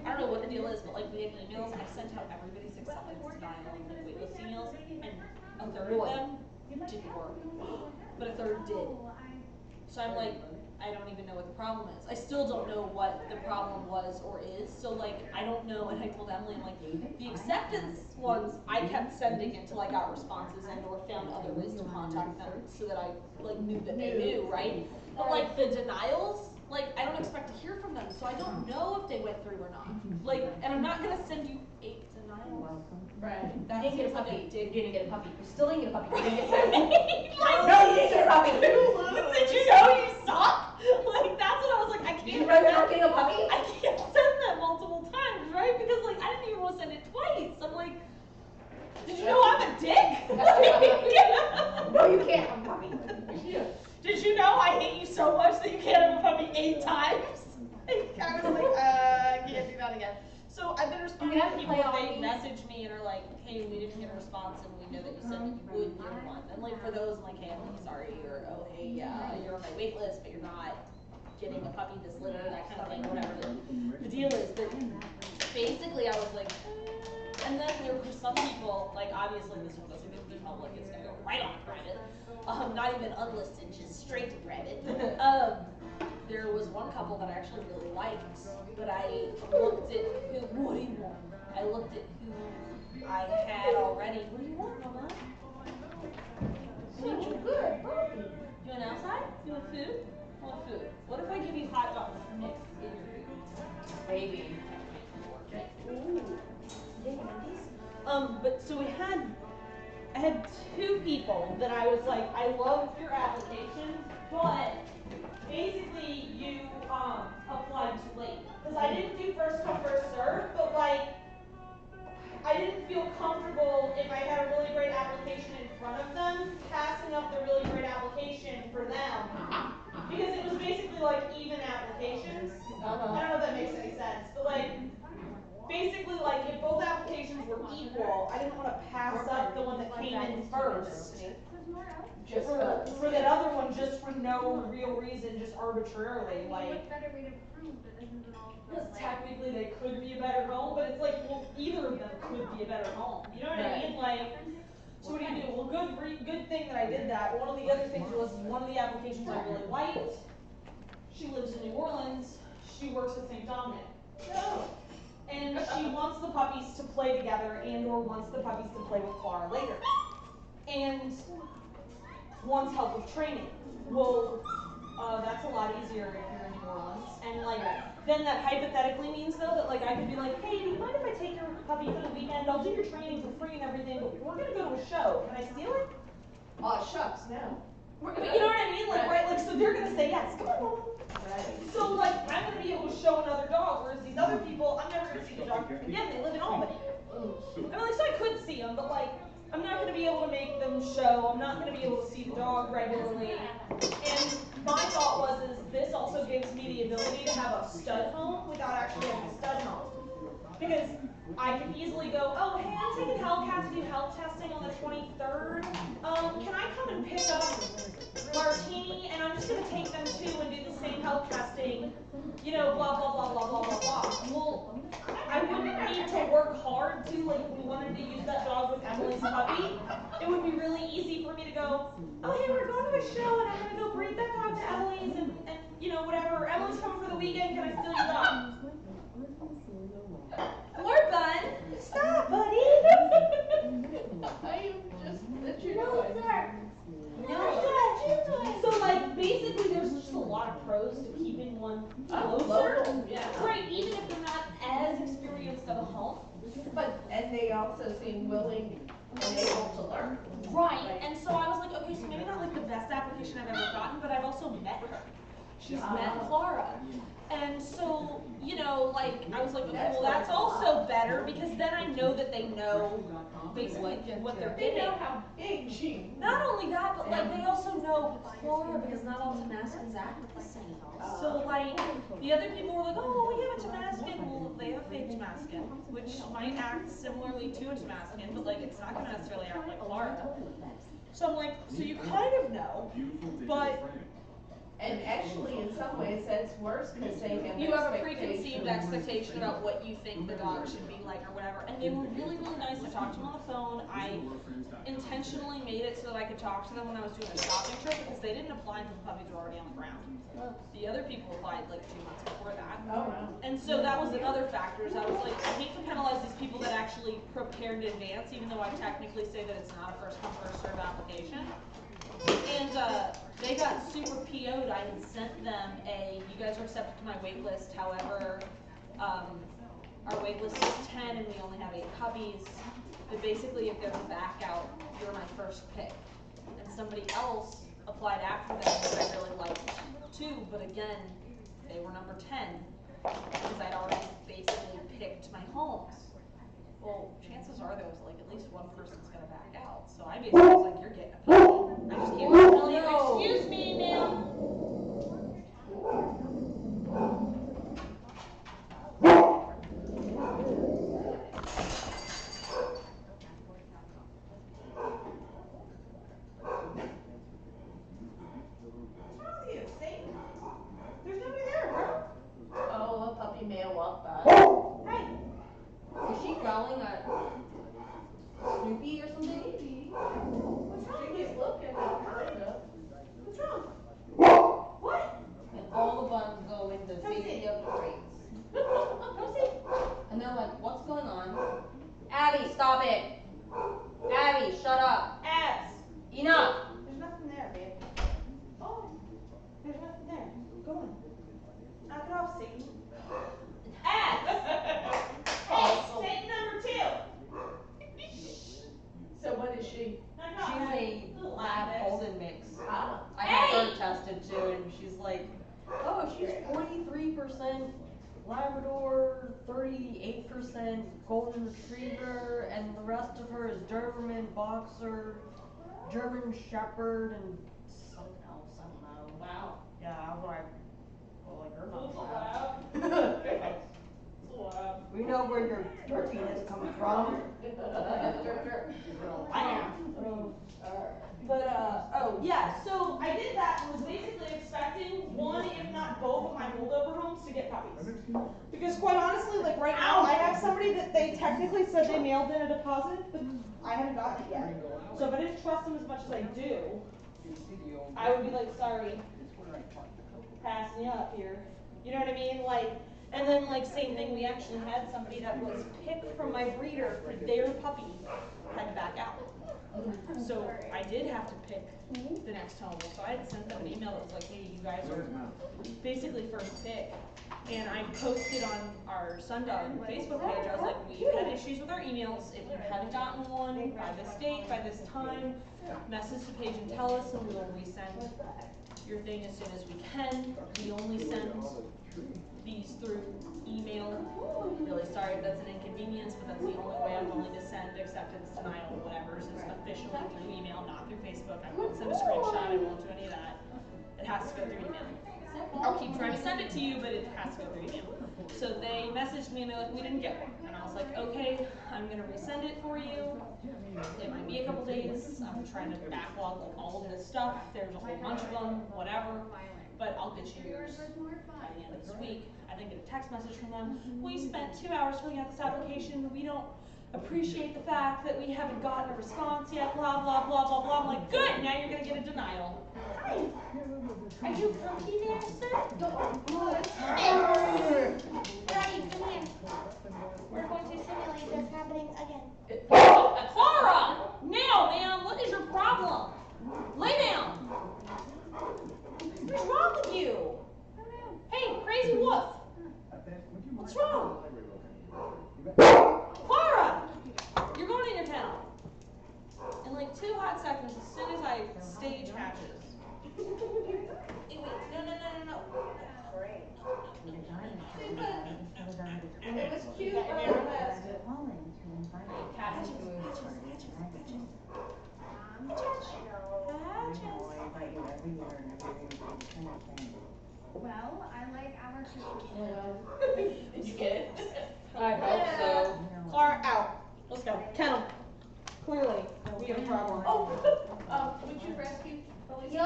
I don't know what the deal is, but, like, we had emails, I sent out everybody's acceptance to dial like weightlifting emails, and a third of them didn't work, but a third did. So I'm like, I don't even know what the problem is. I still don't know what the problem was or is, so like, I don't know, and I told Emily, I'm like, the acceptance ones, I kept sending until I got responses and or found other ways to contact them so that I like knew that they knew, right? But like the denials, like I don't expect to hear from them, so I don't know if they went through or not. Like, and I'm not gonna send you 8 denials. Right. That You didn't get a seems like puppy. a dig. You didn't get a puppy. You still didn't get a puppy. You didn't get a puppy. Like, No, you didn't get a puppy. did you know you suck? Like that's what I was like, I can't. You know you're not getting a puppy? I can't send that multiple times, right? Because like I didn't even want to send it twice. I'm like, did you know I'm a dick? No, you can't have a puppy. Did you know I hate you so much that you can't have a puppy 8 times? I was like, I can't do that again. So I've been responding to people if they message me and are like, hey, we didn't get a response and we know that you said that you would get one. And like for those, I'm like, hey, I'm really sorry, or oh, hey, you're on my wait list, but you're not getting a puppy this litter, that kind of thing, whatever. The deal is that basically I was like, and then there were some people, like obviously this one doesn't go to the public, it's gonna go right on private. Not even unlisted, just straight to private. There was one couple that I actually really liked, but I looked at who, what do you want? I looked at who I had already. What do you want, Mama? Good. You want outside? You want food? Want food? What if I give you hot dogs mixed in your food? Baby. Ooh. But so I had 2 people that I was like, I love your application, but basically you applied too late. Because I didn't do first come, first serve, but like I didn't feel comfortable if I had a really great application in front of them, passing up the really great application for them. Because it was basically like even applications. I don't know if that makes any sense, but like basically like if both applications were equal, I didn't want to pass up the one that came in first. Just for that other one just for no real reason, just arbitrarily, like. What better way to prove that this isn't all Because technically they could be a better home, but it's like, well, either of them could be a better home. You know what I mean? Like, so what do you do? Well, good thing that I did that. One of the other things was one of the applications I really liked. She lives in New Orleans. She works at St. Dominic. And she wants the puppies to play together and/or wants the puppies to play with Clara later. And wants help with training. Well, that's a lot easier if you're in New Orleans. And like, then that hypothetically means though that like I could be like, hey, do you mind if I take your puppy for the weekend? I'll do your training for free and everything, but we're gonna go to a show. Can I steal it? Shucks, no. You know what I mean? Like, right? Like, so they're gonna say yes. Come on, Mama. So like, I'm gonna be able to show another dog, whereas these other people, I'm never gonna see the dog again. They live in Albany. I mean, like, so I could see them, but like, I'm not gonna be able to make them show. I'm not gonna be able to see the dog regularly. And my thought was, is this also gives me the ability to have a stud home without actually having a stud home. Because I can easily go, oh, hey, I'm taking Hellcat to do health testing on the 23rd. Can I come and pick up Martini, and I'm just going to take them too and do the same health testing, you know, blah, blah, blah, blah, blah, blah, blah. Well, I wouldn't need to work hard to, like, if we wanted to use that dog with Emily's puppy, it would be really easy for me to go, oh, hey, we're going to a show, and I'm going to go breed that dog to Emily's, and, you know, whatever. Emily's coming for the weekend, can I steal your dog? More bun. Stop, buddy. I am just the No, sir. No. So like basically there's just a lot of pros to keeping one closer. Yeah. Right, even if they're not as experienced of a home. And they also seem willing and able to learn. Right. And so I was like, okay, so maybe not like the best application I've ever gotten, but I've also met her. She's met Clara. And so, you know, like, I was like, okay, well, that's also better because then I know that they know basically what they're They getting. know how big she. Not only that, but like they also know Clara because not all Tamaskans act the same. So like the other people were like, oh, we have a Tamaskan. Well, they have a fake Tamaskan, which might act similarly to a Tamaskan, but like it's not going to necessarily act like Clara. So I'm like, so you kind of know, but. And actually, in some ways, that's worse because they have. You have a preconceived expectation about what you think the dog should be like or whatever. And they were really, really nice. I talked to them on the phone. I intentionally made it so that I could talk to them when I was doing a shopping trip because they didn't apply until the puppies were already on the ground. The other people applied like 2 months before that. Oh, wow. And so that was another factor. Is I was like, I hate to penalize these people that actually prepared in advance, even though I technically say that it's not a first come, first serve application. And they got super PO'd. I had sent them you guys are accepted to my wait list. However, our wait list is 10 and we only have 8 puppies. But basically, if there's a back out, you're my first pick. And somebody else applied after them that I really liked too, but again, they were number 10 because I'd already basically picked my homes. Well, chances are there was like at least one person's gonna back out. So I basically was like, you're getting a puppy. I just can't tell you, excuse me, ma'am. What's wrong with you? Satan? There's nobody there, bro. Oh, a puppy male walked by. Hey. Is she growling at Snoopy or something? Maybe. What's wrong with you? She's looking at her. What's wrong? What? And all the buns go into safety of the crates. Come see. And they're like, what's going on? Abby, stop it! Abby, shut up! Abs. Enough! There's nothing there, babe. Oh. There's nothing there. Go on. Knock it off, Satan. Abs. Hey, Satan number 2. So what is she? Knock it off. She's a lab golden mix. Ah. I had her tested too, and she's like, oh, she's 43% Labrador, 38% Golden Retriever, and the rest of her is Doberman Boxer, German Shepherd, and something else, I don't know. Wow. Yeah, I was like, well, like, her It's mom's a lab. lab. It's a lab. We know where your penis comes from. But, oh, yeah, so I did that and was basically expecting one, if not both, of my holdover homes to get puppies. Because quite honestly, like right now, I have somebody that they technically said they mailed in a deposit, but I haven't gotten it yet. So if I didn't trust them as much as I do, I would be like, sorry, pass me up here. You know what I mean? Like, and then like same thing, we actually had somebody that was picked from my breeder for their puppy had to back out. So I did have to pick the next home. So I had sent them an email that was like, hey, you guys are basically first pick. And I posted on our Sundog Facebook page, I was like, we've had issues with our emails. If you haven't gotten one by this date, by this time, message the page and tell us and we will resend your thing as soon as we can. We only send these through email. Really sorry if that's an inconvenience, but that's the only way I'm willing to send acceptance, denial, whatever, is officially through email, not through Facebook. I won't send a screenshot, I won't do any of that. It has to go through email. I'll keep trying to send it to you, but it has to go through email. So they messaged me and they're like, we didn't get one. And I was like, okay, I'm gonna resend it for you. It might be a couple days. I'm trying to backlog like all of this stuff. There's a whole bunch of them, whatever. But I'll get you yours by the end of this week. I didn't get a text message from them. We spent 2 hours filling out this application. We don't appreciate the fact that we haven't gotten a response yet, blah, blah, blah, blah, blah. I'm like, good, now you're gonna get a denial. Hi. Are you comfy there, sir? Daddy, come here. We're going to simulate this happening again. Clara! Now, ma'am, what is your problem? Lay down. What's wrong with you? Hey, crazy wolf. What's wrong? Clara! You're going in your town. In like 2 hot seconds, as soon as I stage hatches. Hey, wait, no. Great. It was cute. Well, I like our Christmas. Did you get it? I hope so. Clara, out. Let's go. Count 'em. Clearly, we have a problem. Oh, would you rescue Felicia? Yo,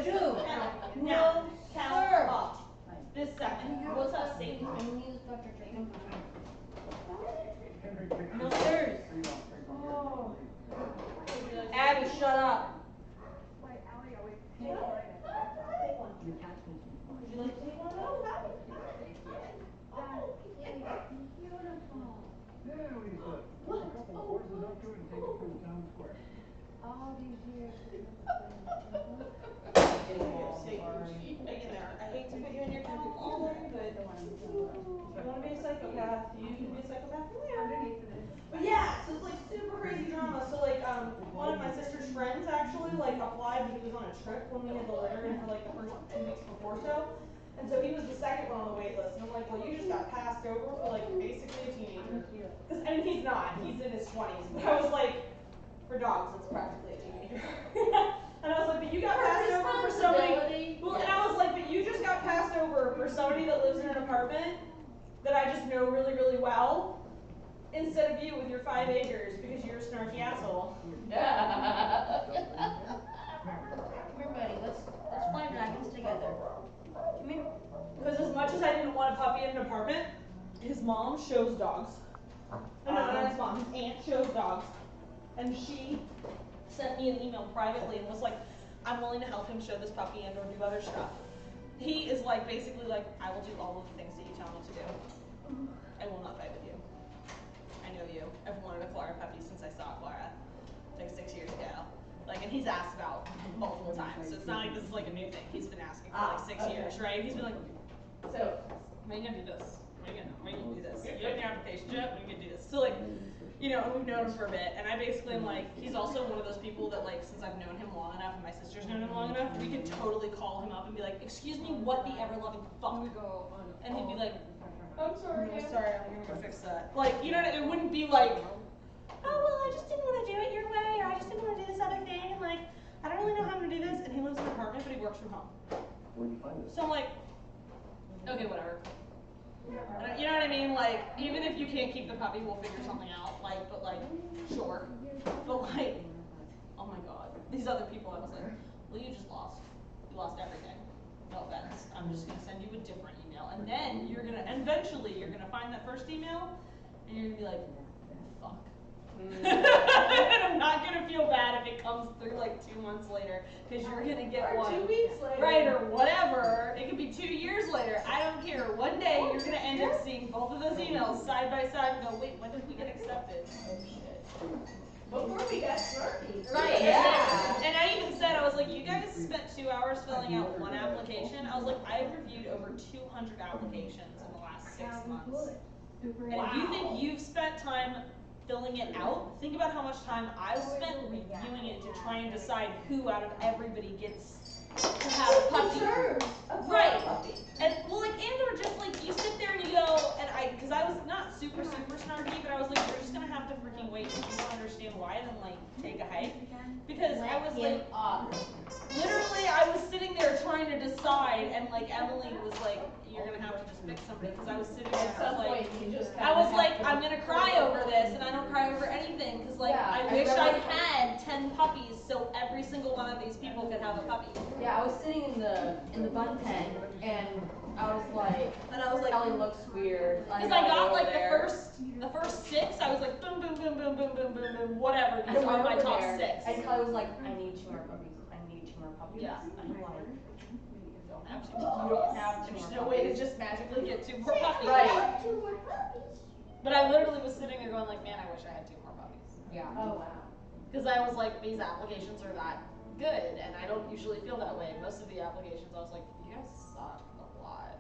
Dude, no, count up. This second. What's up, Steve? No, sirs. Oh. Abby, shut up. Wait, Allie, always Take one. Would you like to take one? Oh, happy. all these years. Hang in there. I hate to put you in your kennel all day, but you want to be a psychopath, you can be a psychopath from there. But yeah, so it's like super crazy drama. So like one of my sister's friends actually like applied, but he was on a trip when we had the litter in for like the first 2 weeks before so. And so he was the second one on the wait list. And I'm like, well, you just got passed over for like basically a teenager. Because I mean, he's not. He's in his 20s. But I was like, for dogs, it's practically a teenager. And I was like, but you got passed over for somebody. Well, and I was like, but you just got passed over for somebody that lives in an apartment that I just know really, really well, instead of you with your 5 acres because you're a snarky asshole. Come here, buddy. Let's play dragons together. Come here. Because as much as I didn't want a puppy in an apartment, his mom shows dogs. No, not his mom. His aunt shows dogs. And she sent me an email privately and was like, I'm willing to help him show this puppy and or do other stuff. He is like, basically like, I will do all of the things that you tell me to do. I will not fight with you. I know you. I've wanted a Clara puppy since I saw Clara, like 6 years ago. Like, and he's asked about multiple times, so it's not like this is like a new thing. He's been asking for like 6 years, right? He's been like, so, when are you gonna do this? When are you gonna do this? You have your application yet? When are you gonna do this? So like, you know, and we've known him for a bit, and I basically am like, he's also one of those people that like, since I've known him long enough, and my sister's known him long enough, we can totally call him up and be like, excuse me, what the ever-loving fuck? And he'd be like, I'm sorry, I'm gonna fix that. Like, you know, it wouldn't be like, oh, well, I just didn't want to do it your way, or I just didn't want to do this other thing, and like, I don't really know how I'm gonna do this, and he lives in an apartment, but he works from home. Where'd you find this? So I'm like, okay, whatever. You know what I mean? Like, even if you can't keep the puppy, we'll figure something out. Like, but like, sure. But like, oh my god. These other people, I was like, well, you just lost. You lost everything. No offense. I'm just gonna send you a different email. And then eventually you're gonna find that first email, and you're gonna be like, fuck. And I'm not gonna feel bad if it comes through like 2 months later, because you're gonna get Or one. 2 weeks later. Right, or whatever. It could be 2 years later. I don't care. One day you're gonna end up seeing both of those emails side by side and go, wait, when did we get accepted? Oh shit. Before we got snarky. Right, yeah. And I even said, I was like, you guys spent 2 hours filling out one application. I was like, I've reviewed over 200 applications in the last 6 months. And if you think you've spent time filling it out, think about how much time I've spent reviewing it to try and decide who out of everybody gets to have a puppy. Right. And well, like, and or just like you sit there and you go, and because I was not super snarky, but I was like, you're just gonna have to freaking wait if you don't understand why, then like take a hike. Because I was like, literally, I was sitting there trying to decide, and like Emily was like, "You're gonna have to just pick somebody," because I was sitting there. At some point, you just I was kinda like, have to- I'm gonna cry over this, and I don't cry over anything, because like Yeah, I I wish I remember- had 10 puppies, so every single one of these people could have a puppy. Yeah, I was sitting in the bun pen, and I was like, Ellie looks weird. Because I got like the first 6, I was like, boom, boom, boom, boom, boom, boom, boom, boom, whatever. These are my top 6. And Kelly was like, I need 2 more puppies. I need 2 more puppies. Yeah. I'm like, You don't have 2 more puppies. There's no way to just magically get 2 more puppies. Right. 2 more puppies. But I literally was sitting there going like, man, I wish I had 2 more puppies. yeah. Oh, wow. Because I was like, these applications are that good, and I don't usually feel that way. Most of the applications, I was like, you guys suck a lot.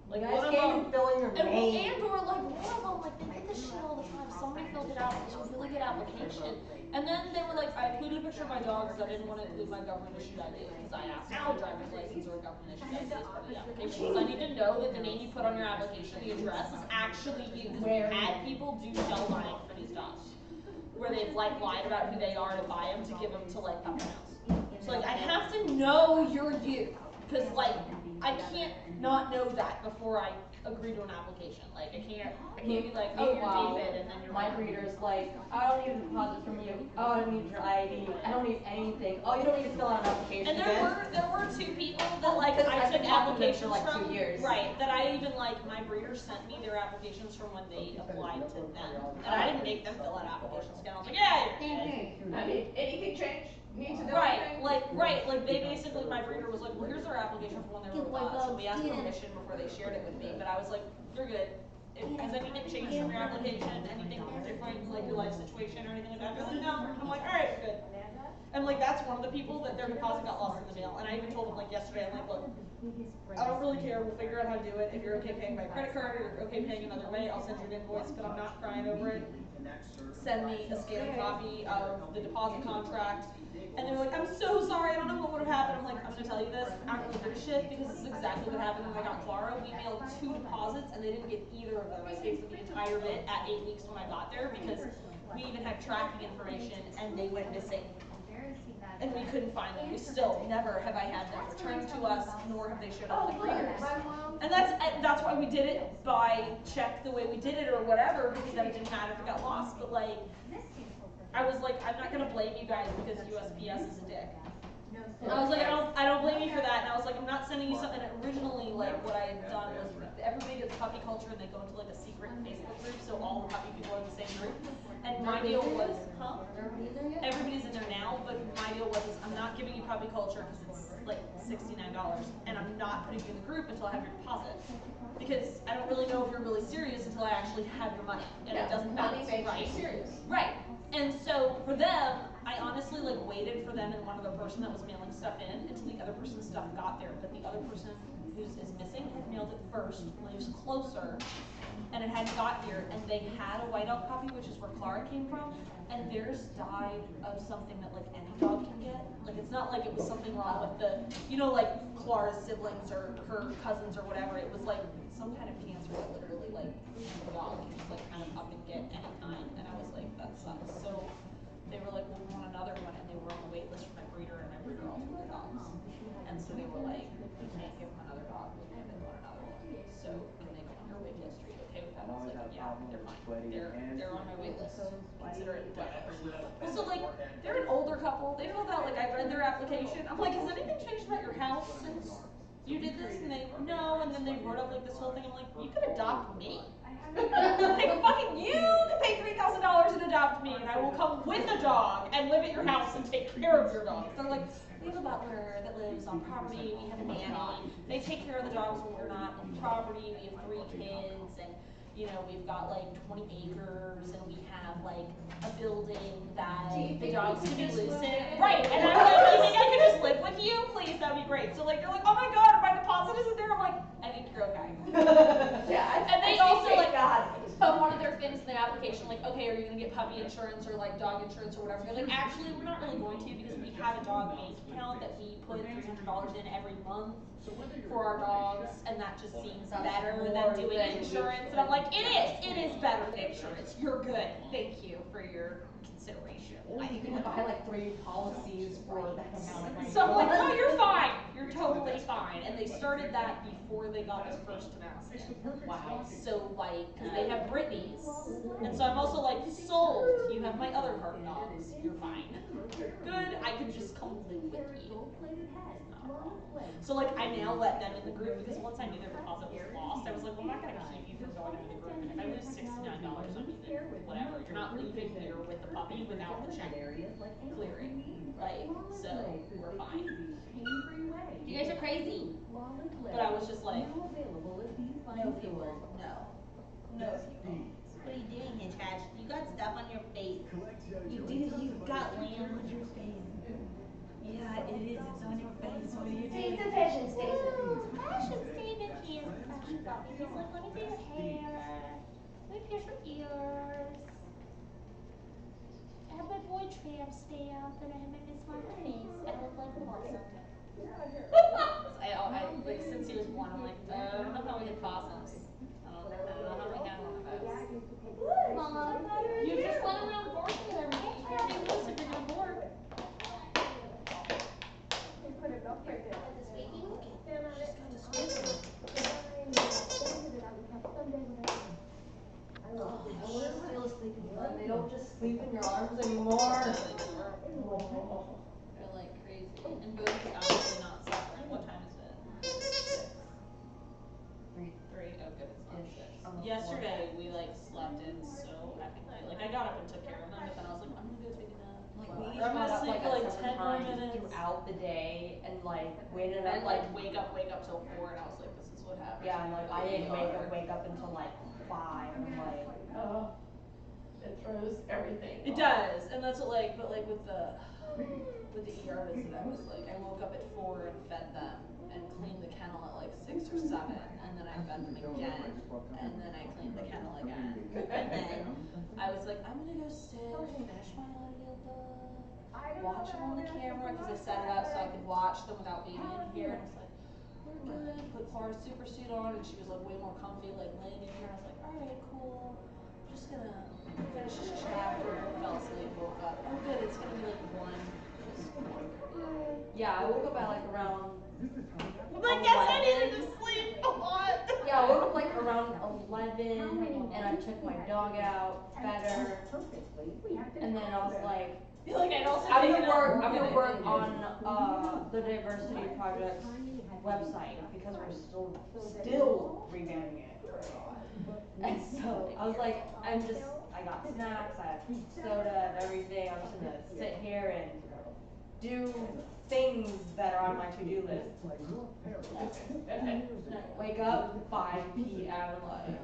Like, You guys one of can't them, even fill in your name. and or like one of them, like they did this shit all the time. Somebody filled it out. It was a really good application, and then they were like, I included a picture of my dog because I didn't want to include my government issued ID because I asked for a driver's license or a government issued ID as part of the application. Because I need to know that the name you put on your application, the address, is actually you. Because we've had people do shell buying for these dogs, where they've like lied about who they are to buy them to give them to like puppy mills. So like I have to know you're you, because like I can't not know that before I agree to an application. Like I can't be like, oh, you're David, and then you're my breeder's like, I don't need a deposit from you. Oh, I don't need your ID. I don't need anything. Oh, you don't need to fill out an application. And there were 2 people that like I took applications for like from 2 years. Right, that I even like my breeder sent me their applications from when they applied to them, and I didn't make them fill out applications again. I was like, yeah. I mean, anything change? Need to know Right, anything? like they basically, my breeder was like, well, here's our application for when they were with us, so we asked permission before they shared it with me, but I was like, you're good. Has anything changed from your application, anything different, like your life situation or anything like that? They're like, no, and I'm like, alright, good. And like, that's one of the people that their deposit got lost in the mail, and I even told them like yesterday, I'm like, look, I don't really care, we'll figure out how to do it. If you're okay paying by credit card, or you're okay paying another way, I'll send you an invoice, but I'm not crying over it. Send me a scanned copy of the deposit contract. And they were like, I'm so sorry, I don't know what would have happened. I'm like, I'm gonna tell you this, I'm really good shit, because this is exactly what happened when I got Clara. We mailed 2 deposits, and they didn't get either of them. I paid for the entire bit at 8 weeks when I got there, because we even had tracking information, and they went missing. And we couldn't find them. We still never have I had them returned to us, nor have they showed up in the breeders. And that's why we did it by check the way we did it or whatever, because then it didn't matter if it got lost. But like, I was like, I'm not gonna blame you guys because USPS is a dick. I was like, I don't blame you for that. And I was like, I'm not sending you something. Originally, like what I had done was everybody does puppy culture and they go into like a secret Facebook group, so all the puppy people are in the same group. And my deal was, everybody's in there now, but my deal was, I'm not giving you puppy culture because it's like $69, and I'm not putting you in the group until I have your deposit. Because I don't really know if you're really serious until I actually have your money, and it doesn't Money bounce, makes right? you serious. Right. And so for them, I honestly like waited for them and one other person that was mailing stuff in until the other person's stuff got there. But the other person who's missing had mailed it first, lives closer, and it hadn't got here. And they had a whiteout puppy, which is where Clara came from, and theirs died of something that like any dog can get. Like it's not like it was something wrong with the, you know, like Clara's siblings or her cousins or whatever. It was like some kind of cancer that literally like the dog can just like kind of up and get anytime. And I was like, that sucks. So they were like, well, we want another one, and they were on the wait list for my breeder, and my breeder also their dogs. And so they were like, we can't give them another dog, and they want another one. So can they go on your wait list? Are you okay with that? I was like, yeah, they're fine. They're on my wait list. Consider it done. Also, like, they're an older couple. They filled out like I read their application. I'm like, has anything changed about your house since you did this? And they no, and then they wrote up like this whole thing. I'm like, you could adopt me. Like fucking you can pay $3,000 and adopt me, and I will come with a dog and live at your house and take care of your dog. They're like, we have a butler that lives on property, we have a nanny, they take care of the dogs when we're not on property, we have 3 kids, and you know, we've got like 20 acres, and we have like a building that the dogs can be loose in. Right, and I'm like, you think I could just live with you? Please, that'd be great. So like, they're like, oh my god, my deposit isn't there. I'm like, I think you're okay. Yeah, And they also like put one of their things in their application, like, okay, are you gonna get puppy insurance or like dog insurance or whatever? They're like, actually, we're not really going to because we have a dog bank account that we put $300 in every month for our dogs, and that just seems better than doing insurance. And I'm like, it is better than insurance. You're good. Thank you for your consideration. I think you can buy like 3 policies for that amount of money. So I'm like, no, you're fine. You're totally fine. fine. And they started that before they got this first Tamaskan. Wow. So like, cause they have Britneys. And so I'm also like, sold, you have my other cart dogs, you're fine. Good, I can just come live with you. So like, I now let them in the group because once I knew their deposit was lost, I was like, well, I'm not gonna keep you from going into the group. And if I lose $69 on you, then whatever. You're not leaving here with the puppy without the check clearing. Like, so we're fine. You guys are crazy. But I was just like, no, you won't. No. No, you won't. What are you doing, Hitch? You got stuff on your face. You do, you've got lamb on your face. Yeah, it is, it's on your face, what are you doing? It's a fashion statement. Fashion statement, he has a fashion puppy. He's like, let me do your hair. Let me pierce your ears. I have my boy tramp stamp, and I have my Miss Martinez. I look like a possum. I like, since he was born, I'm like, I don't know how we had possums. I don't know how we had one of those. Mom, You just went around barking at everything. You can't be loose if you're gonna bark. They don't just sleep in your arms anymore. They're like crazy. And Booty's obviously not suffering. What time is it? 3. 3? Oh, good. It's not 6. On the Yesterday, we like slept in so effing late. Like, I got up and took care of them, but then I was like, I'm gonna go take a nap. Like, Or we I'm gonna got up sleep like for like at 10 more times minutes. throughout the day and like waited up And like wake up till 4, and I was like, this is what happens. yeah, and like I didn't ER. wake up until like 5. And I'm like, Oh, it throws everything It off. does, and that's what like, but like with the ER visit, I was like, I woke up at 4 and fed them and cleaned the kennel at like 6 or 7, and then I fed them again, and then I cleaned the kennel again, and then I was like, I'm gonna go sit, finish my audiobook, watch them on the camera, because I set it up so I could watch them without being in here, and I was like, we're good, put Clara's super suit on, and she was like way more comfy, like laying in here, and I was like, alright, cool, I'm just gonna finish this chapter, fell asleep, woke up, oh good, it's gonna be like 1. yeah, I woke up at like around. I guess I needed to sleep a lot. Yeah, I woke up like around 11, and I took my dog out, fed her, and then I was like, I feel like I'd also I'm taken gonna out work on the Diversity Project website because we're still revamping it. And so I was like, I got snacks, I had soda and everything. I'm just gonna sit here and do things that are on my to-do list. Wake up 5 p.m. like,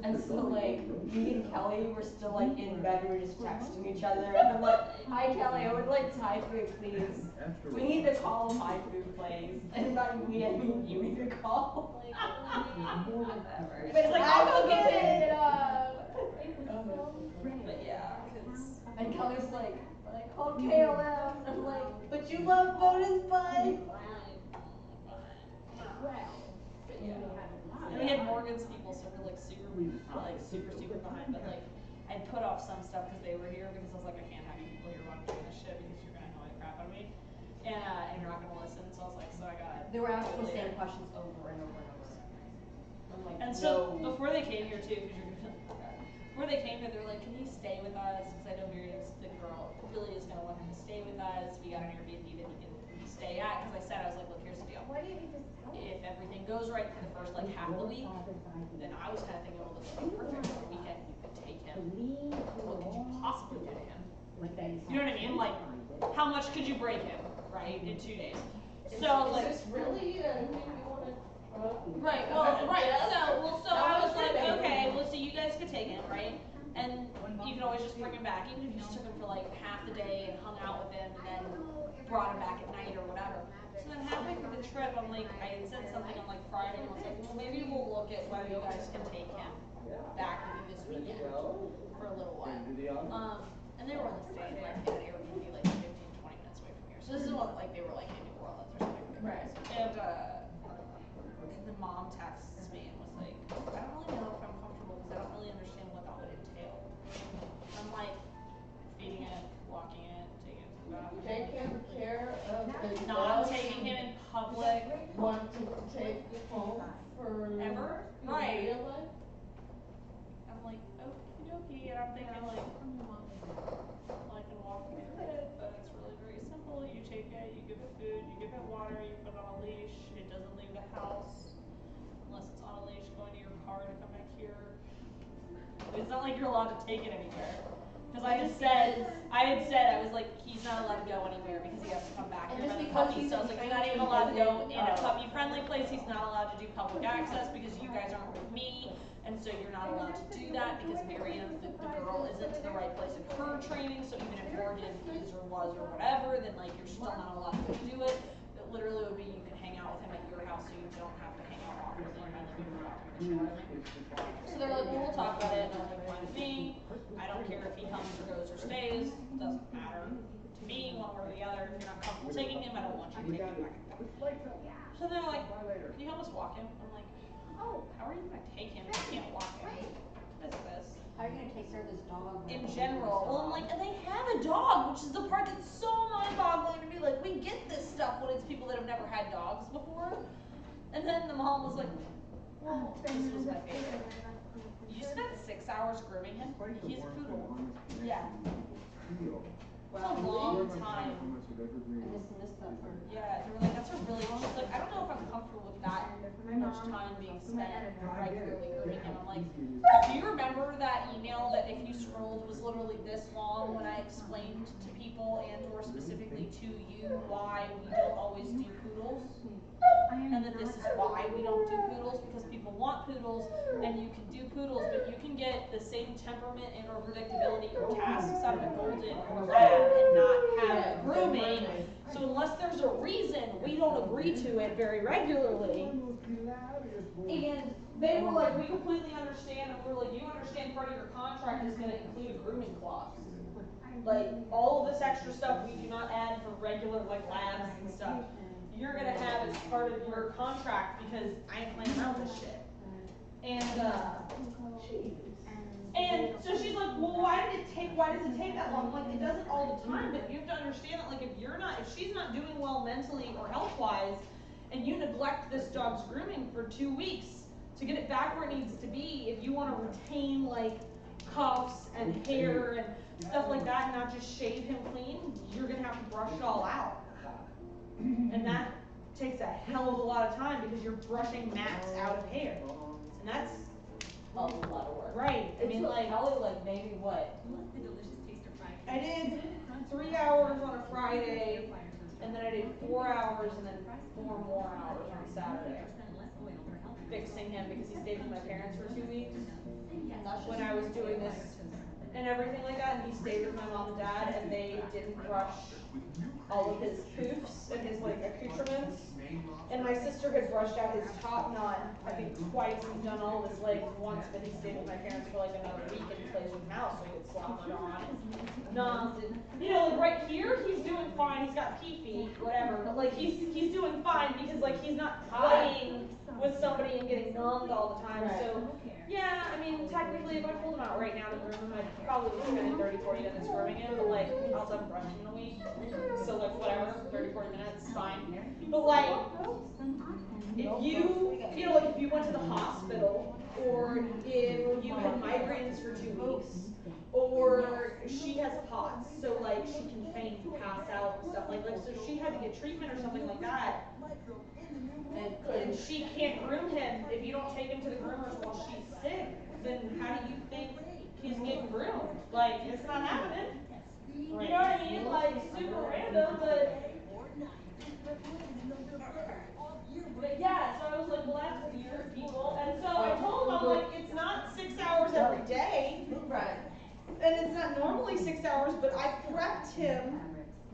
and so like me and Kelly were still like in bed, we were just texting each other, and I'm like, hi Kelly, I would like Thai food please. We need to call Thai food place. And by we, I mean you need to call. whatever. But it's like, I'll go get it. But yeah, cause And Kelly's like, call KLM. And I'm like, but you love bonus bike. But yeah. And we had Morgan's people, so we're like super behind, but like I'd put off some stuff because they were here because I was like, I can't have you people here while I'm doing this shit because you're gonna annoy the crap out of me. And you're not gonna listen, so I was like, so I got They were asking the same questions over and over and over. I'm like, and so before they came here too, because you're gonna before they came here, they were like, can you stay with us? Because I know Miriam's the girl, Billy is gonna want him to stay with us. We got an Airbnb that he can stay at. Because I said, I was like, look, here's the deal. If everything goes right for the first like half the week, then I was kind of thinking, well, this would be perfect for the weekend. You could take him. What could you possibly do to him? You know what I mean? Like, how much could you break him, right, in 2 days? So like, Is this really a thing you wanna? right. Well, right. So I was like, okay, well, so you guys could take him, right? And you can always just bring him back, even if you just took him for like half the day and hung out with him, and then brought him back at night or whatever. So then halfway through the trip, I'm like, I had said something on like Friday, and I was like, well, maybe we'll look at whether you guys can take him back with you this weekend for a little while. And they were only staying like in an Airbnb like 15, 20 minutes away from here. So this isn't like they were like in New Orleans or something. Right. And the mom texts me and was like, I don't really know if I'm comfortable because I don't really understand what that would entail. I'm like, feeding it, walking it, taking it to the bathroom. daycare care of a Not dog taking him in public want to take home for ever, right? real life? I'm like, okie dokie, and I'm thinking like, well, I can walk him through it, but it's really very simple. You take it, you give it food, you give it water, you put it on a leash. It doesn't leave the house unless it's on a leash going to your car to come back here. It's not like you're allowed to take it anywhere. Because I had said, I was like, he's not allowed to go anywhere because he has to come back here by the puppy. So I was like, you're not even allowed to go in a puppy friendly place. He's not allowed to do public access because you guys aren't with me. And so you're not allowed to do that because Miriam, the girl, isn't to the right place in her training. So even if Morgan is or was or whatever, then like you're still not allowed to do it. It literally would be you can hang out with him at your house so you don't have to hang out awkwardly in my living room. So they're like, well, we'll talk about it. And I'm like, fine with me. I don't care if he comes or goes or stays. Doesn't matter to me one way or the other. If you're not comfortable taking him, I don't want you to take him back. So they're like, can you help us walk him? I'm like, oh, how are you going to take him if you can't walk him? What is this? How are you gonna take care of this dog? In general. Well, I'm like, and they have a dog, which is the part that's so mind-boggling to me. Like, we get this stuff when it's people that have never had dogs before. And then the mom was like, well, this was my favorite. You spent 6 hours grooming him? He's a poodle. Yeah. It's a long time. I just missed that part. Yeah, they were like, that's a really, she's like, I don't know if I'm comfortable with that much time being spent regularly grooming him. I'm like, do you remember that email that if you scrolled was literally this long when I explained to people and or specifically to you why we don't always do poodles? And that this is why we don't do poodles, because people want poodles, and you can do poodles, but you can get the same temperament and or predictability or tasks out of a golden or a lab and not have grooming. So unless there's a reason, we don't agree to it very regularly. And they were like, we completely understand, and we were like, you understand part of your contract is going to include a grooming clause. Like, all of this extra stuff we do not add for regular, like, labs and stuff. You're gonna have as part of your contract because I ain't playing around with this shit. And so she's like, well, why does it take that long? I'm like, it doesn't all the time, but you have to understand that, like, if she's not doing well mentally or health-wise, and you neglect this dog's grooming for 2 weeks to get it back where it needs to be, if you want to retain, like, cuffs and hair and stuff like that and not just shave him clean, you're gonna have to brush it all out. And that takes a hell of a lot of time because you're brushing mats out of hair. And that's A lot of work. right. I mean, like, probably like maybe what? I did 3 hours on a Friday, and then I did 4 hours and then 4 more hours on Saturday. Fixing him because he stayed with my parents for 2 weeks. When I was doing this and everything like that, and he stayed with my mom and dad, and they didn't brush all of his hoofs and his like accoutrements. And my sister had brushed out his top knot, I think twice, and done all of his legs once, but he stayed with my parents for like another week and he plays with mouse, so he gets slobbered on and numbed. And you know, like right here, he's doing fine. He's got pee feet, whatever, but like he's doing fine because like he's not playing with somebody and getting numbed all the time. So yeah, I mean, technically, if I pulled him out right now to groom him, I'd probably be spending 30-40 minutes grooming him, but like, I also haven't brushed him in a week, so like, whatever, 30-40 minutes, fine. But like, if you know, like if you went to the hospital, or if you had migraines for 2 weeks, or she has POTS, so like, she can faint, pass out, and stuff like so she had to get treatment or something like that, and she can't groom him. If you don't take him to the groomers while she's sick, then how do you think he's getting groomed? Like, it's not happening. You know what I mean? Like, super random, but yeah, so I was like, well, that's weird, people. And so I told him, I'm like, it's not 6 hours every day. Right. And it's not normally 6 hours, but I prepped him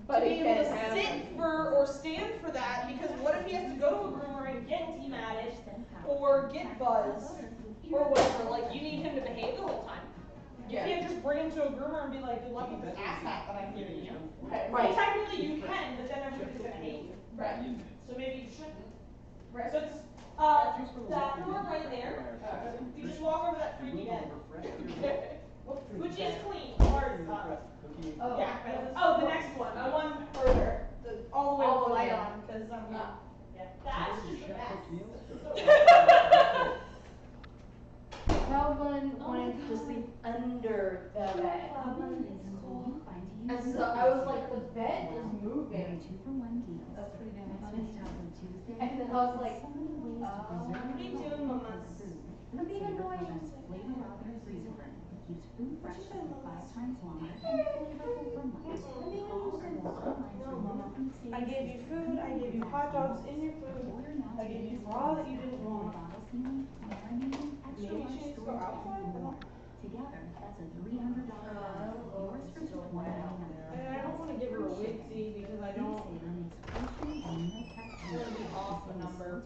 to be able to sit for or stand for that, because what if he has to go to a groomer and get dematted or get buzzed or whatever? Like, you need him to behave the whole time. You can't just bring him to a groomer and be like, good luck with this ass hat that I'm giving you. Right. Well, technically you can, but then everybody's gonna hate you. Right. So maybe you shouldn't. Right. So it's that door right there. You just walk over that creaky bed. Which is clean. Ours, Oh. yeah. Oh, the next one. The one further. All the way with the light on, because yeah. That's just a mess. Calvin wanted to sleep under the bed. And so I was like, the bed is moving. That's pretty damn funny. And then I was like, What are you doing, Mama? I'm being annoying. Keeps food fresh up to 5 times longer and flavorful for months. I'm being a nuisance. No, Mama. I gave you food. I gave you hot dogs in your food. I gave you raw that you didn't want. Maybe she needs to go outside. Together, that's a $300 value. Yours for just $1.99. And I don't want to give her a wig fee because I don't want to be off the number.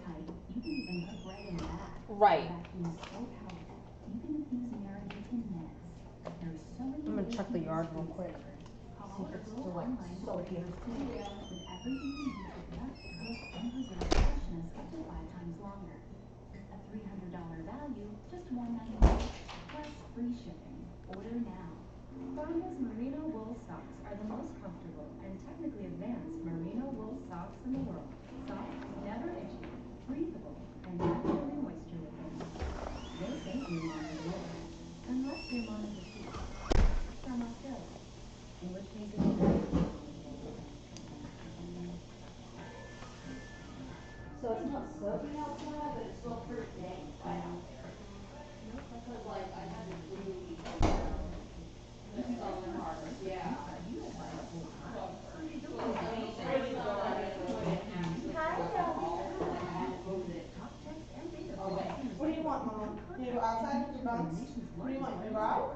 You can even put bread in that. Right. Vacuum is so powerful. You can infuse marinades in minutes. There's so many I'm gonna check the yard real quick. See if it's still like so here. with everything you need to cook and preserve freshness up to 5 times longer. A $300 value, just $1.99 plus free shipping. Order now. Bombas merino wool socks are the most comfortable and technically advanced merino wool socks in the world. Soft, never itchy, breathable, and naturally moisture wicking. They save you money more, unless your mom is a sheep. Tamaskan, in which case it is. So it's not soaking outside, but it's still pretty dang wet out there. Because like I had to glue the stone hard. Yeah. What do you want, Mama? You go outside with your buns? What do you want? You go out?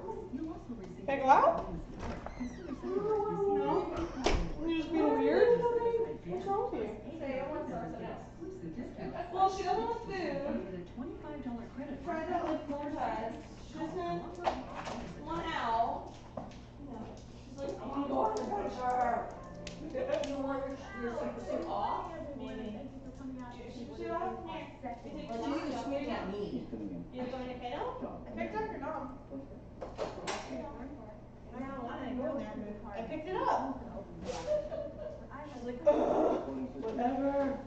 Can I go out? No? You're just being weird? What's wrong with you? Say I want something else. Well, she doesn't want food. $25 credit. Try to like more times. She doesn't want out. She's like, I want to go on adventure. You want your super suit off? Maybe. Super suit off? Here. You think Or she's just swinging at me. You want your kiddo? I picked up your nom. I don't want to go in there. I picked it up. She's like, ugh, whatever.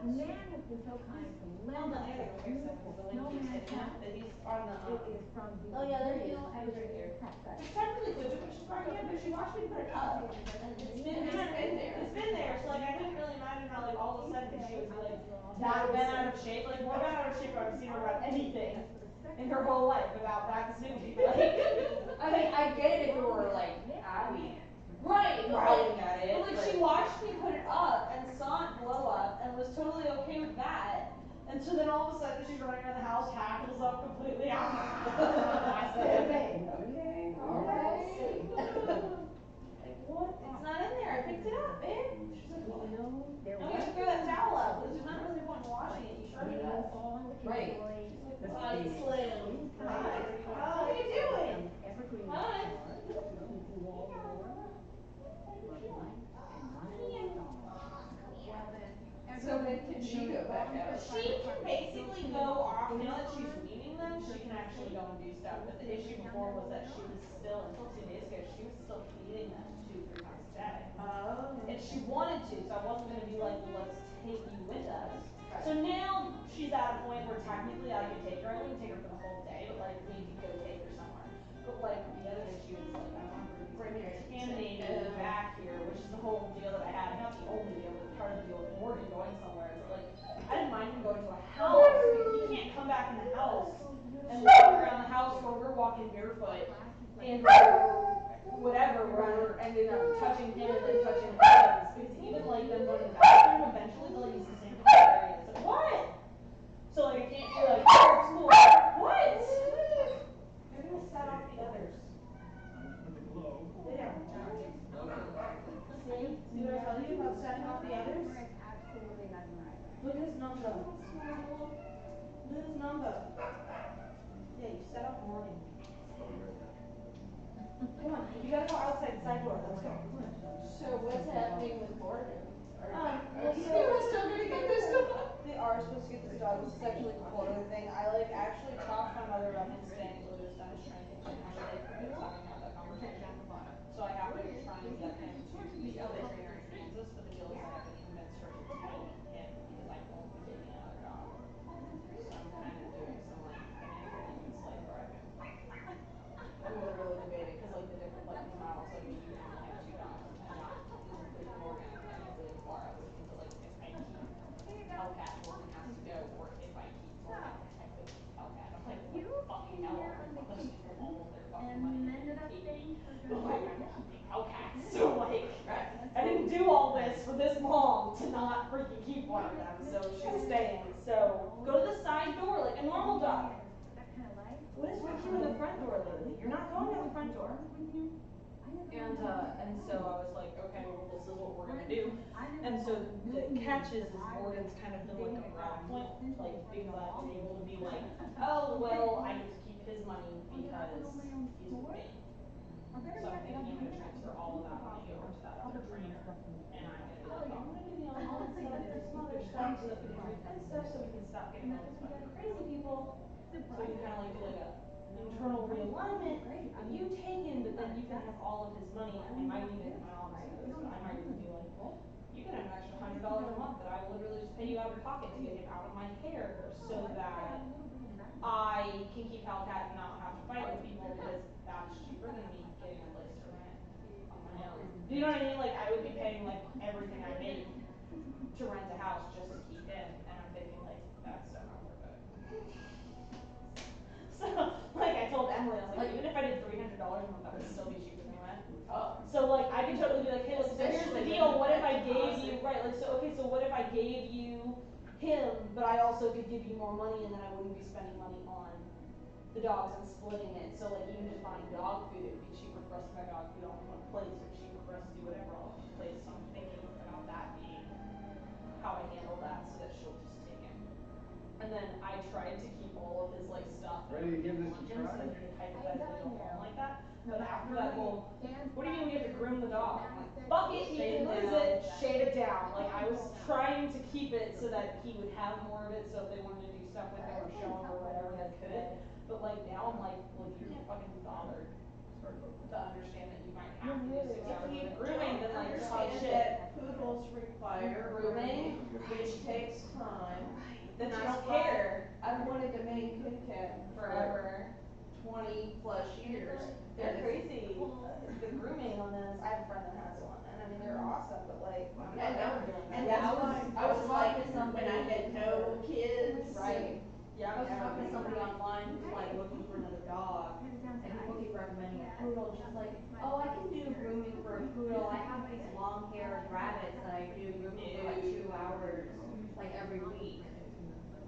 Man has been so kind to lend us this beautiful snowman hat. He's on the, It is from the oh yeah, there he is. original He was right here. Hellcat. She's technically good, but she's right here, but she watched me put it up. And it's been there, so like I couldn't really imagine how like all of a sudden she would be like that bent out of shape, like more bent out of shape I've seen her run anything in her whole life without back to Snoopy. Like, I mean, I get it if it were like Abby. right, Growling at it. but like she watched me put it up and saw it blow up and was totally okay with that. And so then all of a sudden she's running around the house, hackles up completely. Okay. Like what? It's not in there. I picked it up, babe. She's like, well, no. And we should throw that towel out because there's not really point in washing it. You shred it up. Right. Body slim. Hi. How are you doing? Hi. So then can she go back out? She can basically go off, now that she's weaning them, she can actually go and do stuff, but the issue before was that she was still, until 2 days ago, she was still feeding them 2-3 times a day. Oh. And she wanted to, so I wasn't gonna be like, well, let's take you with us. So now she's at a point where technically I could take her, I wouldn't take her for the whole day, but like maybe go take her somewhere. But like the other day she was like, I want her to be contaminated back here, which is the whole deal that I had, not the only deal, but part of the deal with Morgan going somewhere. But like, I didn't mind him going to a house, but he can't come back in the house and walk around the house where we're walking barefoot and whatever, where we're ending up touching him and then touching items, because even like them going to the bathroom, eventually they'll use the same area. It's like, what? So like I can't be like, oh, it's cool. What? You're gonna set off the others. There. See? See what I tell you about setting off the others? Absolutely mesmerizing. Look at his number. Look at his number. Yeah, you set off Morgan. Come on, you gotta go outside the side door. Let's go. So what's happening with Morgan? Well, They were still gonna get this dog. they are supposed to get this dog. This is actually a whole other thing. I like actually talked my mother about him staying loose. son is training, and I like was having to have that conversation. So I have to try and get him to the LA trainer in Kansas, but the deal is that I have to convince her to take him because I won't be taking another dog. So I'm kind of doing some like financial demon slave where I can. We were really debating because like the different like because now also I mean you can only have 2 dogs and that is including Morgan and including Clara, which means that like if I keep Hellcat, Morgan has to go, or if I keep Morgan, I could keep Hellcat. I'm like, what the fucking hell? I'm gonna fuck those people all of their fucking money and they hate me. But like I'm keeping Hellcat, so like I didn't do all this for this long to not freaking keep one of them, so she's staying. So go to the side door like a normal dog. What is with you in the front door lately? You're not going out the front door. And so I was like, okay, well this is what we're gonna do. And so the catch is Morgan's kind of been like a broad point, like because I've been able to be like, oh well, I get to keep his money because he's with me. So I'm thinking I'm gonna transfer all of that money over to that other trainer. And I'm gonna be like, I'm gonna give you all this stuff and some other stuff so that we can do good stuff so we can stop getting all these fucking crazy people. So we can kinda like do like a internal realignment and you take him, but then you can have all of his money. I might even, my mom doesn't know this, but I might even be like, you can have an extra $100 a month that I will literally just pay you out of pocket to get him out of my hair so that I can keep Hellcat and not have to fight with people because that's cheaper than me getting a place to rent on my own. Do you know what I mean? Like I would be paying like everything I make to rent a house just to keep him, and I'm thinking like that's so not worth it. So like I told Emily, I was like, even if I did $300 a month, that would still be cheaper than rent. Oh. So like I could totally be like, hey, look, so here's the deal. What if I gave you right? Like so okay, so what if I gave you him, but I also could give you more money, and then I wouldn't be spending money on the dogs and splitting it. So like even just buying dog food, it would be cheaper for us to buy dog food all in one place, or cheaper for us to do whatever all in one place. So I'm thinking about that being how I handle that so that she'll just take him. And then I tried to keep all of his like stuff and Ready to give everything this on a him so try? that he could hypothetically go home like that. But after that whole, what do you mean we have to groom the dog? I'm like, fuck it, he can lose it, shade it down. Like I was trying to keep it so that he would have more of it, so if they wanted to do stuff with him or show him or whatever they could. But like now I'm like, well if you can't fucking be bothered to understand that you might have to do 6 hours worth of grooming, then like talk Understand shit. that poodles require Grooming, which takes time. then I Which is don't why care. I've wanted to make Kit Kat Forever. 20 plus years. They're crazy. The grooming on them, I have a friend that has one, and I mean they're awesome, but like I'm not ever doing that. And that's why I was talking to somebody when I had no kids. Right. Yeah, I was never talking to doing somebody that. online who's like looking for another dog, and people keep recommending a poodle, and she's like, oh, I can do grooming for a poodle. I have these long haired rabbits that I do grooming for like 2 hours, like every week.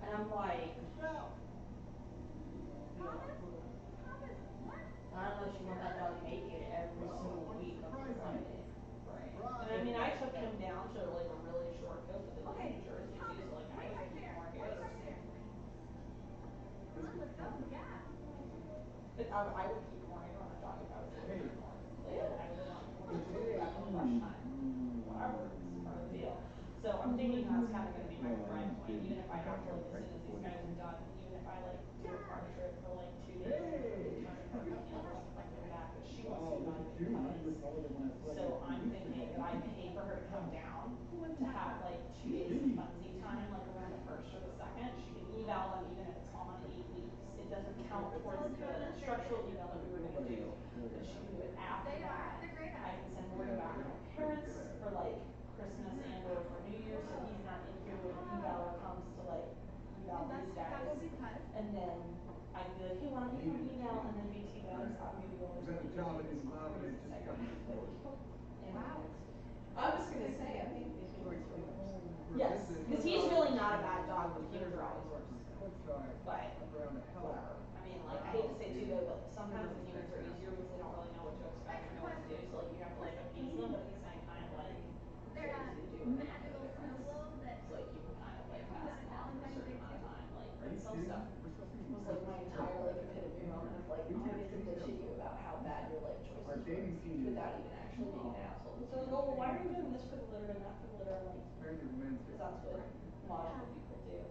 And I'm like, I don't know if she wants that dog naked every single week of her life. Right. And I mean I took him down to like a really short coat that they live in New Jersey too, so like I was gonna keep more his. I would keep more hair on a dog if I was living in North. Like I would want more to do that for brush time. Whatever, it's part of the deal. So I'm thinking that's kinda gonna be my prime point, even if I have to like as soon as these guys are done, even if I like do a car trip for like 2 days and return her, you know, or something like that, but she wants to evaluate puppies. So I'm thinking that I pay for her to come down to have like 2 days of funsy time, like around the 1st or the 2nd. She can eval them even if it's on 8 weeks. It doesn't count towards the structural eval that we were gonna do, but she can do it after that. I can send Morgan back to my parents for like Christmas and or for New Year, so he's not in here when the evaler comes to like eval these guys. And then I can be like, hey, why don't you come eval? And then BT goes, I'll give you all this money. I was gonna say, I think the humors are worse. Yes, because he's really not a bad dog, but humors are always worse. But whatever. I mean, like I hate to say too though, but sometimes the humans are easier because they don't really know what to expect or know what to do. So like you have to like appease them, but at the same time like they're easy to do and they make no difference. So like you can kind of like pass them on for a certain amount of time. Like some stuff was like my entire like epitome moment of like I get to bitch at you about how bad your life choices were without even actually being an asshole. So I go, well, why are you doing this for the litter and that for the litter? I'm like, because that's what logical people do.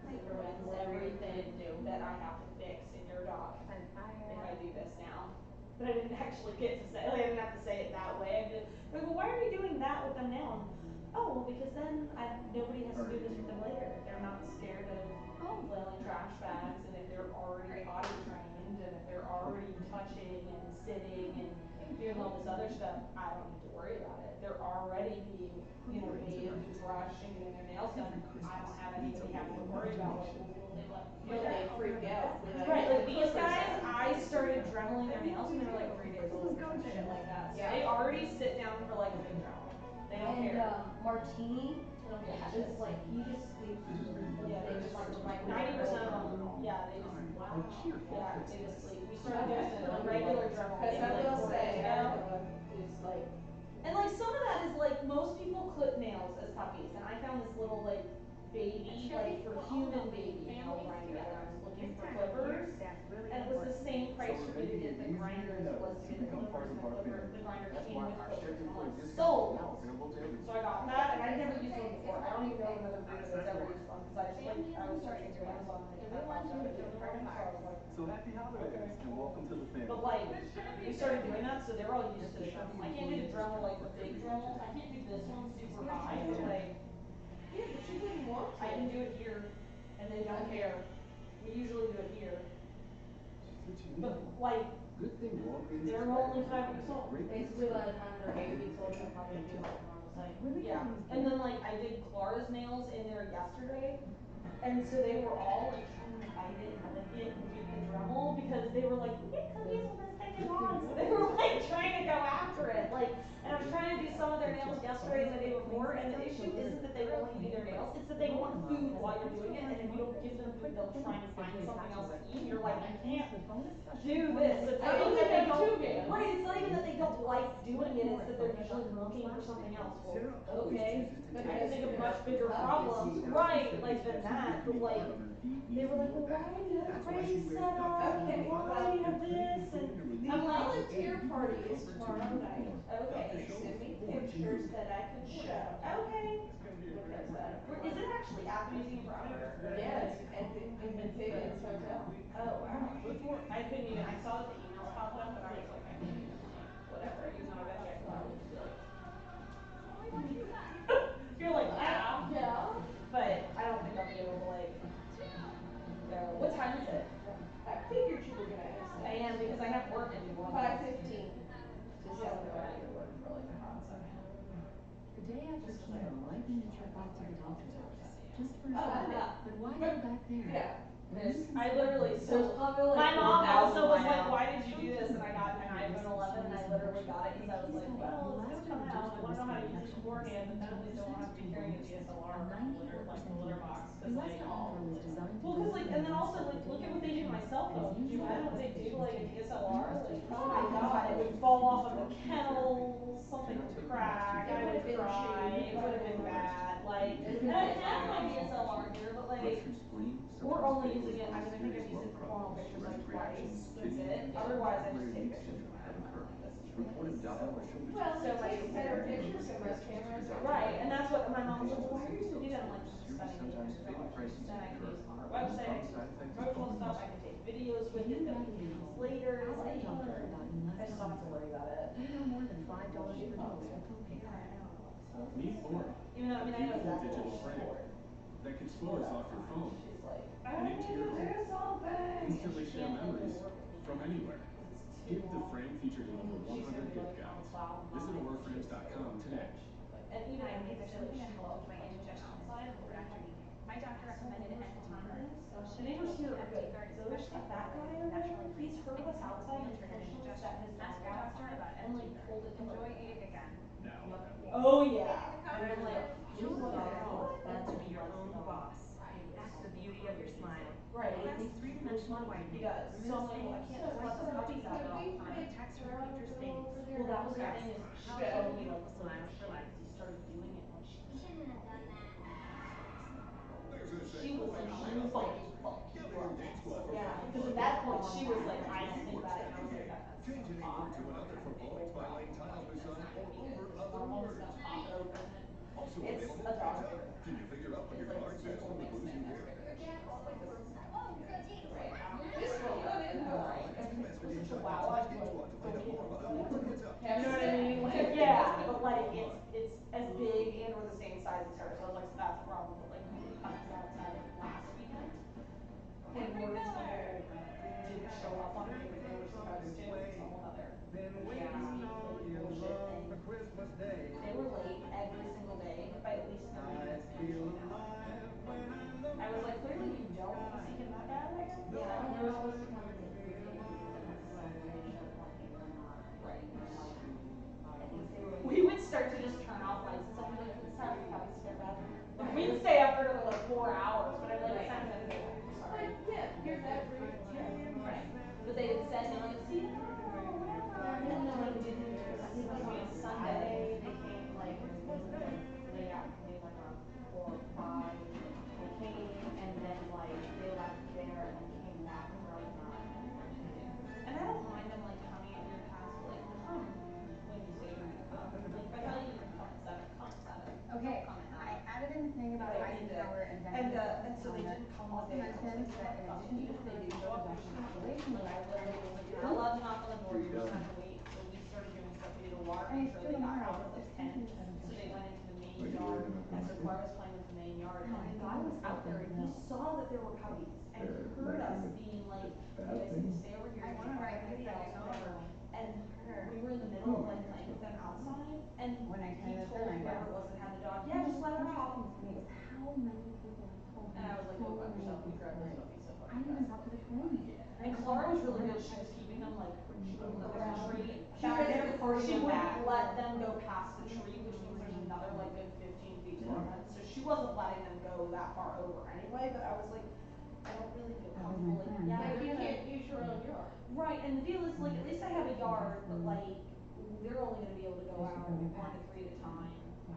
'cause it ruins everything that I have to fix in your dog if I do this now. But I didn't actually get to say, like, I didn't have to say it that way. I'd be like, well, why are you doing that with them now? And, oh, well, because then nobody has to do this with them later. If they're not scared of flailing trash bags, and if they're already potty trained, and if they're already touching and sitting and doing all this other stuff, I don't need to worry about it. They're already being, bathed, brushed, and getting their nails done. I don't have anybody having to worry about, like, Will they freak out? Right, like these guys, I started dremeling their nails when they were like 3 days old or some shit like that. So they already sit down for like a big dremel. They don't care. Martini is like, he just sleeps. Yeah, they just like 90% of them. Yeah, they just they just sleep. We started doing a regular dremel Because I maybe like will 4 days say, ago. Erica is like. And like some of that is like most people clip nails as puppies, and I found this little like baby, like for human baby nail grinder when I was looking for clippers, and it was the same price for me to get the grinder as it was to get the clippers, and the grinder came with clippers. And I'm like, sold. So I got that, and I'd never used one before. I don't even know another breeder that's ever used one, because I was searching through Amazon and I found out it didn't work, so I was like, So happy holidays and welcome to the family. but like, we started doing that, so they're all used to the Dremel. I can't do the Dremel like the big Dremel. I can't do this one super high, but like, Yeah, but you wouldn't want to. I can do it here, and they don't care. We usually do it here. But like, they're only 5 weeks old. Basically, by the time they're 8 weeks old, they'll probably do like a normal setting. Yeah, and then like I did Clara's nails in there yesterday, and so they were all like trying to bite it and lick it and get the Dremel because they were like, we get cookies with this thing on. So they were like trying to go after it, like. And I was trying to do some of their nails yesterday and the day before, and the issue isn't that they won't do their nails, it's that they want food while you're doing it, and if you don't give them food, they'll try and find something else to eat. You're like, I can't do this. It's not even that they don't, right, it's not even that they don't like doing it, it's that they're usually looking for something else. Well, okay, I can think of much bigger problems, right, like than that, but like, they were like, well, why do you have a crazy setup? Okay, Why do you have this? And the I'm like, volunteer party is tomorrow night. okay. Send me pictures that I can show. Okay. Because Is it actually at the museum proper? yes, at the in Vince's hotel. Oh wow. Before I couldn't even. I saw that the emails popped up, but I was like, I couldn't even whatever. Even though eventually I thought I would just be like, you're like, yeah. Yeah. But I don't think I'll be able to like go. What time is it? I figured you were gonna ask that. I am because I have work at 5:15 to I'm gonna 7:30. go work for like a hot second. The day after chemo might mean a trip back to the doctor's office, just for a Oh, shot. yeah. But why go back there? Yeah. I literally There's probably like my mom 4,000 also was by like, now. why did you do this? And I got an iPhone 11 and I literally got it because I was like, well, it's gonna come out. I want to know how to use it beforehand, but then at least I won't have to be carrying a DSLR like the litter box. Cause like, well, cause like, and then also like, look at what they do to my cell phone. Do you know what they do to like a DSLR? Like, oh my god, it would fall off of the kennel, something would crack, I would cry, it would have been bad. Like, and I have my DSLR here, but like, we're only using it, I mean, I think I've used it for formal pictures like twice, that's it. Otherwise, I just take pictures with my iPhone, like this is really Well, so it like, takes better pictures than most cameras. right, and that's what my mom was like, well, why are you gonna do that? I'm like, I'm spending $800. Then I can use it on our website, I can use it for promotional stuff, I can take videos with it that we can use later, like, I just don't have to worry about it. Pay no more than $5 per dose for copay. Meet Laura, Even though, I mean, I know beautiful exactly digital what she's frame for. that can photos off your phone She's like, and into your home. something. Instantly share memories from anywhere. Give the frame featured in over 100 gift guides. Visit auraframes.com today. And even I There's feel something like that she helps loves with my my indigestion outside, is but after eating. My doctor recommended it at the time. the neighbors here are good. Those, that guy over there, he's heard of us outside and intentionally set his dog Ask your doctor outside about and like empty pulled it to Enjoy her. eating again. Oh yeah. And I'm like, She was like, Meant to be your own boss. That's the beauty of your smile. right. With three-dimensional He whitening. does. So I'm like, well, I can't just let the puppies out there all the time. Protects from future stains. Well, that was the thing is, she told me like, Smiles for life. he started doing it when she Shouldn't have done that. she was like, fuck you up. Yeah, because at that point she was like, I don't think that, and I was like, that's Changing a word to another for boys by laying tile beside or over other words. It's Also a available dog anytime. favorite. Can you figure out what your car says from the clues you hear? again, or like the first time? Oh, so geez. Right. This one, oh, they didn't go like, Text every message was a inside chihuahua, the I'd be text like, to go find get out him. more other Like, heads up. have You know what I sex. mean? Like, yeah, but like it's as big and or the same size as her. So I was like, so that's the problem. But like we did puppies outside last weekend, and more people didn't show up on the day that they were supposed to. It's a whole other bullshit thing. They were late every single day by at least 30 minutes. They were showing up. I was like, clearly you don't want to see him that bad right now. Yeah, and they were supposed to come at like 3:50, and then like they showed up like 8:09. Right. And then like, at least they were like. We would start to just turn off lights and stuff. We'd be like, it's time for the puppies to go to bed. Like, we'd stay up for another like 4 hours, but I'd be like, it's time for them to go to bed. Sorry. Like, yeah, here's every, Right. But they had said they were like, see you tomorrow, whatever. And then like didn't. I think it was on a Sunday. They came like it was like late afternoon, like around 4 or 5. They came and then like they left there and then came back around 9. And I don't mind them like coming at your house, but like come when you say you're gonna come. Like if I tell you you're gonna come at 7, come at 7. Okay, Don't come at 9. I added in the thing about Like, Eisenhower and and so they didn't come one also day. And I was mentioned like, that in fuck, addition to even if they do show up, there's just population like I literally was like, you're not allowed to knock on the door. You're just gonna have to wait. So we started doing stuff. We did a water And it's intro. still They got tomorrow, out at but like there's 10. something So they went into the main Like, yard. you're gonna And so Clara was playing with the main yard. And the guy was out there and he saw that there were puppies and he heard us being like, you guys need to stay over here. I wanna write a video, Whatever. And we were in the middle of like playing with them outside, and When I he turn this told in, I whoever guess. it was that had the dog, yeah, just let her out. How many people have told me? And I was like, so go fuck many yourself, you people. drive those puppies so I fucking even fast. talked to the trainer. And Clara was really good, she was keeping them like under the tree. She was herding She them wouldn't back. let them go past the tree, which means there's another like good 15 feet to the fence. So she wasn't letting them go that far over anyway, but I was like, I don't really feel comfortable, like, yeah, like, they're you gonna. can't use your own yard. Right, and the deal is, like, at least I have a yard, but like, they're only gonna be able to go out 1 to 3 at a time.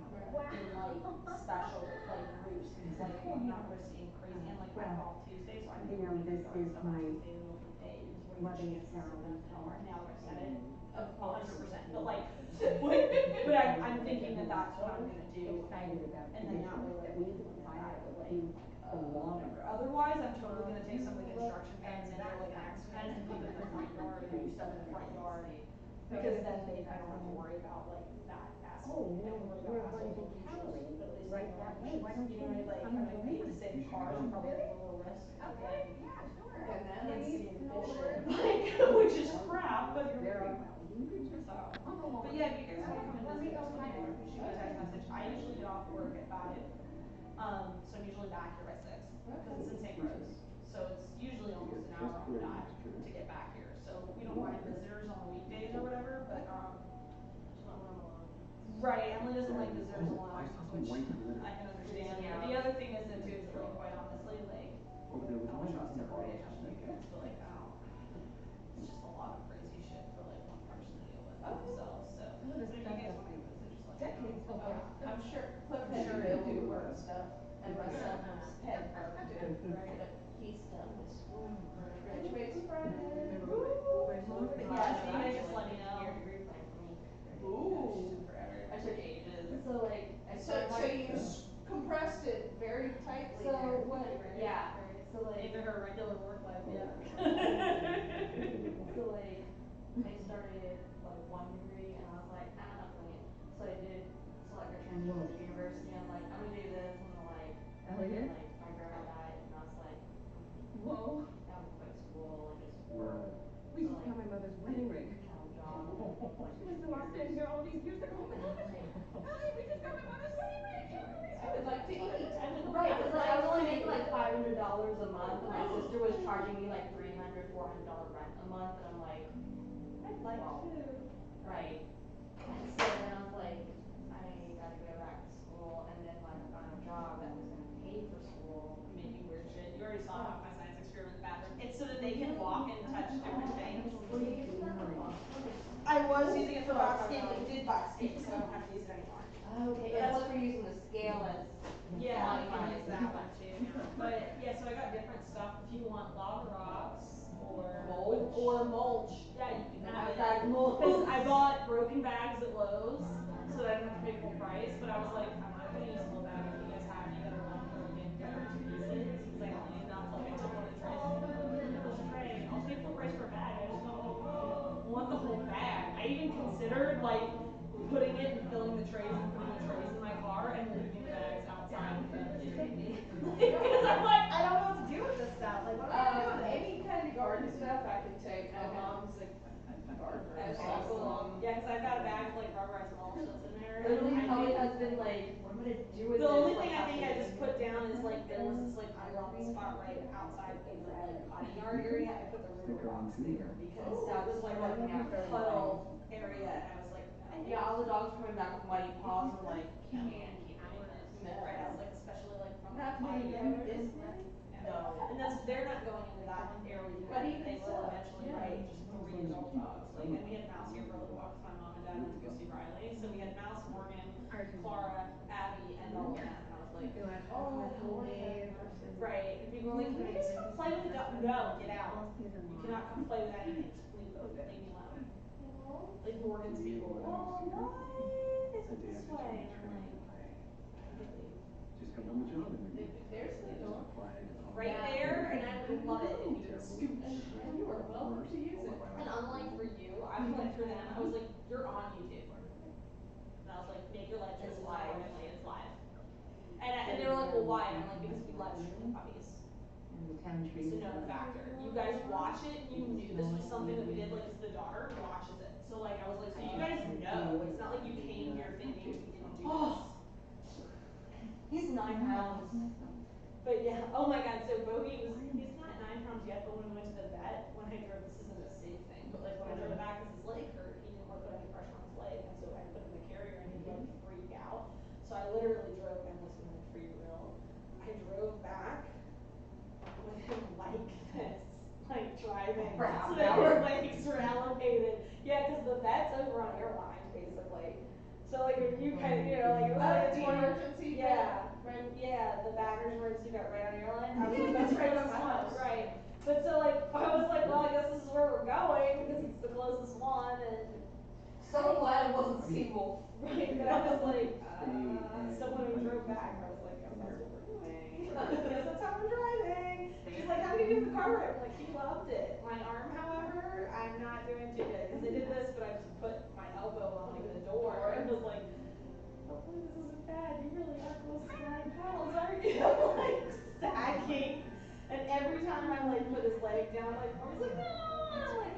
In like special, like groups, because like, I'm not risking crazy, and like, I golf Tuesday, so I can You know, this is stuff on my Tuesday in the middle of the day, is where loving you chance to Carolyn. tell her, now that I've said it, 100%, but like, but I'm thinking that that's what I'm gonna do, Excited about and then that way, like, we we need to can find find out out, what like, the law is. otherwise, I'm totally gonna take some of the construction pens and like an X pen and put them in the front yard, or do stuff in the front yard. Because then I don't have to worry about like that asshole, I don't worry about assholes on cows, but at least Right like, that way. Why don't you you know, like, come I'm and gonna pay join to us? save cars, I'm probably at a lower risk. Okay, yeah, sure. And then And we seeing know bullshit, where. like, which is crap, but Very so. well. But yeah, if you guys wanna come and visit, just let me know, shoot me a text message, I usually get off work at 5. So I'm usually back here by 6, cause it's in St. Rose. So it's usually almost an hour on the dot to get back here, so we don't mind visitors on the weekdays or whatever, but just not when I'm alone. Right, Emily doesn't like visitors alone, which I can understand. Yeah. The other thing is that too, is that like quite honestly, like, I don't trust everybody attention to you guys, but like, I don't. It's just a lot of crazy shit for like one person to deal with themselves, so. But if you guys wanna go visit, just let me Decades know. ago. I'm sure. Cliff I'm had sure to it'll do work. work stuff, and my son was head work too, Right. but he's done with school. Graduates Friday. But yeah, so you guys just let me know. Year degree plan for me. Ooh. Forever. I took ages. So like, I So, started so like. you compressed it very tightly So there. what, yeah, so like. Into her regular work life, yeah. So like, I started like 1 degree and I was like, I'm not doing it. So I did selector transfer to the university. I'm like, I'm gonna do this. I'm gonna like, Elliot? like my grandma died and I was like, Whoa. I would quit school and just Right. We just found my mother's wedding ring. have a job and like. She was still out standing here all these years ago. Oh my God. Elliot, we just got my mother's wedding ring. I would like to eat. Right, cause like I was only making like $500 a month and my sister was charging me like $300, $400 rent a month and I'm like, I'd like wow. to. Right. And so then I was like, I gotta go back to school and then like I found a job that was gonna pay for school. Making weird shit. You already saw my science experiment in the bathroom. It's so that they can walk and touch different things. Were you using that for box? I was using it for box skating, but it did box skate, so I don't have to use it anymore. Okay, and that's for using the scale as. Yeah, I can modified. use that one too. But yeah, so I got different stuff. If you want lava rocks or mulch, yeah, you can have it. Outside mulch. Cause I bought broken bags at Lowe's, so that I didn't have to pay full price. But I was like, I'm not gonna use full bag. If you guys have any that are like broken, get them to pieces, cause I only what I'm gonna do with The it only is like thing I have think to I just leave put it. down is like there was this like unlevel spot right outside in the like potty yard area. I put the river rocks there because that was like a puddle area, and I was like, no. Yeah, all the dogs coming back with muddy paws were like, can't keep doing this. No. Right, I was like, especially like from the Not potty maybe yard. this many? No. And that's, they're not going into that area But yet. even They will so, eventually, yeah. right? Just 3 adult dogs. Like, and we had Mouse here for a little while because my mom and dad went to go see Riley. So we had Mouse, Morgan, Clara, Abby, and Nolan. And I was like, oh, Morgan. Right. And people were like, can we just come play with the dog? No, get out. You cannot come play with anything. Just leave me alone. Like Morgan's people were like, oh, what? Is it this way? And I'm like, Just come on the job and If there's an adult right there, and I would love it if you did scoop. and you are welcome to use it. And unlike for you, I was like for them, I was like, you're on YouTube. And I was like, make your live choices accordingly, it's live. And they were like, well, why? And I'm like, because we live stream the puppies. It's a known factor. You guys watch it, and you knew this was something that we did, like, because the daughter watches it. So like, I was like, so you guys know, it's not like you came here thinking we didn't do this. He's 9 pounds. But yeah, oh my god, so Bogey he's not 9 pounds yet, but when we went to the vet, when I drove, this isn't a safe thing, but like when I drove it back because his leg hurt, he didn't want to put any pressure on his leg, and so I put him in the carrier and he'd like freak out. So I literally drove, and this isn't for you real, I drove back with him like this, like driving, so that his legs were elevated. Yeah, because the vet's over on airlines, basically. So like if you kind of, you know, like it was like a 20, emergency yeah, right? yeah, the Baggers emergency vet right on airline. I was Yeah, like, that's that's right the on my one, house. right? But so like I was like, well, I guess this is where we're going because it's the closest one, and So glad it wasn't Seawolf. right. But I was like, so when we drove back, I was like, guess that's what we're doing. Guess that's how we're driving. She's like, how did you do the car ride? I'm like, he loved it. My arm, however, I'm not doing too good because I did this, but I just put my elbow on like the door and was like, hopefully this isn't bad. You really are close to 9 pounds, aren't you? I'm like sagging. And every time I like put his leg down, like I was like, no. And I'm like,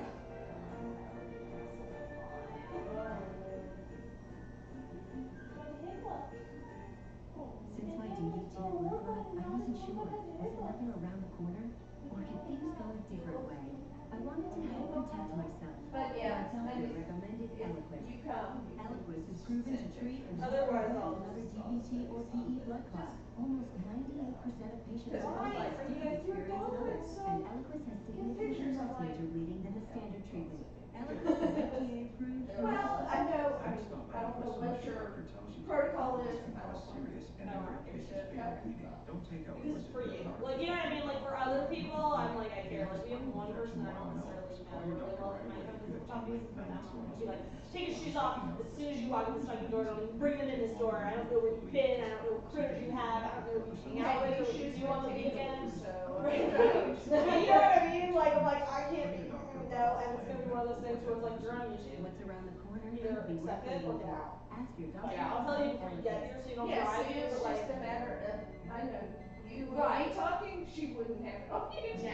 Since my DVT and blood clot, I wasn't sure. Was another around the corner? Or could things go a different way? I wanted to help protect myself. But yeah, My doctor recommended Eliquis. you come. Eliquis is proven to treat and otherwise prevent I'll another just DVT or PE blood clot. Almost 98% of patients why? worldwide Are still you guys your experience dog? another, So and Eliquis has significantly pictures of, less like- major bleeding than the standard treatment. Eliquis is FDA approved. Well, I know, I mean, Stop I don't know by what your your doctor tells you protocol this is. can I cause don't serious and I don't rare give a cases shit. fatal bleeding. Don't take out Because illicit for you, drugs. like, you know what I mean? Like, for other people, I'm like, I care. Like, we have one person I don't necessarily know really well that might come visit puppies, and for them, I'm gonna be like, take your shoes off as soon as you walk in this fucking door. Don't even bring them in this door. I don't know where you've been. I don't know what critters you have. I don't know what you hang out with or what you do on the weekends. Right? But you know what I mean? Like, I'm like, I can't be, no, and it's gonna be one of those things where it's like, you're on YouTube. What's around the corner Either could be worth accept it or waiting get for. out. Ask your Like, doctor. I'll tell you before you get here so you don't Yeah, drive see, here, it's but like, just a matter of, I know, you Right. and me talking, she wouldn't have it on YouTube.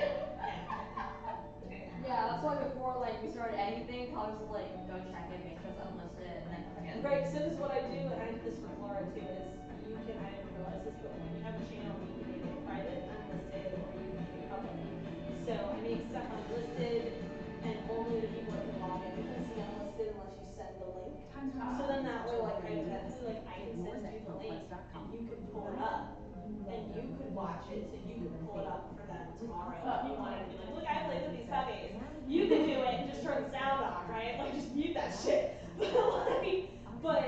Yeah, that's why before like we started anything, Colin was like, go check it, make sure it's unlisted, and then come in. right, so this is what I do, and I did this for Clara too, is you can, I didn't realize this, but when you have a channel, you can make it private, unlisted, or you can make it public. So I make stuff unlisted, and only the people that can log in can see unlisted unless you send the link. So then that way, like, I eventually, like, I can send you the link, and you can pull it up, and you could watch it, so you could pull it up for them tomorrow, if you wanted to be like, look, I played with these puppies. You can do it and just turn the sound off, right? Like, just mute that shit. But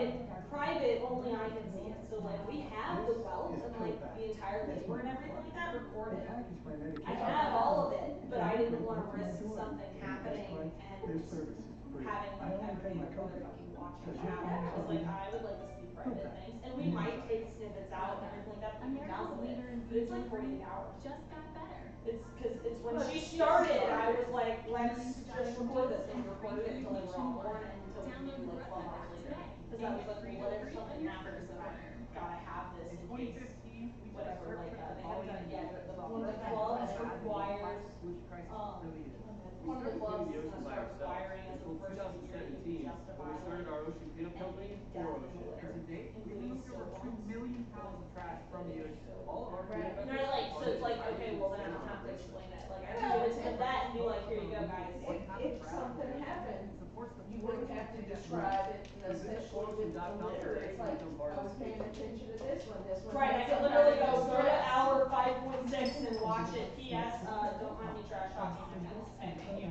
private, only I can see it. So like, we have the welt and like the entire labor and everything like that recorded. I have all of it, but I didn't want to risk something happening and having like every motherfucking watching happen. I was like, I would like to see private things, and we might take snippets out and everything like that, but we can download it. But it's like 48 hours. Just got better. It's because it's when she started, I was like, let's just record this, and we recorded it until they were all born and until we could do like 12 hours later. Because I was like, well, what if something happens and I gotta have this in case whatever, like they haven't done it yet, but the 12 requires We one of the started clubs cleaning the is ocean gonna by start ourselves requiring as of until the first of the year that you 2017 can justify when we started our ocean cleanup company, death For in the Ocean. litter. And to date, we've Including removed over 2 silver. million pounds of trash from the ocean. All of our Right. cleanup And they're like, efforts so it's like, target okay, society well then I and don't have to enrichment. explain it. Like I No, can give it to the and- vet and be like, here you go guys. If something happened, you wouldn't have to describe it especially with the litter. It's like, I was paying attention to this one Right, I had could some literally kind go of go to stress. hour 5.6 and watch it. P.S. Don't mind me trash talking my pets. Okay, thank you.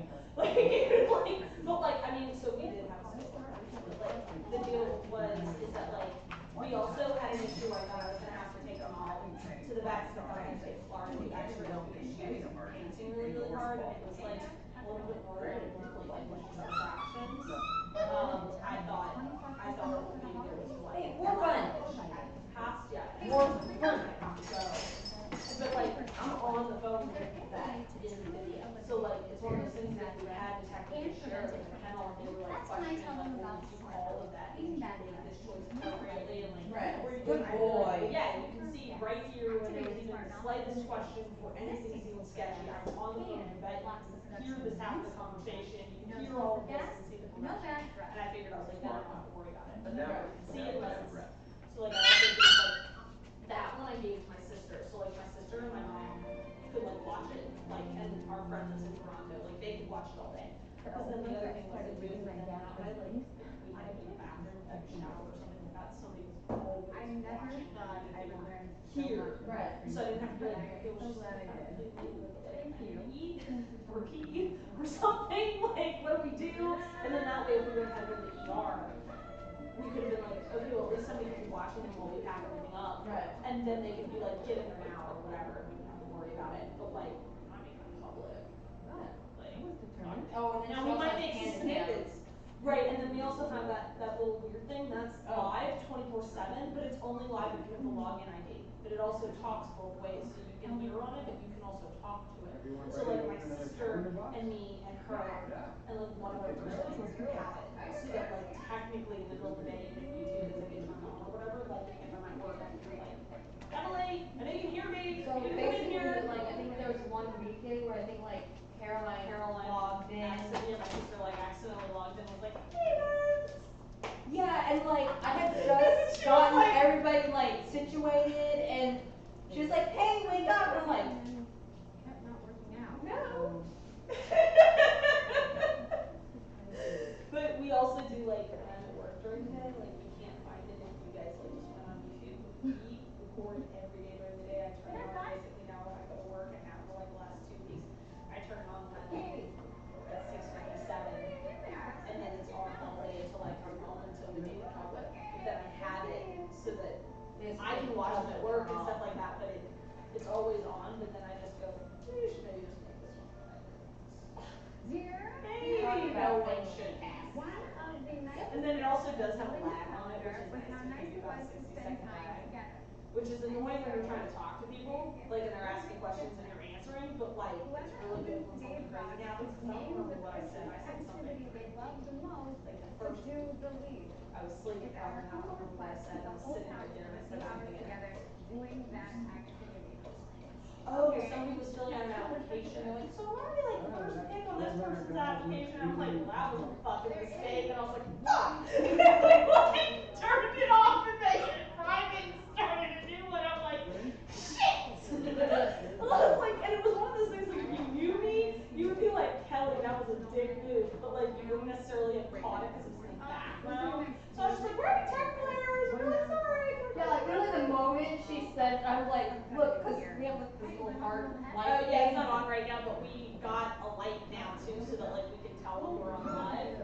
But like, I mean, so we did have a silver actually, but like, the deal is that like, we also had an issue, I thought I was gonna have to take them all to the vet, because I thought I had to take Clara to the x-ray because she was panting really, really hard, and it was like a little bit more than like when she's at fractions. I thought the baby was what? Hey, more fun. She hadn't passed yet. More fun. But like, I'm on the phone with that in video, so like, it's one of those things that we had to technically share with the kennel, and they were like questioning like, well, did you do all of that, did you make this choice appropriately, and like, Right. were you Good doing boy. yeah, you can see right here when there was even the slightest question for anything seemed sketchy, I was on the phone with the vet, you can hear this half the conversation, you can hear all of this and see the progression, and I figured I was like, then I don't have to worry about it, but then I can see it less. So like, I also did like, that one I gave to my sister, so like my sister and my mom could like watch it, like, and our friends that's in Toronto, like they could watch it all day. Because then the other thing was if we was in and out, I like, we had to be in the bathroom, a shower or something like that, somebody was always watching them, and they were here. Right. So I didn't have to be like, it was just like, thank you, eat, or pee, or something, like, what do we do? And then that way if we would have had to go to the ER, we could have been like, okay, well at least somebody could be watching them while we pack everything up. Right. And then they could be like, get in there now or whatever, and we didn't have to worry about it. But like, I mean, in public. Like, Oh, and then now she we also might has make panda snippets. Right, and then we also have that little weird thing that's live 24/7, but it's only live if you have the login ID. But it also talks both ways, so you can hear on it, but you can also talk to it. So like my sister and me and her and like one other person have it. So that like technically in the middle of the day, even if YouTube isn't getting turned on or whatever, like if I'm at work, I can be like, Emily, I know you can hear me. So you can come in basically, here. like, I think there was one weekday where I think like Caroline logged in. Accidentally, my sister like accidentally logged in and was like, hey guys. Yeah, and like I had just gotten like, everybody like situated, and she was like, "Hey, wake up!" And I'm like, Kept not working out. No. But we also do like when I'm at work during the day, like you can't find it if you guys like just went on YouTube. We record every day during the day. I turn it on basically now when I go to work and have for like the last 2 weeks. I turn it on at 6:57, and then it's on all day until I come home until we make it public. But then I have it so that I can watch them at work and stuff like that. But it's always on. But then I just go, you should maybe just make this one private. Maybe no one should have. And then it also does have a lag on it, which is nice. We give you about a 60-second lag, which is annoying when you're trying to talk to people, like, and they're asking questions and you're answering, but like, it's really good when something crazy happens, because I don't remember what I said. I said something crazy. Like the first, I was sleeping probably, and I don't remember what I said. I was sitting right there and I said something again. Oh, somebody was filling out an application. They're like, so why are we like the first pick on this person's application? And I was like, well, that was a fucking mistake. And I was like, fuck! Like, turned it off and made it private and started a new one. I'm like, shit! I was like, and it was one of those things like if you knew me, you would be like, Kelly, that was a dick move. But like you wouldn't necessarily have caught it because it was in the background. So I was just like, we're having technical errors. I'm really sorry. yeah, like literally the moment she said, I was like, look, because we have like this little hard light. Oh yeah, it's not on right now, but we got a light now too, so that like we can tell when we're on live.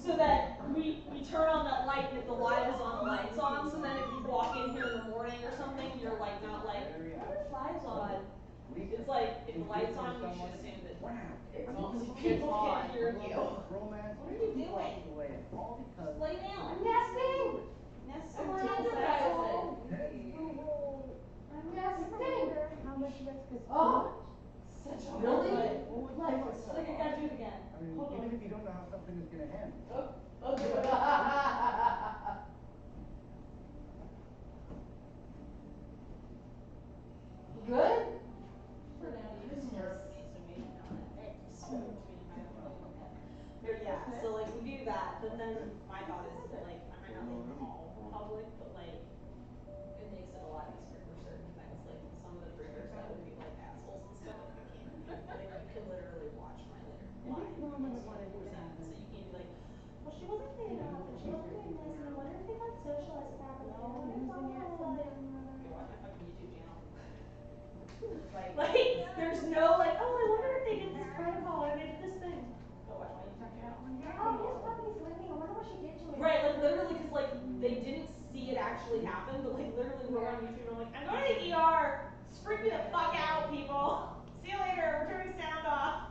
So that we turn on that light, and if the live is on, the light's on. So then if you walk in here in the morning or something, you're like not like, oh, this live's on. It's like if the light's on, you should assume that it's on. So people can hear you. What are you doing? Just lay down. I'm nesting. Nesting. I'm nesting. How much risk is Oh, Such a really? Like, I gotta do it again. I mean, even if you don't know how something is gonna end. Good? For now, you just scared me, so maybe not. Spoke to me. me the fuck out, people. See you later. We're turning sound off.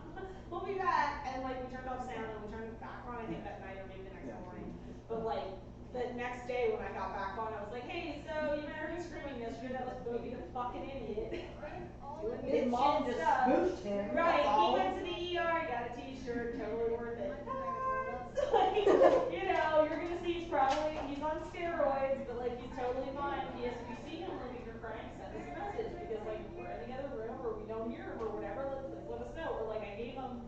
We'll be back. And like we turned off sound and we turned it back on, I think that night or maybe the next morning. But like the next day when I got back on, I was like, hey, so you might have heard screaming yesterday. That was Bogey the fucking idiot. Doing His mom just spooked him. Right, That's he all. went to the ER, he got a t-shirt, totally worth it. Like, you know, you're gonna see he's on steroids, but like he's totally fine. Yes, if you see him, like if you're crying, send us a message because like if we're in the other room or we don't hear him or whatever, please let us know. Or like I gave him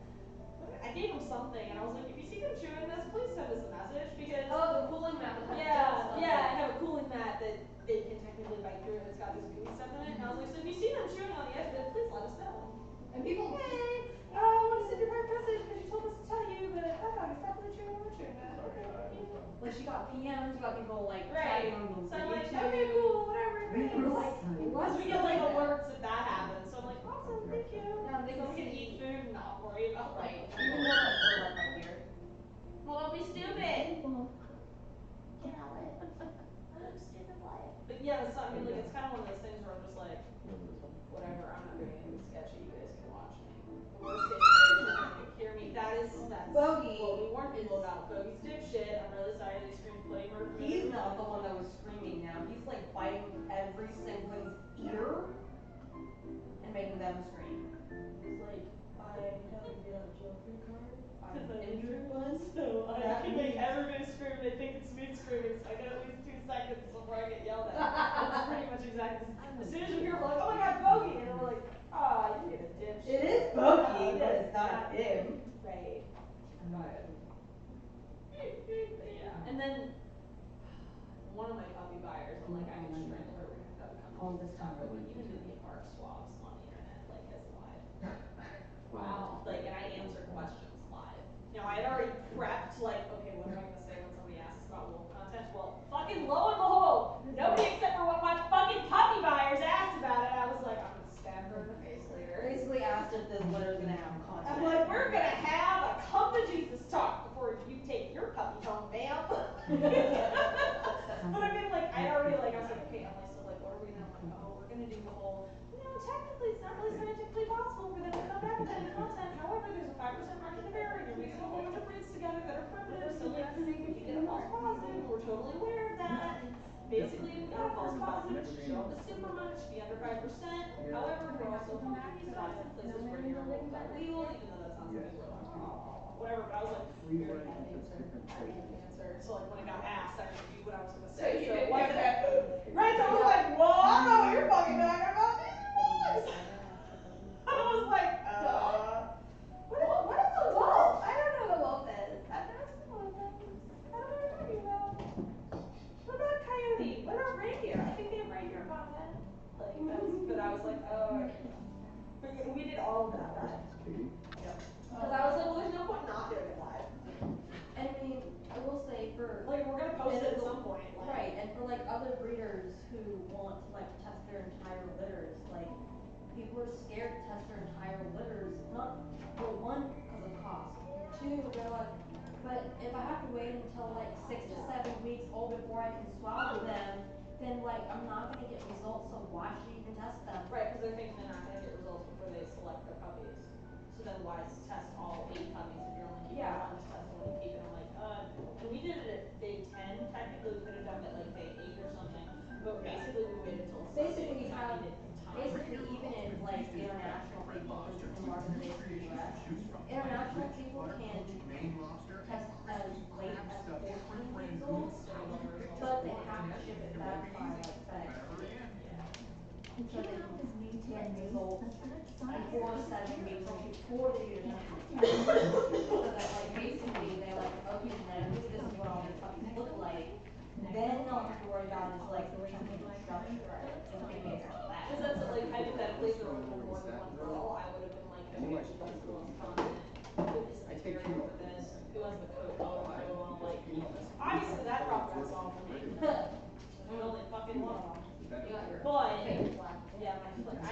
something and I was like, if you see them chewing this, please send us a message because the cooling mat that has yeah, I have a cooling mat that they can technically bite through and it's got this gooey stuff in it. And I was like, so if you see them chewing on the edge of it, please let us know. And people, hey, I want to send you a private message because you told us to tell you, but that dog is definitely chewing on the chewing mat. Okay, thank you. Like she got PMs, we got people like Right. chatting on the So I'm like, YouTube. okay, cool, whatever. We were like, Because we get like alerts if that happens. So I'm like, awesome, thank you. Yeah, they So can we can eat food and not worry about right. Even though like we're like right here. well, don't be stupid. Get out of it. Stupid life. But yeah, it's not, I mean, like, it's kind of one of those things where I'm just like, whatever, I'm not doing anything sketchy, you guys can watch me. The worst case scenario is not gonna hear me. That's Bogey what we warned people about. Bogey's dipshit. I'm really sorry that he screamed bloody murder from He's every not room. the one that was screaming now. He's like biting every sibling ear and making them scream. He's like, I have to get a jail free card. I'm Because I injured. was, so I That can make means- everybody scream. They think it's me screaming, so I get at least 2 seconds before I get yelled at. That's pretty much exactly. As soon as we hear, we're like, oh my god, Bogey! And we're like, ah, you get a dipshit. It is Bogey, but it's not him. Right. But yeah. And then one of my puppy buyers, I'm like, I can just transfer, we're gonna have to come All to this this time. topic. Like even doing the ARC swabs on the internet, like has live. Wow. Like, and I answered questions live. You know, I had already prepped, like, okay, what am I gonna say when somebody asks about wolf content? Well, fucking lo and behold, nobody except for one of my fucking puppy buyers asked about it. I was like, I'm gonna stab her in the face later. Basically asked if this letter's gonna have content. I'm like, we're gonna have a come to Jesus talk before you take your puppy home, ma'am. But I mean, like, I'd already, like, I was like, okay, Emily, so, like, what are we gonna, like, oh, we're gonna do the whole, technically, it's not really scientifically possible for them to come back with any content. However, there's a 5% margin of error, and you're mixing a whole bunch of breeds together that are primitive, so, like, you can get a false positive, we're totally aware of that. And basically, if we got a false positive, it should show up as super much, it should be under 5%. However, we're also filtering these dogs in places where your wolves are legal, even though that's not something we're like, oh, whatever. But I was like, we already had an answer. I already had an answer. So, like, when I got asked, I knew what I was gonna say. So it wasn't right. So I was like, well, I don't know what you're fucking talking about. I was like, what is a wolf? I don't know what a wolf is. I've never seen one of them. I don't know what you're talking about. What about coyote? What about reindeer? I think they have reindeer content. Like, but I was like, oh, okay. But yeah, we did all of that live. Yep. Because I was like, well, there's no point not doing it live. And I mean, I will say for Like, we're gonna post it at some point. Like, right, and for like other breeders who want to like test their entire litters, like people are scared to test their entire litters. Not, well, one, because of cost. Two, they're like, but if I have to wait until like 6 to 7 weeks old before I can swab them, then like I'm not gonna get results. So why should you even test them? right, because they're thinking they're not gonna get results before they select their puppies. So then why test all 8 puppies if you're only keeping one? Just test the one you keep. And I'm like, and we did it at day 10. Technically, we could have done it like day 8 or something. But basically, we waited until Basically, you Sunday. have basically even if like international people who market this in the US, international people can test as late as 14 weeks old, but they have to ship it back by like FedEx. So they can get results before 7 weeks old before they do the national test. So that like basically they like, okay, genetically this is what all these puppies look like. Then they'll have to worry about is like the technical structure, right? So they based on that. Because that's like hypothetically, if there would have been more than one girl, I would have been like, okay, who does the most content? Who is the carrier for this? Who has the coat color that I want to like? Obviously, that problem got solved for me. There's only fucking one of them. But yeah, I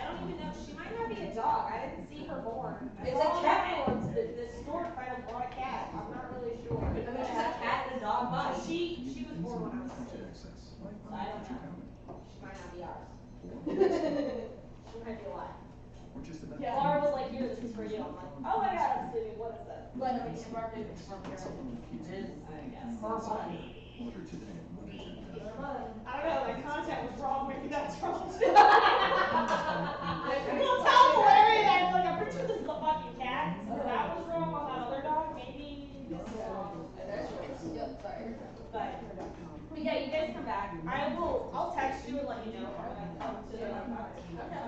don't even know. She might not be a dog. I didn't see her born. It's a cat. The store might have brought a cat. I'm not really sure. I mean, she's a cat and a dog body. She was born when I was asleep. So I don't know. She might not be ours. She might be a lot. Or just about Yeah, Laura was like, here, this is for you. I'm like, oh my god, I'm sleeping, what is this? But I mean, if our baby's from here, supplement pizza. it is, I guess. her body. Order today at wonder.com. I don't know, that content was wrong, maybe that's wrong too. You'll tell Larry that, like, I'm pretty sure this is a fucking cat, so that was wrong on that other dog, maybe this is wrong. That's yours. Yep, sorry. But yeah, you guys come back. I'll text you and let you know when I come to the, I'm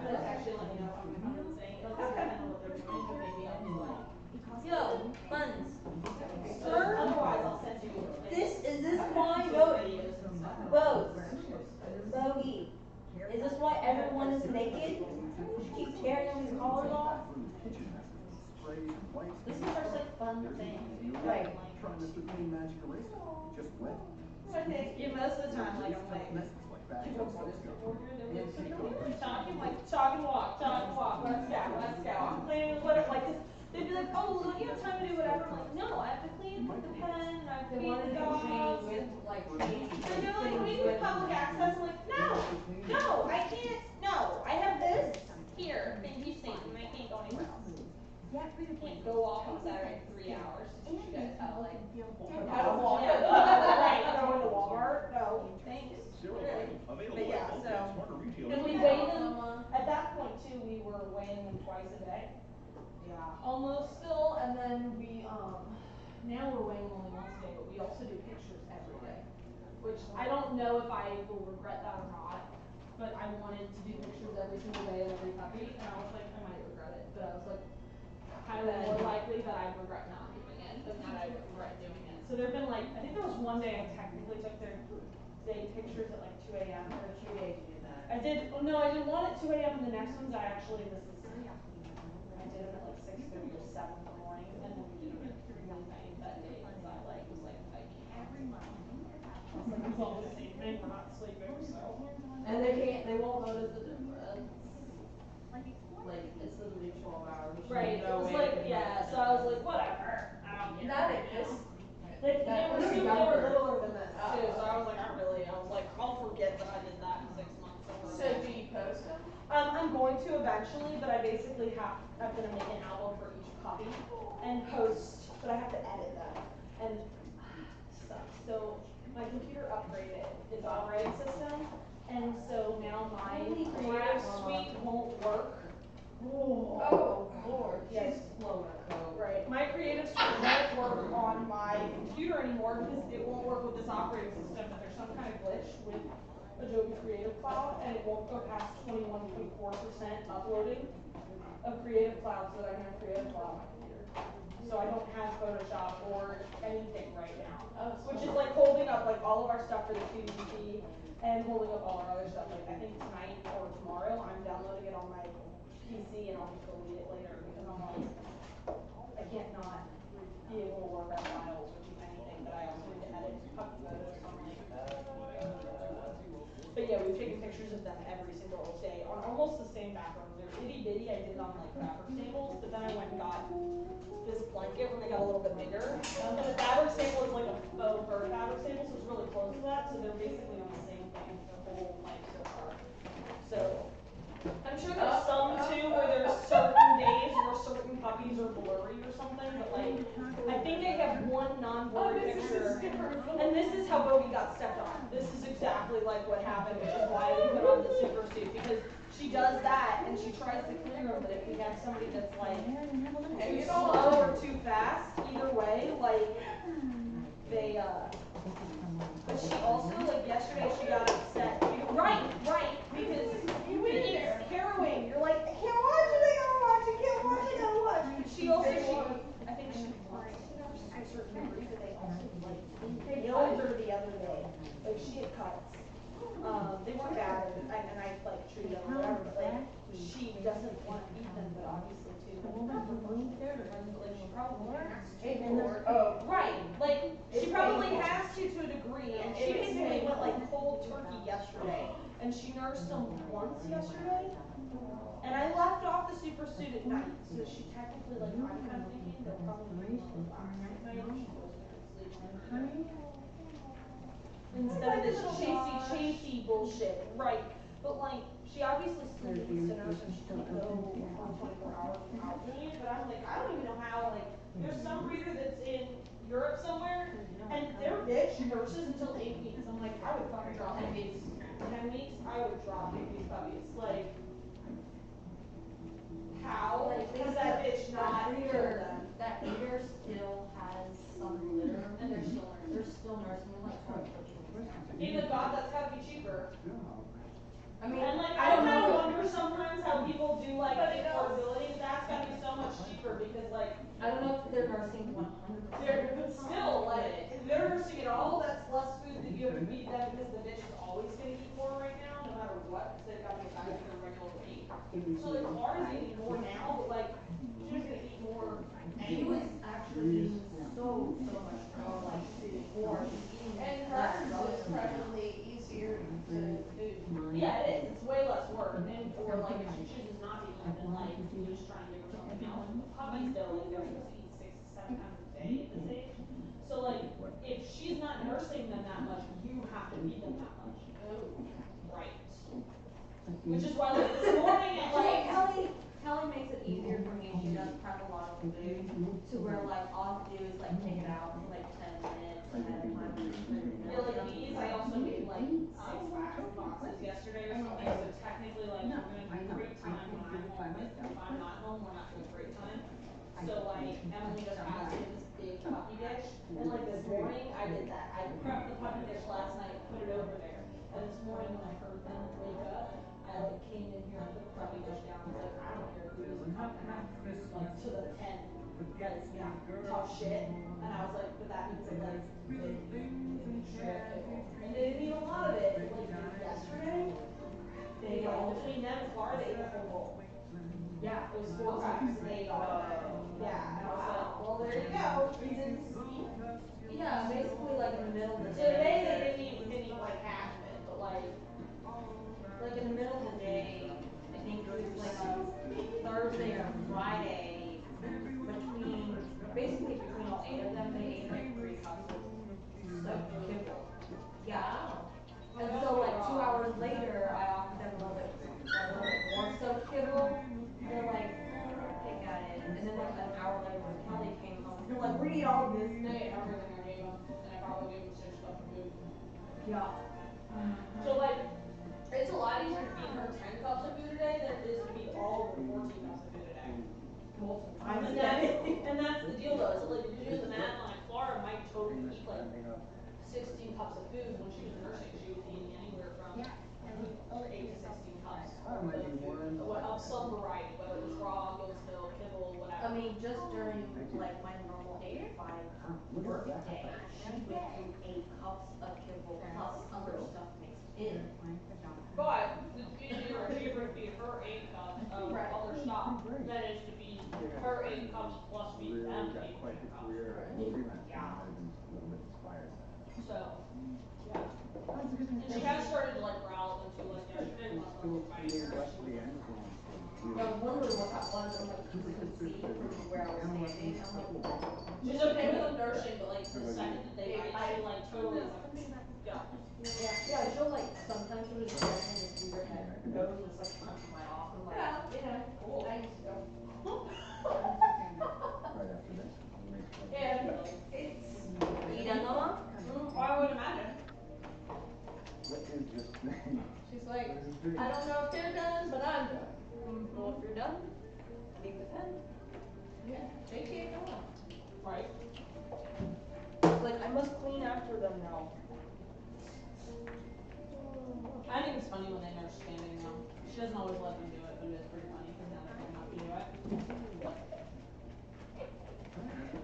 gonna text you and let you know if I'm coming and saying, like, I kind of know what they're doing, but maybe I'll be like, Yo, Buns. sir, otherwise I'll send you. Is this why Bogey? Is this why everyone is naked? Keep tearing his collars off? This is our like fun thing. Right. Try Mr. Clean Magic Eraser. Just wet. Yeah, most of the time, like, I'm like, talk and walk, let's go. I'm cleaning whatever, like, cause they'd be like, oh, well, you have time to do whatever. I'm like, no, I have to clean the pen, I have to feed the dogs. With like And they're like, what do you mean public access? I'm like, no, I can't, no, I have this here, and he's saying, and I can't go anywhere else. Can't go off on Saturday in 3 hours to teach you guys how to like, How to walk. yeah, right, going to Walmart, no, thanks. But yeah, so, and we weigh them, at that point too, we were weighing them twice a day. Yeah. Almost still, and then we, now we're weighing them only once a day, but we also do pictures every day. Which I don't know if I will regret that or not, but I wanted to do pictures every single day of every puppy, and I was like, I might regret it, but I was like, kind of more likely that I'd regret not doing it than that I would regret doing it. So there've been like, I think there was one day I technically took their day pictures at like 2 a.m. Or 2 days you did that. I did, oh no, I did one at 2 a.m. and the next ones I actually, I did them at like 6:30 or 7 in the morning, and then we did them at midnight that day, because I like, was like, I can't. It's like, it's all the same thing, we're not sleeping, so. And they won't notice the difference. Like, it's literally 12 hours. Right, it was like, yeah, so I was like, whatever, I don't care. Not like this. They were littler than this Oh. too, so I was like, I'll forget that I did that in 6 months. So do you post them? I'm going to eventually, but I basically I'm gonna make an album for each puppy and post, but I have to edit them and stuff. So my computer upgraded its operating system, and so now my Creative Suite won't work. Oh, Lord. Yes. She's slow in her code. Right. My Creative Suite won't work on my computer anymore because it won't work with this operating system, but there's some kind of glitch with Adobe Creative Cloud, and it won't go past 21.4% uploading of Creative Cloud, so that I can have Creative Cloud on my computer. So I don't have Photoshop or anything right now, which is like holding up like all of our stuff for the QVC and holding up all our other stuff. Like I think tonight or tomorrow, I'm downloading it on my PC and I'll just delete it later because I'm like, I can't not be able to work on files or do anything, but I also need to edit puppy photos. So I'm like, But yeah, we've taken pictures of them every single day on almost the same backgrounds. They're itty bitty. I did on like fabric samples, but then I went and got this blanket when they got a little bit bigger. And the fabric sample is like a faux fur fabric sample, so it's really close to that. So they're basically on the same thing their whole life so far. So I'm sure there's some too where there's certain days where certain puppies are blurry or something, but like I think I have one non-blurry picture. And this is how Bogey got stepped on. This is exactly like what happened, which is why we put on the super suit, because she does that and she tries to clear them, but if we have somebody that's like too slow or too fast, either way, like they but she also like yesterday she got upset. Right, because it's harrowing. You're like, I can't watch it, I gotta watch, I can't watch, I gotta watch. But she also I think she wants to nurse to a certain degree, but they also like they killed her the other day. Like she had cuts. They weren't bad and I like treated them or whatever, but like she doesn't want to eat them, but obviously too like she probably has to. Right. Like she probably has to a degree, and she basically went like cold turkey yesterday. And she nursed them once yesterday. And I left off the super suit at night, so she technically like I'm kind of thinking they'll probably relax at night if she goes there and sleep. Instead of this chasey bullshit. Right. But like, she obviously still needs to nurse and she can go for 24 hours without doing it, but I'm like, I don't even know how, like, there's some breeder that's in Europe somewhere, and their bitch nurses until 8 weeks. I'm like, I would fucking drop babies. 10 weeks, I would drop these puppies. Like, how does that bitch not kill them? That breeder still has some litter, and they're still nursing them like 12 children. Even God, that's gotta be cheaper. I mean, And like, I kind of wonder sometimes how people do like affordability. That's gotta be so much cheaper because like, I don't know if they're nursing 100%. but still, like, if they're nursing at all, that's less food that you have to feed them because the bitch is always gonna eat more right now, no matter what, because they've got to get back to their regular weight. So like, Clara's eating more now, but like, she's gonna eat more She was actually eating so much more like before. And hers is probably easier to do. Yeah, it is. It's way less work. And or like if she chooses not to eat, then like you just try and give her something else. But puppies though, like they're supposed to eat 6 to 7 times a day at this age. So like if she's not nursing them that much, you have to feed them that much. Oh, right. Which is why like this morning at like Kelly makes it easier for me. She does prep a lot of food to where like all I have to do is like take it out for like 10 minutes ahead of time. yeah, like these I also made like wax boxes yesterday or something. So technically like we're gonna do great time when I'm home, but if I'm not home, we're not doing great time. So like Emily just has like this big puppy dish, and like this morning I did that. I prepped the puppy dish last night, put it over there, and this morning when I heard them wake up, I like came in here and put the puppy dish down. I was like, I don't care who doesn't come now, like to the 10, like yeah, tough shit. And I was like, but that means that like and they didn't eat a lot of it. Like yesterday, they all between them and Clara, they ate a whole bowl. Yeah, it was 4 times and they ate all of it. Yeah, and I was like, well, there you go. Reasons. Yeah, basically like in the middle of the So day. today they didn't eat like half of it, but like In the middle of the day, I think it was like on Thursday or Friday, between all 8 of them, they ate like 3 cups of soaked kibble. Yeah. And so like 2 hours later, I offered them a little bit more soaked kibble. They're like, pick at it. And then like an hour later when Kelly came home, they're like, we need all this. they ate everything I gave them, and I probably gave them 6 cups of food. Yeah. So like, it's a lot easier to feed her 10 cups of food a day than it is to feed all of her 14 cups of food a day. Multiple And times a that's, day. and that's the deal though, so like if you do the math on it, Clara might totally eat like 16 cups of food. When she was nursing, she was eating anywhere from 8 to 16 cups of food, of some variety, whether it was raw, ghost milk, kibble, whatever. I mean, just during like my normal 8 to 5 work day, she went through 8 cups of kibble plus other stuff mixed in. But it's easier or cheaper to feed her 8 cups of other stuff than it is to feed her 8 cups plus feed them 8 cups. Yeah. So, yeah. And she has started to like growl at them too, like yesterday when I was like fighting her. I was wondering what that was, and like you could see from where I was standing. I'm like, She's okay with them nursing, but like the second that they bite, she like totally is like, go. yeah, she'll like sometimes she'll just go and just do her head, nose and just like punch my off. I'm like, Yeah, Cool. I used to go. And It's. you done, Mama? I would imagine. She's like, I don't know if they're done, but I'm done. Well, if you're done, leave the pen. Yeah, they can't go on. Right. Like, I must clean after them now. I think it's funny when they nurse standing though. She doesn't always let them do it, but it is pretty funny because now they don't have to do it.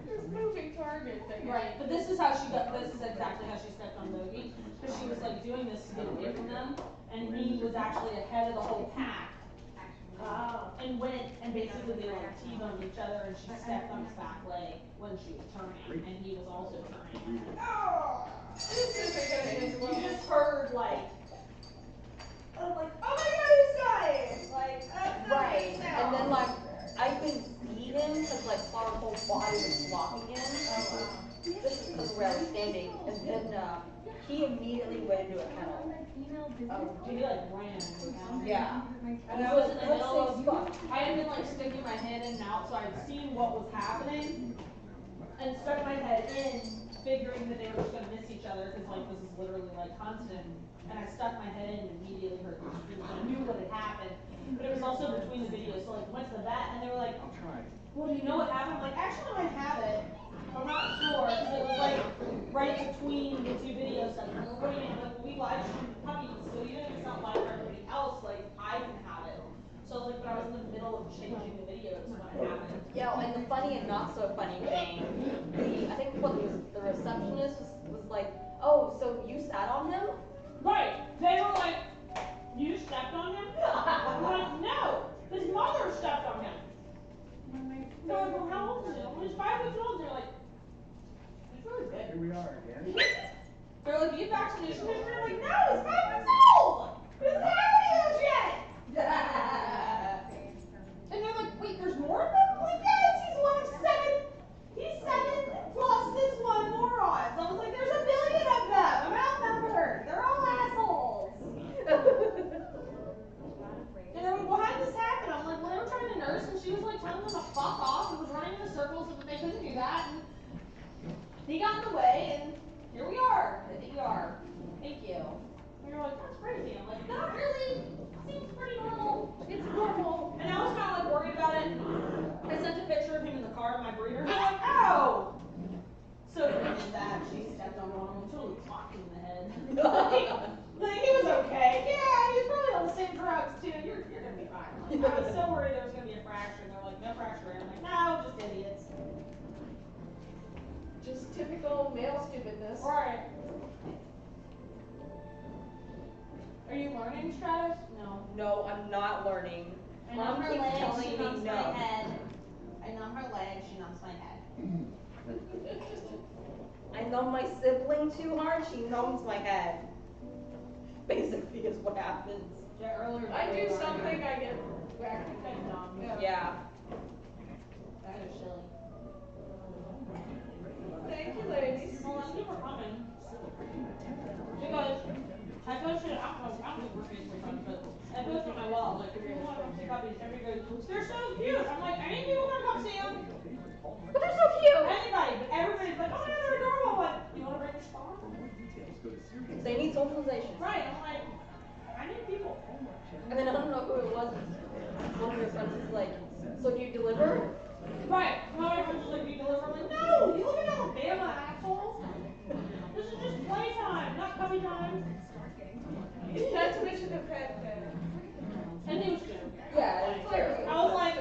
There's moving targets that Right, but this is how she got, this is exactly how she stepped on Logie, because she was like doing this to get away from them, and he was actually ahead of the whole pack. And went, and basically they like T-boned each other, and she stepped on his back leg when she was turning, and he was also turning. You just heard like, I'm like, oh my god, he's dying! Like, that's not Right, and then like, I couldn't see him because like Clara's whole body was blocking him. This is because of where I was standing, and then he immediately went into a kennel. he like ran into a Yeah. And I was in the middle of, I had been like sticking my head in and out, so I had seen what was happening, and stuck my head in, figuring that they were just gonna miss each other, because like this is literally like constant. And I stuck my head in and immediately heard the screams. I knew what had happened, but it was also between the videos. So like went to the vet, and they were like, "Well, do you know what happened?" I'm like, "Actually, I might have it. I'm not sure," because it was like right between the two videos. Like, well, what do you mean? Like, well, we live streamed puppies, so even if it's not live for everybody else, like I can have it. So I was like, but I was in the middle of changing the videos when it happened. Yeah, and the funny and not so funny thing, I think what the receptionist was like, "Oh, so you sat on him?" Right. They were like, "You stepped on him?" I'm like, "No, his mother stepped on him." They're like, "Well, how old is he?" I'm like, "He's 5 weeks old." They're like, "He's really big." Here we are again. They're like, "Do you have vaccination history?" I'm like, "No, he's 5 weeks old. He doesn't have any of those yet." And they're like, "Wait, there's more of them?" I'm like, "Yes, he's one of 7. He's 7 plus this one morons." I was like, "There's a billion of them. I'm outnumbered. They're all assholes." And they're like, "Well, how did this happen?" I'm like, "Well, they were trying to nurse, and she was like telling them to fuck off and was running in a circle so that they couldn't do that. And he got in the way, and here we are. I think we are. Thank you." And you're like, "That's crazy." I'm like, "Not really. Seems pretty normal. It's normal." And I was kind of like worried about it. I sent a picture of him in the car in my breeder. They're like, "Oh." So he did that. She stepped on one of them, totally clocked him in the head. Like he was okay. Yeah, he was probably on the same drugs too. You're gonna be fine. Like, I was so worried there was gonna be a fracture. And they're like, "No fracture." And I'm like, "No, just idiots." Just typical male stupidness. Right. Are you learning, Stratus? No. No, I'm not learning. I numb Mom her keeps leg, telling she me numbs my no. head. I numb her leg, she numbs my head. I numb my sibling too hard, she numbs my head. Basically is what happens. Yeah, earlier. I do something, I get back. Yeah. That is silly. Thank you, ladies. Well, thank you for coming. Because I posted, I don't think we're Facebook friends, but I posted on my wall, like, if you want to come see puppies, everybody goes, "They're so cute." I'm like, "Any people want to come see them?" But they're so cute. Anybody, but everybody's like, "Oh my God, they're adorable." I'm like, "You want to bring your spawn?" They need socialization. Right, I'm like, I need people. And then I don't know who it was. One of your friends was like, "So do you deliver?" Right. My friends was like, "Do you deliver?" I'm like, "No, you live in Alabama, asshole. This is just playtime, not puppy time." Not to mention the pet. And he was cute. Yeah, it's clear. I was like,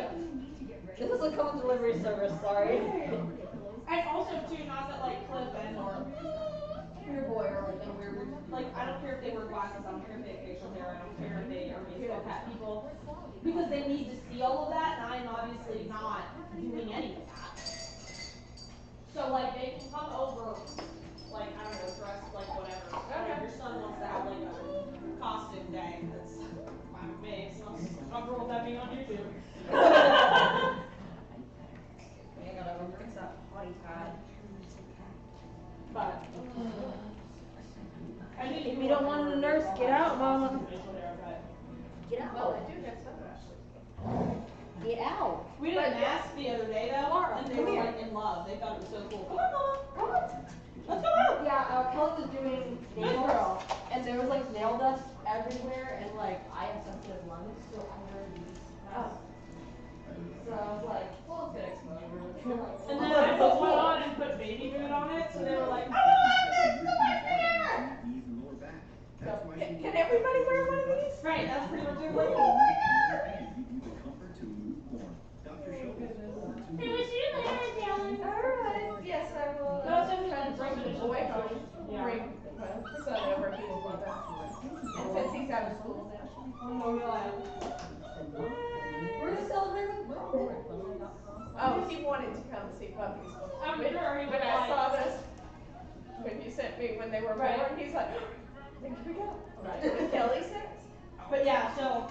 This is a common delivery service, sorry. and also too, not that like Cliff and or your boy are like in weird, like I don't care if they wear glasses, I don't care if they have facial hair, I don't care if they are baseball cap people, because they need to see all of that, and I'm obviously not doing any of that. So like they can come over, like I don't know, dressed like whatever. If your son wants to have like a costume day, that's fine with me. So I'll roll that being on YouTube. I gotta go fix that potty pad. But I think if you don't want a nurse, get out, Mama. Get out. Well, I do have some actually. Get out. We did a mask the other day though, and they were like in love. They thought it was so cool. Come on, Mama. Come on. Let's go out. Yeah, Kelly was doing nails, and there was like nail dust everywhere, and like I have sensitive lungs, so I wear these masks. So I was like, well, it's good exposure. And then I put one on and put baby food on it, so they were like, "Oh my God, it's my favorite." So, can everybody wear one of these? Right, that's pretty much it. Like, oh my God. Hey, we see you later, Dylan. Alright, yes, I will. No, it's in the bring the boy home. Yeah. Bring my son over, he will love that. And since he's out of school now. Oh, really? We're gonna celebrate with Oh, he wanted to come see puppies. I'm When sure he was I like, saw this, when you sent me when they were Right. born, he's like, "When can we go?" Right. When Kelly says. But yeah, so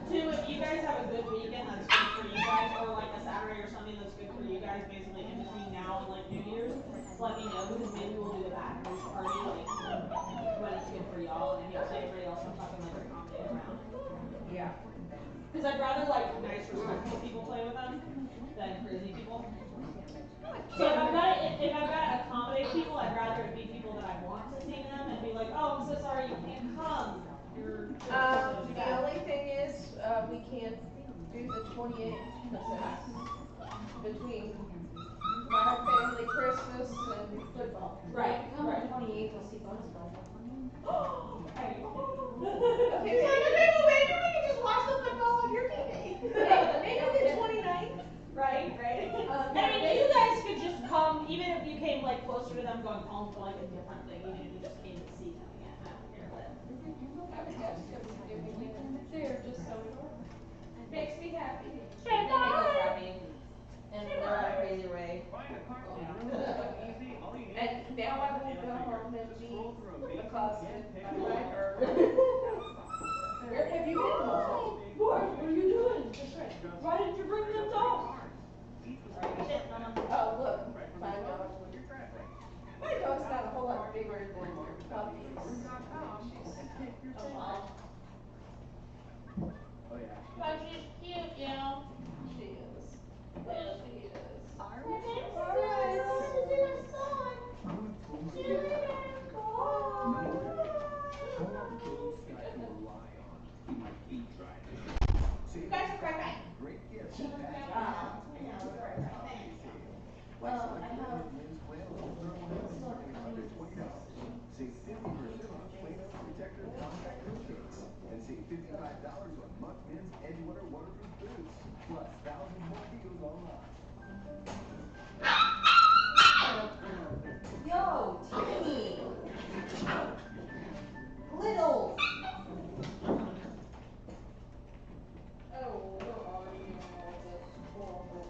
two, if you guys have a good weekend that's good for you guys, or like a Saturday or something that's good for you guys, basically in between now and like New Year's, let me know, because maybe we'll do a back party like when it's good for y'all, and maybe I'll say everybody else I'm fucking like accommodate around. Because I'd rather like nice, respectful people play with them than crazy people. So if I've gotta accommodate people, I'd rather it be people that I want to see them and be like, oh, I'm so sorry you can't come. You're too The bad. only thing is, we can't do the 28th because that's between my family Christmas and football. Right, If you come right. on the 28th, you'll see bonus budget. Hey. Okay, maybe we can just watch the football on your TV. Maybe the 29th. Right. And I mean, you guys could just come, even if you came like closer to them going home for like a different thing, even if you just came to see them again. I don't care, but They're just so adorable. Makes me happy. they make us happy. And in their own crazy way. Find a park Yeah. easy. All you need And is now I will go home and be accosted by my bird. Where have you been? What are you doing? Why didn't you bring them dogs? Oh, look, my dog. My dog's not a whole lot bigger than your puppies. She's a mom. Oh yeah. But she's cute, you know. She is. Yes, She is. Alright. See you later. How long clothes I can rely on keep my feet dry. You guys are great. Great gifts. Well, I have Men's flannels for $31 under $20. Save 50% on flannel protector compact coat and save $55 on Muck Men's Edgewater waterproof boots. Plus thousands more deals online. Yo, Timmy! Little! Oh, where are you? This horrible.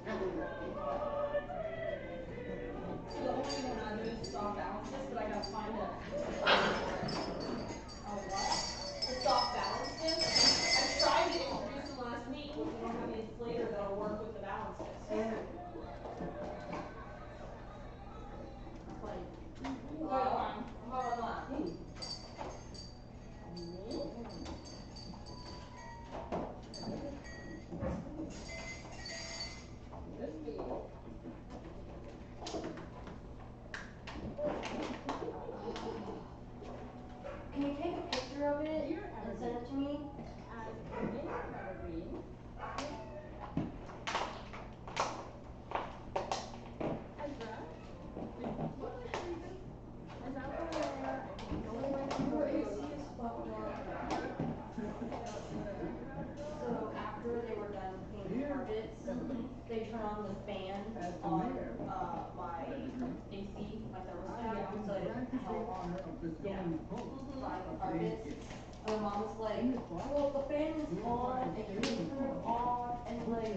So the only thing we're not doing is soft balances, but I gotta find a what? The soft balance disc. I tried to introduce them last week, but we don't have the inflator that'll work with the balance disc. How about that? Can you take a picture of it and send it to me? Your AC is fucked up. So after they were done cleaning carpets, they turn on the fan on my AC, my thermostat, so it held on, drying the carpets. And my mom was like, well, the fan is on, and you can turn it off, and like,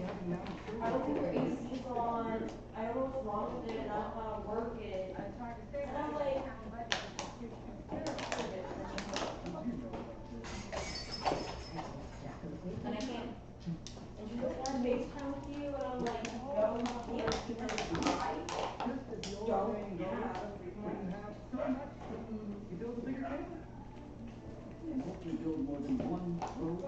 I don't think your AC is on, I don't know what's wrong with it, and I don't know how to work it. And I'm like, and I can't. And she goes, can I FaceTime with you? And I'm like, no, you can't, because I don't have You build a bigger family. And hopefully build more than one road.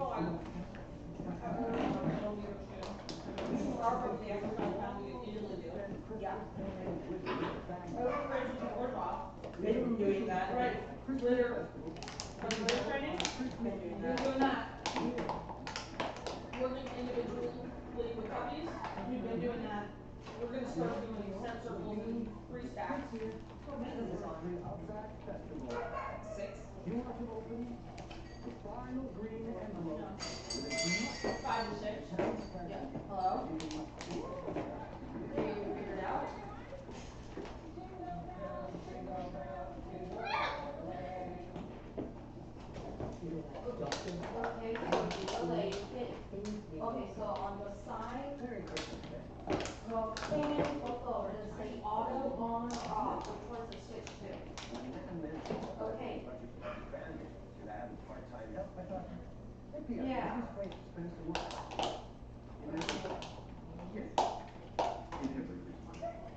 They've been doing that, right? Litter, litter training? We're doing that. Working individually with puppies. We've been doing that. We're gonna start doing set circles and 3 stacks. When is this on? 6? You want to open the final green envelope. 5 to 6. Yeah. Hello? Can you figure it out? Okay, so like okay, so on the side, well, fan, flip over, does it say auto, on, or off? Which one's it switch to? Okay. Yeah.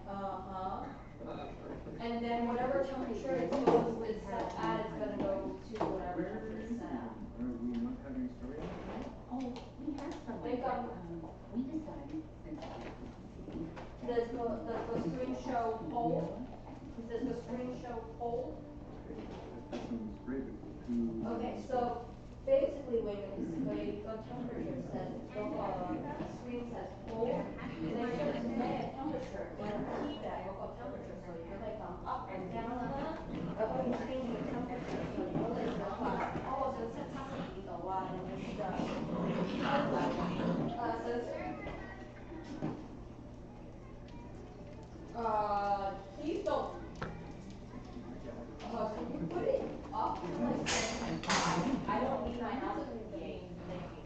Uh-huh. And then whatever temperature it's supposed to set at, it's gonna go to whatever temperature it's set at. Are we not having story? Oh, we have somebody. does the screen show hold? Does the screen show hold? That seems great, but who? Okay, so basically when the temperature says, the screen says hold, then you're gonna set a temperature and keep that local temperature. So you're like up and down on that, but when you change the temperature, so you're like, oh, so it's a lot in this stuff. Please don't. Can you put it up to like 75? I don't need my house to be 8. Thank you.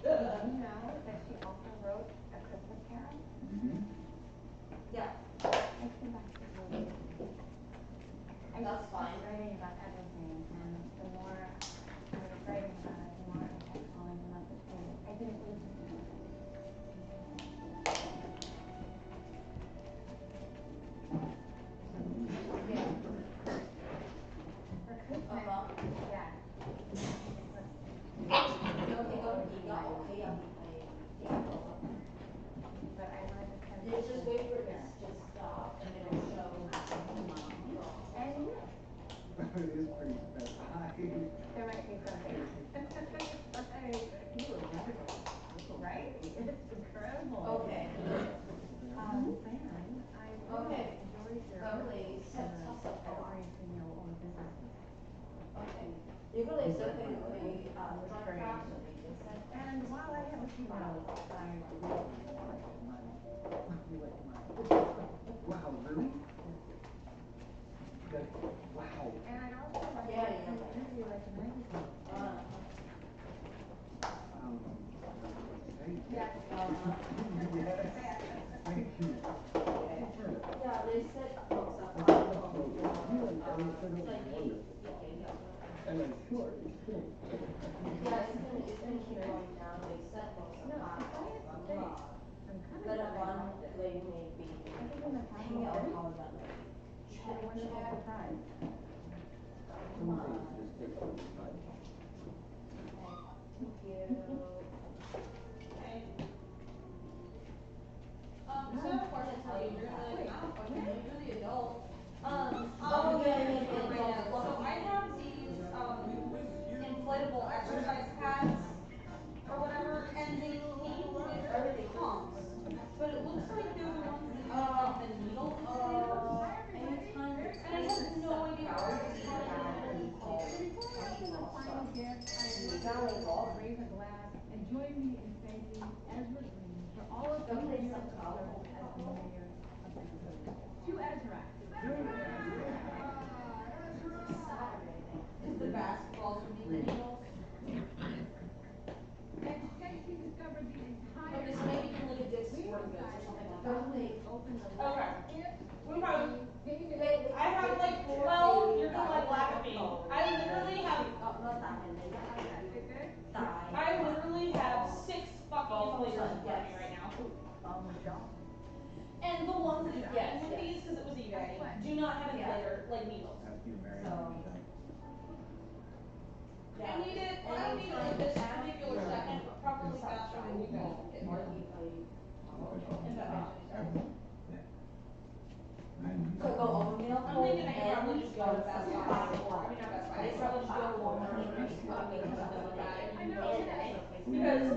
Did you know that she also wrote A Christmas Carol? Mm-hmm. Yeah. Let's go back to the movie. That's fine. I was writing about everything, and the more I was writing about it, the more I kept calling him up to say it. I didn't listen to him. Yeah. For Christmas, yeah. But I wanted to send You just wait for this to stop and it'll show. And you. It is pretty special. There might be something. You were wonderful. Right? It's incredible. Okay. Fan, I Okay. enjoyed your Really set us up a lot. in your own businesses. Okay. Usually it's okay, joint crops or And while I have a few notes, I really want money. You wouldn't mind. Wow, really? That, wow. And I'd also like Yeah, to interview like a magazine. Hey. Yes. Yes. Thank you. Yeah, they set books up. And I'm sure it's good. Yeah, it's been keep going down. They set books up high. But at one, they may be hanging out on how that like. Check. Surprise. Thank you. Okay. So I have a question for you. You're gonna be like, I don't fucking know, you're the adult. Right now. So I have these inflatable exercise pads or whatever, and they came with pumps. But it looks like they're the ones that don't have the needle inflator. And I have no idea what this is called. Raise a glass and join me in thanking Ezra Green for all of his years of service as the mayor of Vancouver. To Ezra. Is the basketballs would need the needles? And since he discovered the entire Okay, so maybe you can look at Dick's Sporting Goods or something like that. Okay. Okay. I have like 12, you're gonna like laugh at me. I literally have six fucking inflators in front of me right now. And the ones that came with these, because it was eBay, do not have inflator, like needles. I need it at this particular second, probably faster than you guys can get here. If that makes any sense. So go oatmeal. I'm thinking I could probably just go to Best Buy, or, I mean not Best Buy, I could probably just go to Walmart or something like that, and use those today. Because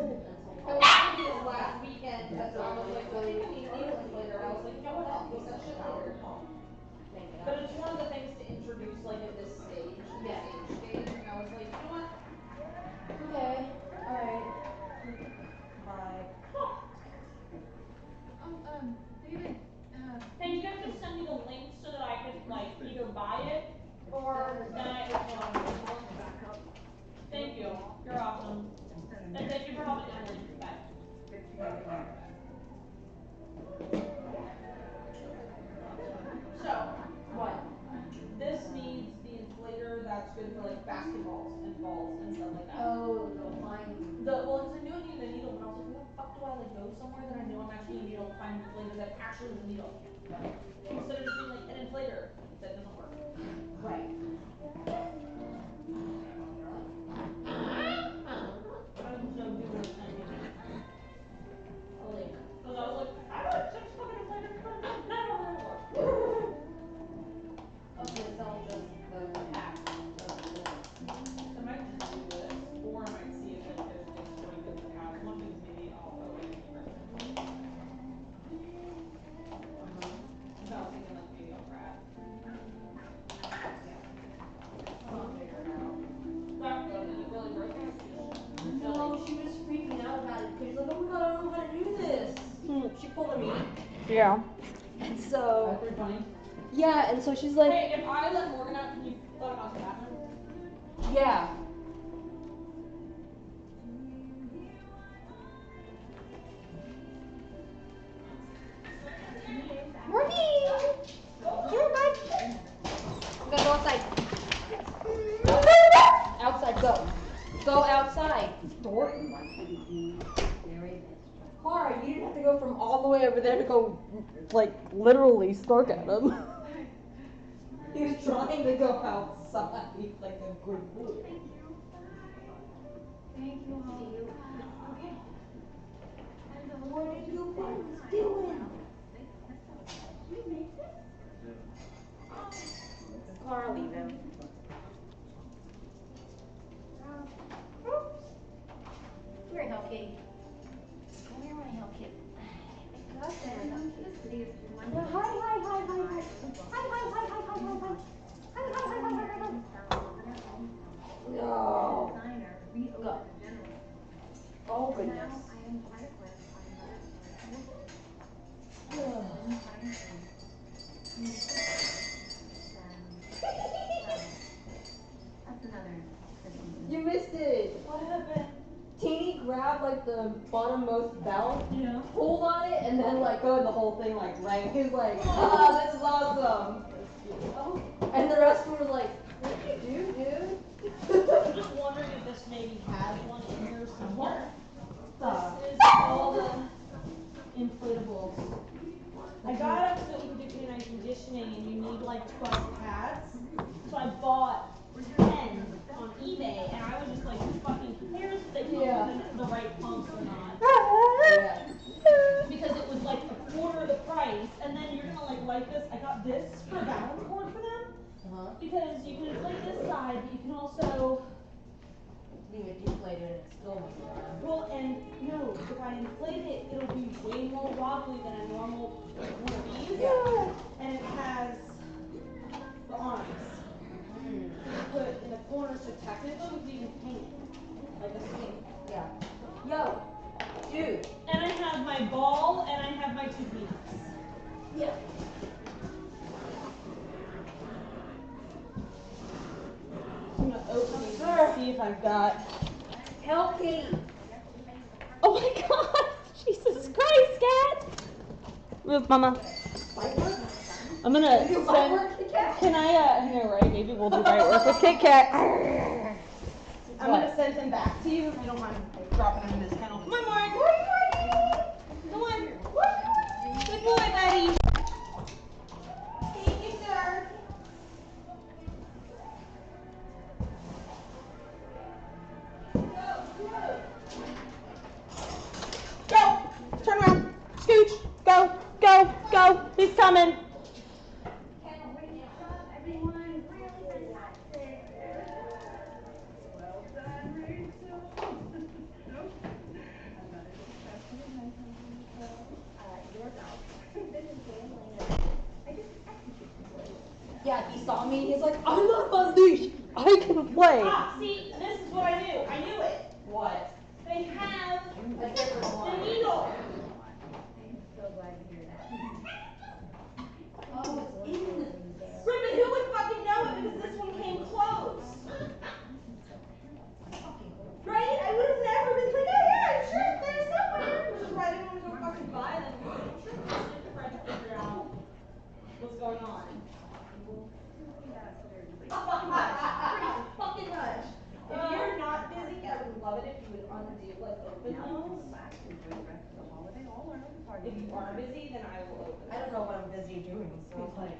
I was trying to do this last weekend, because I was like, well, I think I need a needle inflator, and I was like, you know what, I'll fix that shit later. But it's one of the things to introduce, like, at this stage, this age stage, and I was like, you know what? Okay, alright. Bye. David, Can you guys just send me the link so that I could, like, either buy it, or then thank you, you're awesome. And thank you for helping Emily. Bye. So, What? this needs the inflator that's good for like basketballs and balls and stuff like that. Oh, the fine. Well, because I knew I needed a needle, but I was like, where the fuck do I like go somewhere that I know I'm actually gonna be able to find an inflator that actually is a needle? Instead of just being like an inflator that doesn't work. Right. So do what send me. Like, because I was like, I have like 6 fucking inflators in front of me. she was freaking out about it because she's like, oh my god, I don't know how to do this. She pulled a me. Yeah. And so. That's pretty funny. Yeah, and so she's like. Hey, if I let Morgan out, can you let him out the bathroom? Yeah. Morgan! Come here, bud. We gotta go outside. Outside, go. Go outside. Clara, you didn't have to go from all the way over there to go, like, literally snark at him. He was trying to go outside like a good boy. Thank you, Holly. Okay. What are you boys doing? You make this? Clara, leave him. Come here, Hellcat. Come here, my Hellcat. That's everyone to the city is Hi, hi, hi, hi, hi. Hi, hi, hi, hi, hi, hi, hi. Hi, hi, hi, hi, hi, hi. No. Designer reopened Go. the general. Oh, Now goodness. I am quite equipped on another that's another Christmas. You missed it. What happened? Teeny grabbed like the bottommost belt, pulled on it, and then let go, and the whole thing like rang. He was like, ah, this is awesome. Oh. And the rest were like, what did you do, dude? I'm just wondering if this maybe has one in here somewhere. This is all the inflatables. I got it so that you can do canine conditioning and you need like 12 pads. So I bought 10 on eBay and I was just like, who fucking cares if they come with the right pumps or not? Yeah. Because it was like a quarter of the price, and then you're gonna like this. I got this for a balance board for them. Because you can inflate this side, but you can also leave it deflated and it's still moving around. well, and no, if I inflate it, it'll be way more wobbly than a normal one of these. Yeah. And it has the arms. You put in the corner, so technically you can hang it like a swing. Yeah. Yo, dude. And I have my ball and I have my 2 peanuts. Yeah. I'm gonna open these and see if I've got. Help Kitty. Oh my god! Jesus Christ, cat! Move, Mama. I'm gonna send. Can I? No, right? Maybe we'll do right work with Kit Kat. I'm gonna send him back to you if you don't mind dropping him in his kennel. Come on, Morgan. Come on. Good boy, buddy. Thank you, sir. Go! Turn around. Scooch. Go. Go. Go. He's coming. Everyone, really fantastic. Well done, Rachel. Nope. I'm not as successful as I thought. Your dog. This is gambling. I just executed it. Yeah, he saw me. He's like, I'm not on leash. I can play. Ah, see, this is what I knew. I knew it. What? They have A different the one. needle. I'm so glad to hear that. Oh, it's in. Right, but who would fucking know it because this one came closed? Right? I would have never been like, oh yeah, I'm sure it's there somewhere. Which is why I didn't want to go fucking buy them. I'm sure it's just to try to figure out what's going on. Pretty fucking much. If you're not busy, I would love it if you would undo, like, open those. If you are busy, then I will open I don't know what I'm busy doing, so it's like,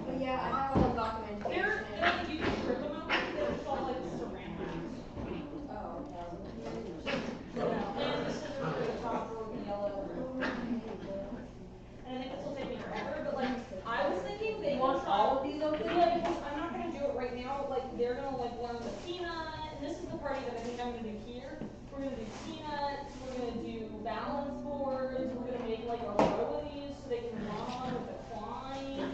but yeah, I have all the documentation. They're like, you can rip them open, they're just all like saran wraps. Oh, okay. And the scissors are the top or the yellow. And I think this will take me forever, but like, I was thinking they want all of these open? Yeah, because I'm not gonna do it right now, like, they're gonna like learn the peanut, and this is the party that I think I'm gonna do here. We're gonna do peanuts, we're gonna do balance boards, we're gonna make like a row of these so they can run on with the climb.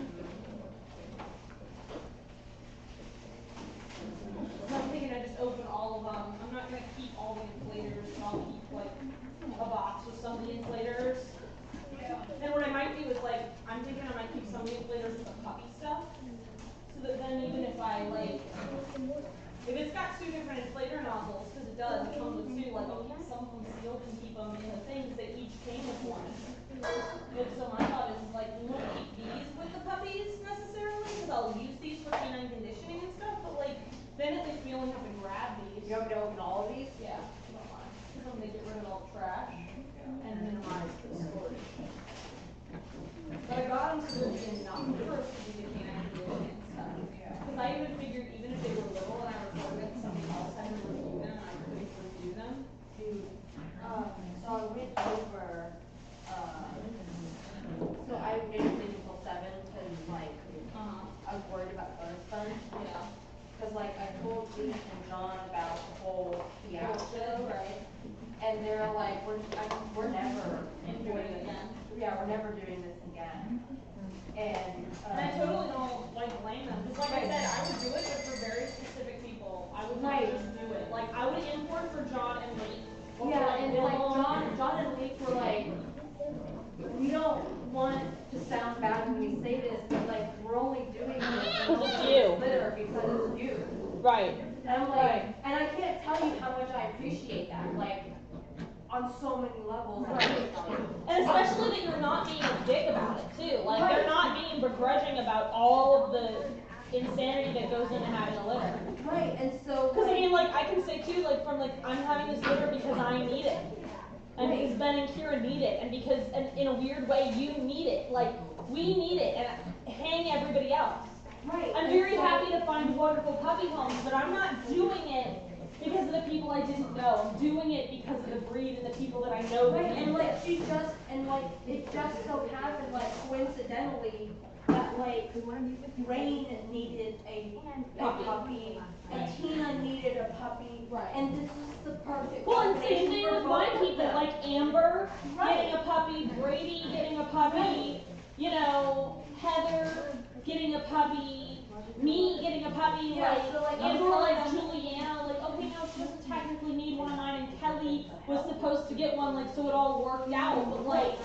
2 different inflator nozzles, because it does, it comes with 2, like I'll keep some of them sealed and keep them in the things, they each came with one. And so my thought is like, you won't keep these with the puppies necessarily, because I'll use these for canine conditioning and stuff, but like, then at least we only have to grab these. You want me to open all of these? Yeah, don't mind. Because I'm gonna get rid of all the trash and minimize the storage. But I got them so there's enough for us to do the canine conditioning stuff. Because I even figured even if they were little and I recorded it, somebody else had to review them and I couldn't review them. Dude, so I went over, so I didn't sleep until 7 because like, I was worried about Thursday. Yeah. Because like I told Lee and John about the whole fiasco, Right. and they're like, we're never Doing it again. Yeah, we're never doing this again. And I totally don't like blame them. Because like I said, I would do it, but for very specific people. I would not just do it. Like I would import for John and Lee. Yeah, and like John and Lee were like, we don't want to sound bad when we say this, but like we're only doing this because it's you. Litter because it's you. Right. And I'm like, and I can't tell you how much I appreciate that. Like on so many levels. Right. And especially that you're not being a dick about it too. Like they're not being begrudging about all of the insanity that goes into having a litter. Right, and so because I mean, like I can say too, like from like I'm having this litter because I need it, and because Ben and Kira need it, and because and in a weird way you need it. Like we need it, and hang everybody else. Right. I'm very happy to find wonderful puppy homes, but I'm not doing it because of the people I didn't know. I'm doing it because of the breed and the people that I know. Right, and like she just, and like it just so happened, like coincidentally, that like Rain needed a puppy, and Tina needed a puppy, and this is the perfect. Well, and same thing with my people, like Amber getting a puppy, Brady getting a puppy, you know, Heather getting a puppy, me getting a puppy, like Angela and Juliana, like, okay, no, she doesn't technically need one of mine, and Kelly was supposed to get one, like, so it all worked out, but like,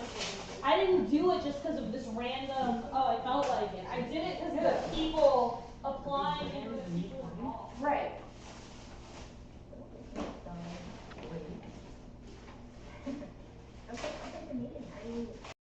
I didn't do it just because of this random, oh, I felt like it. I did it because of the people applying and the people involved. Right,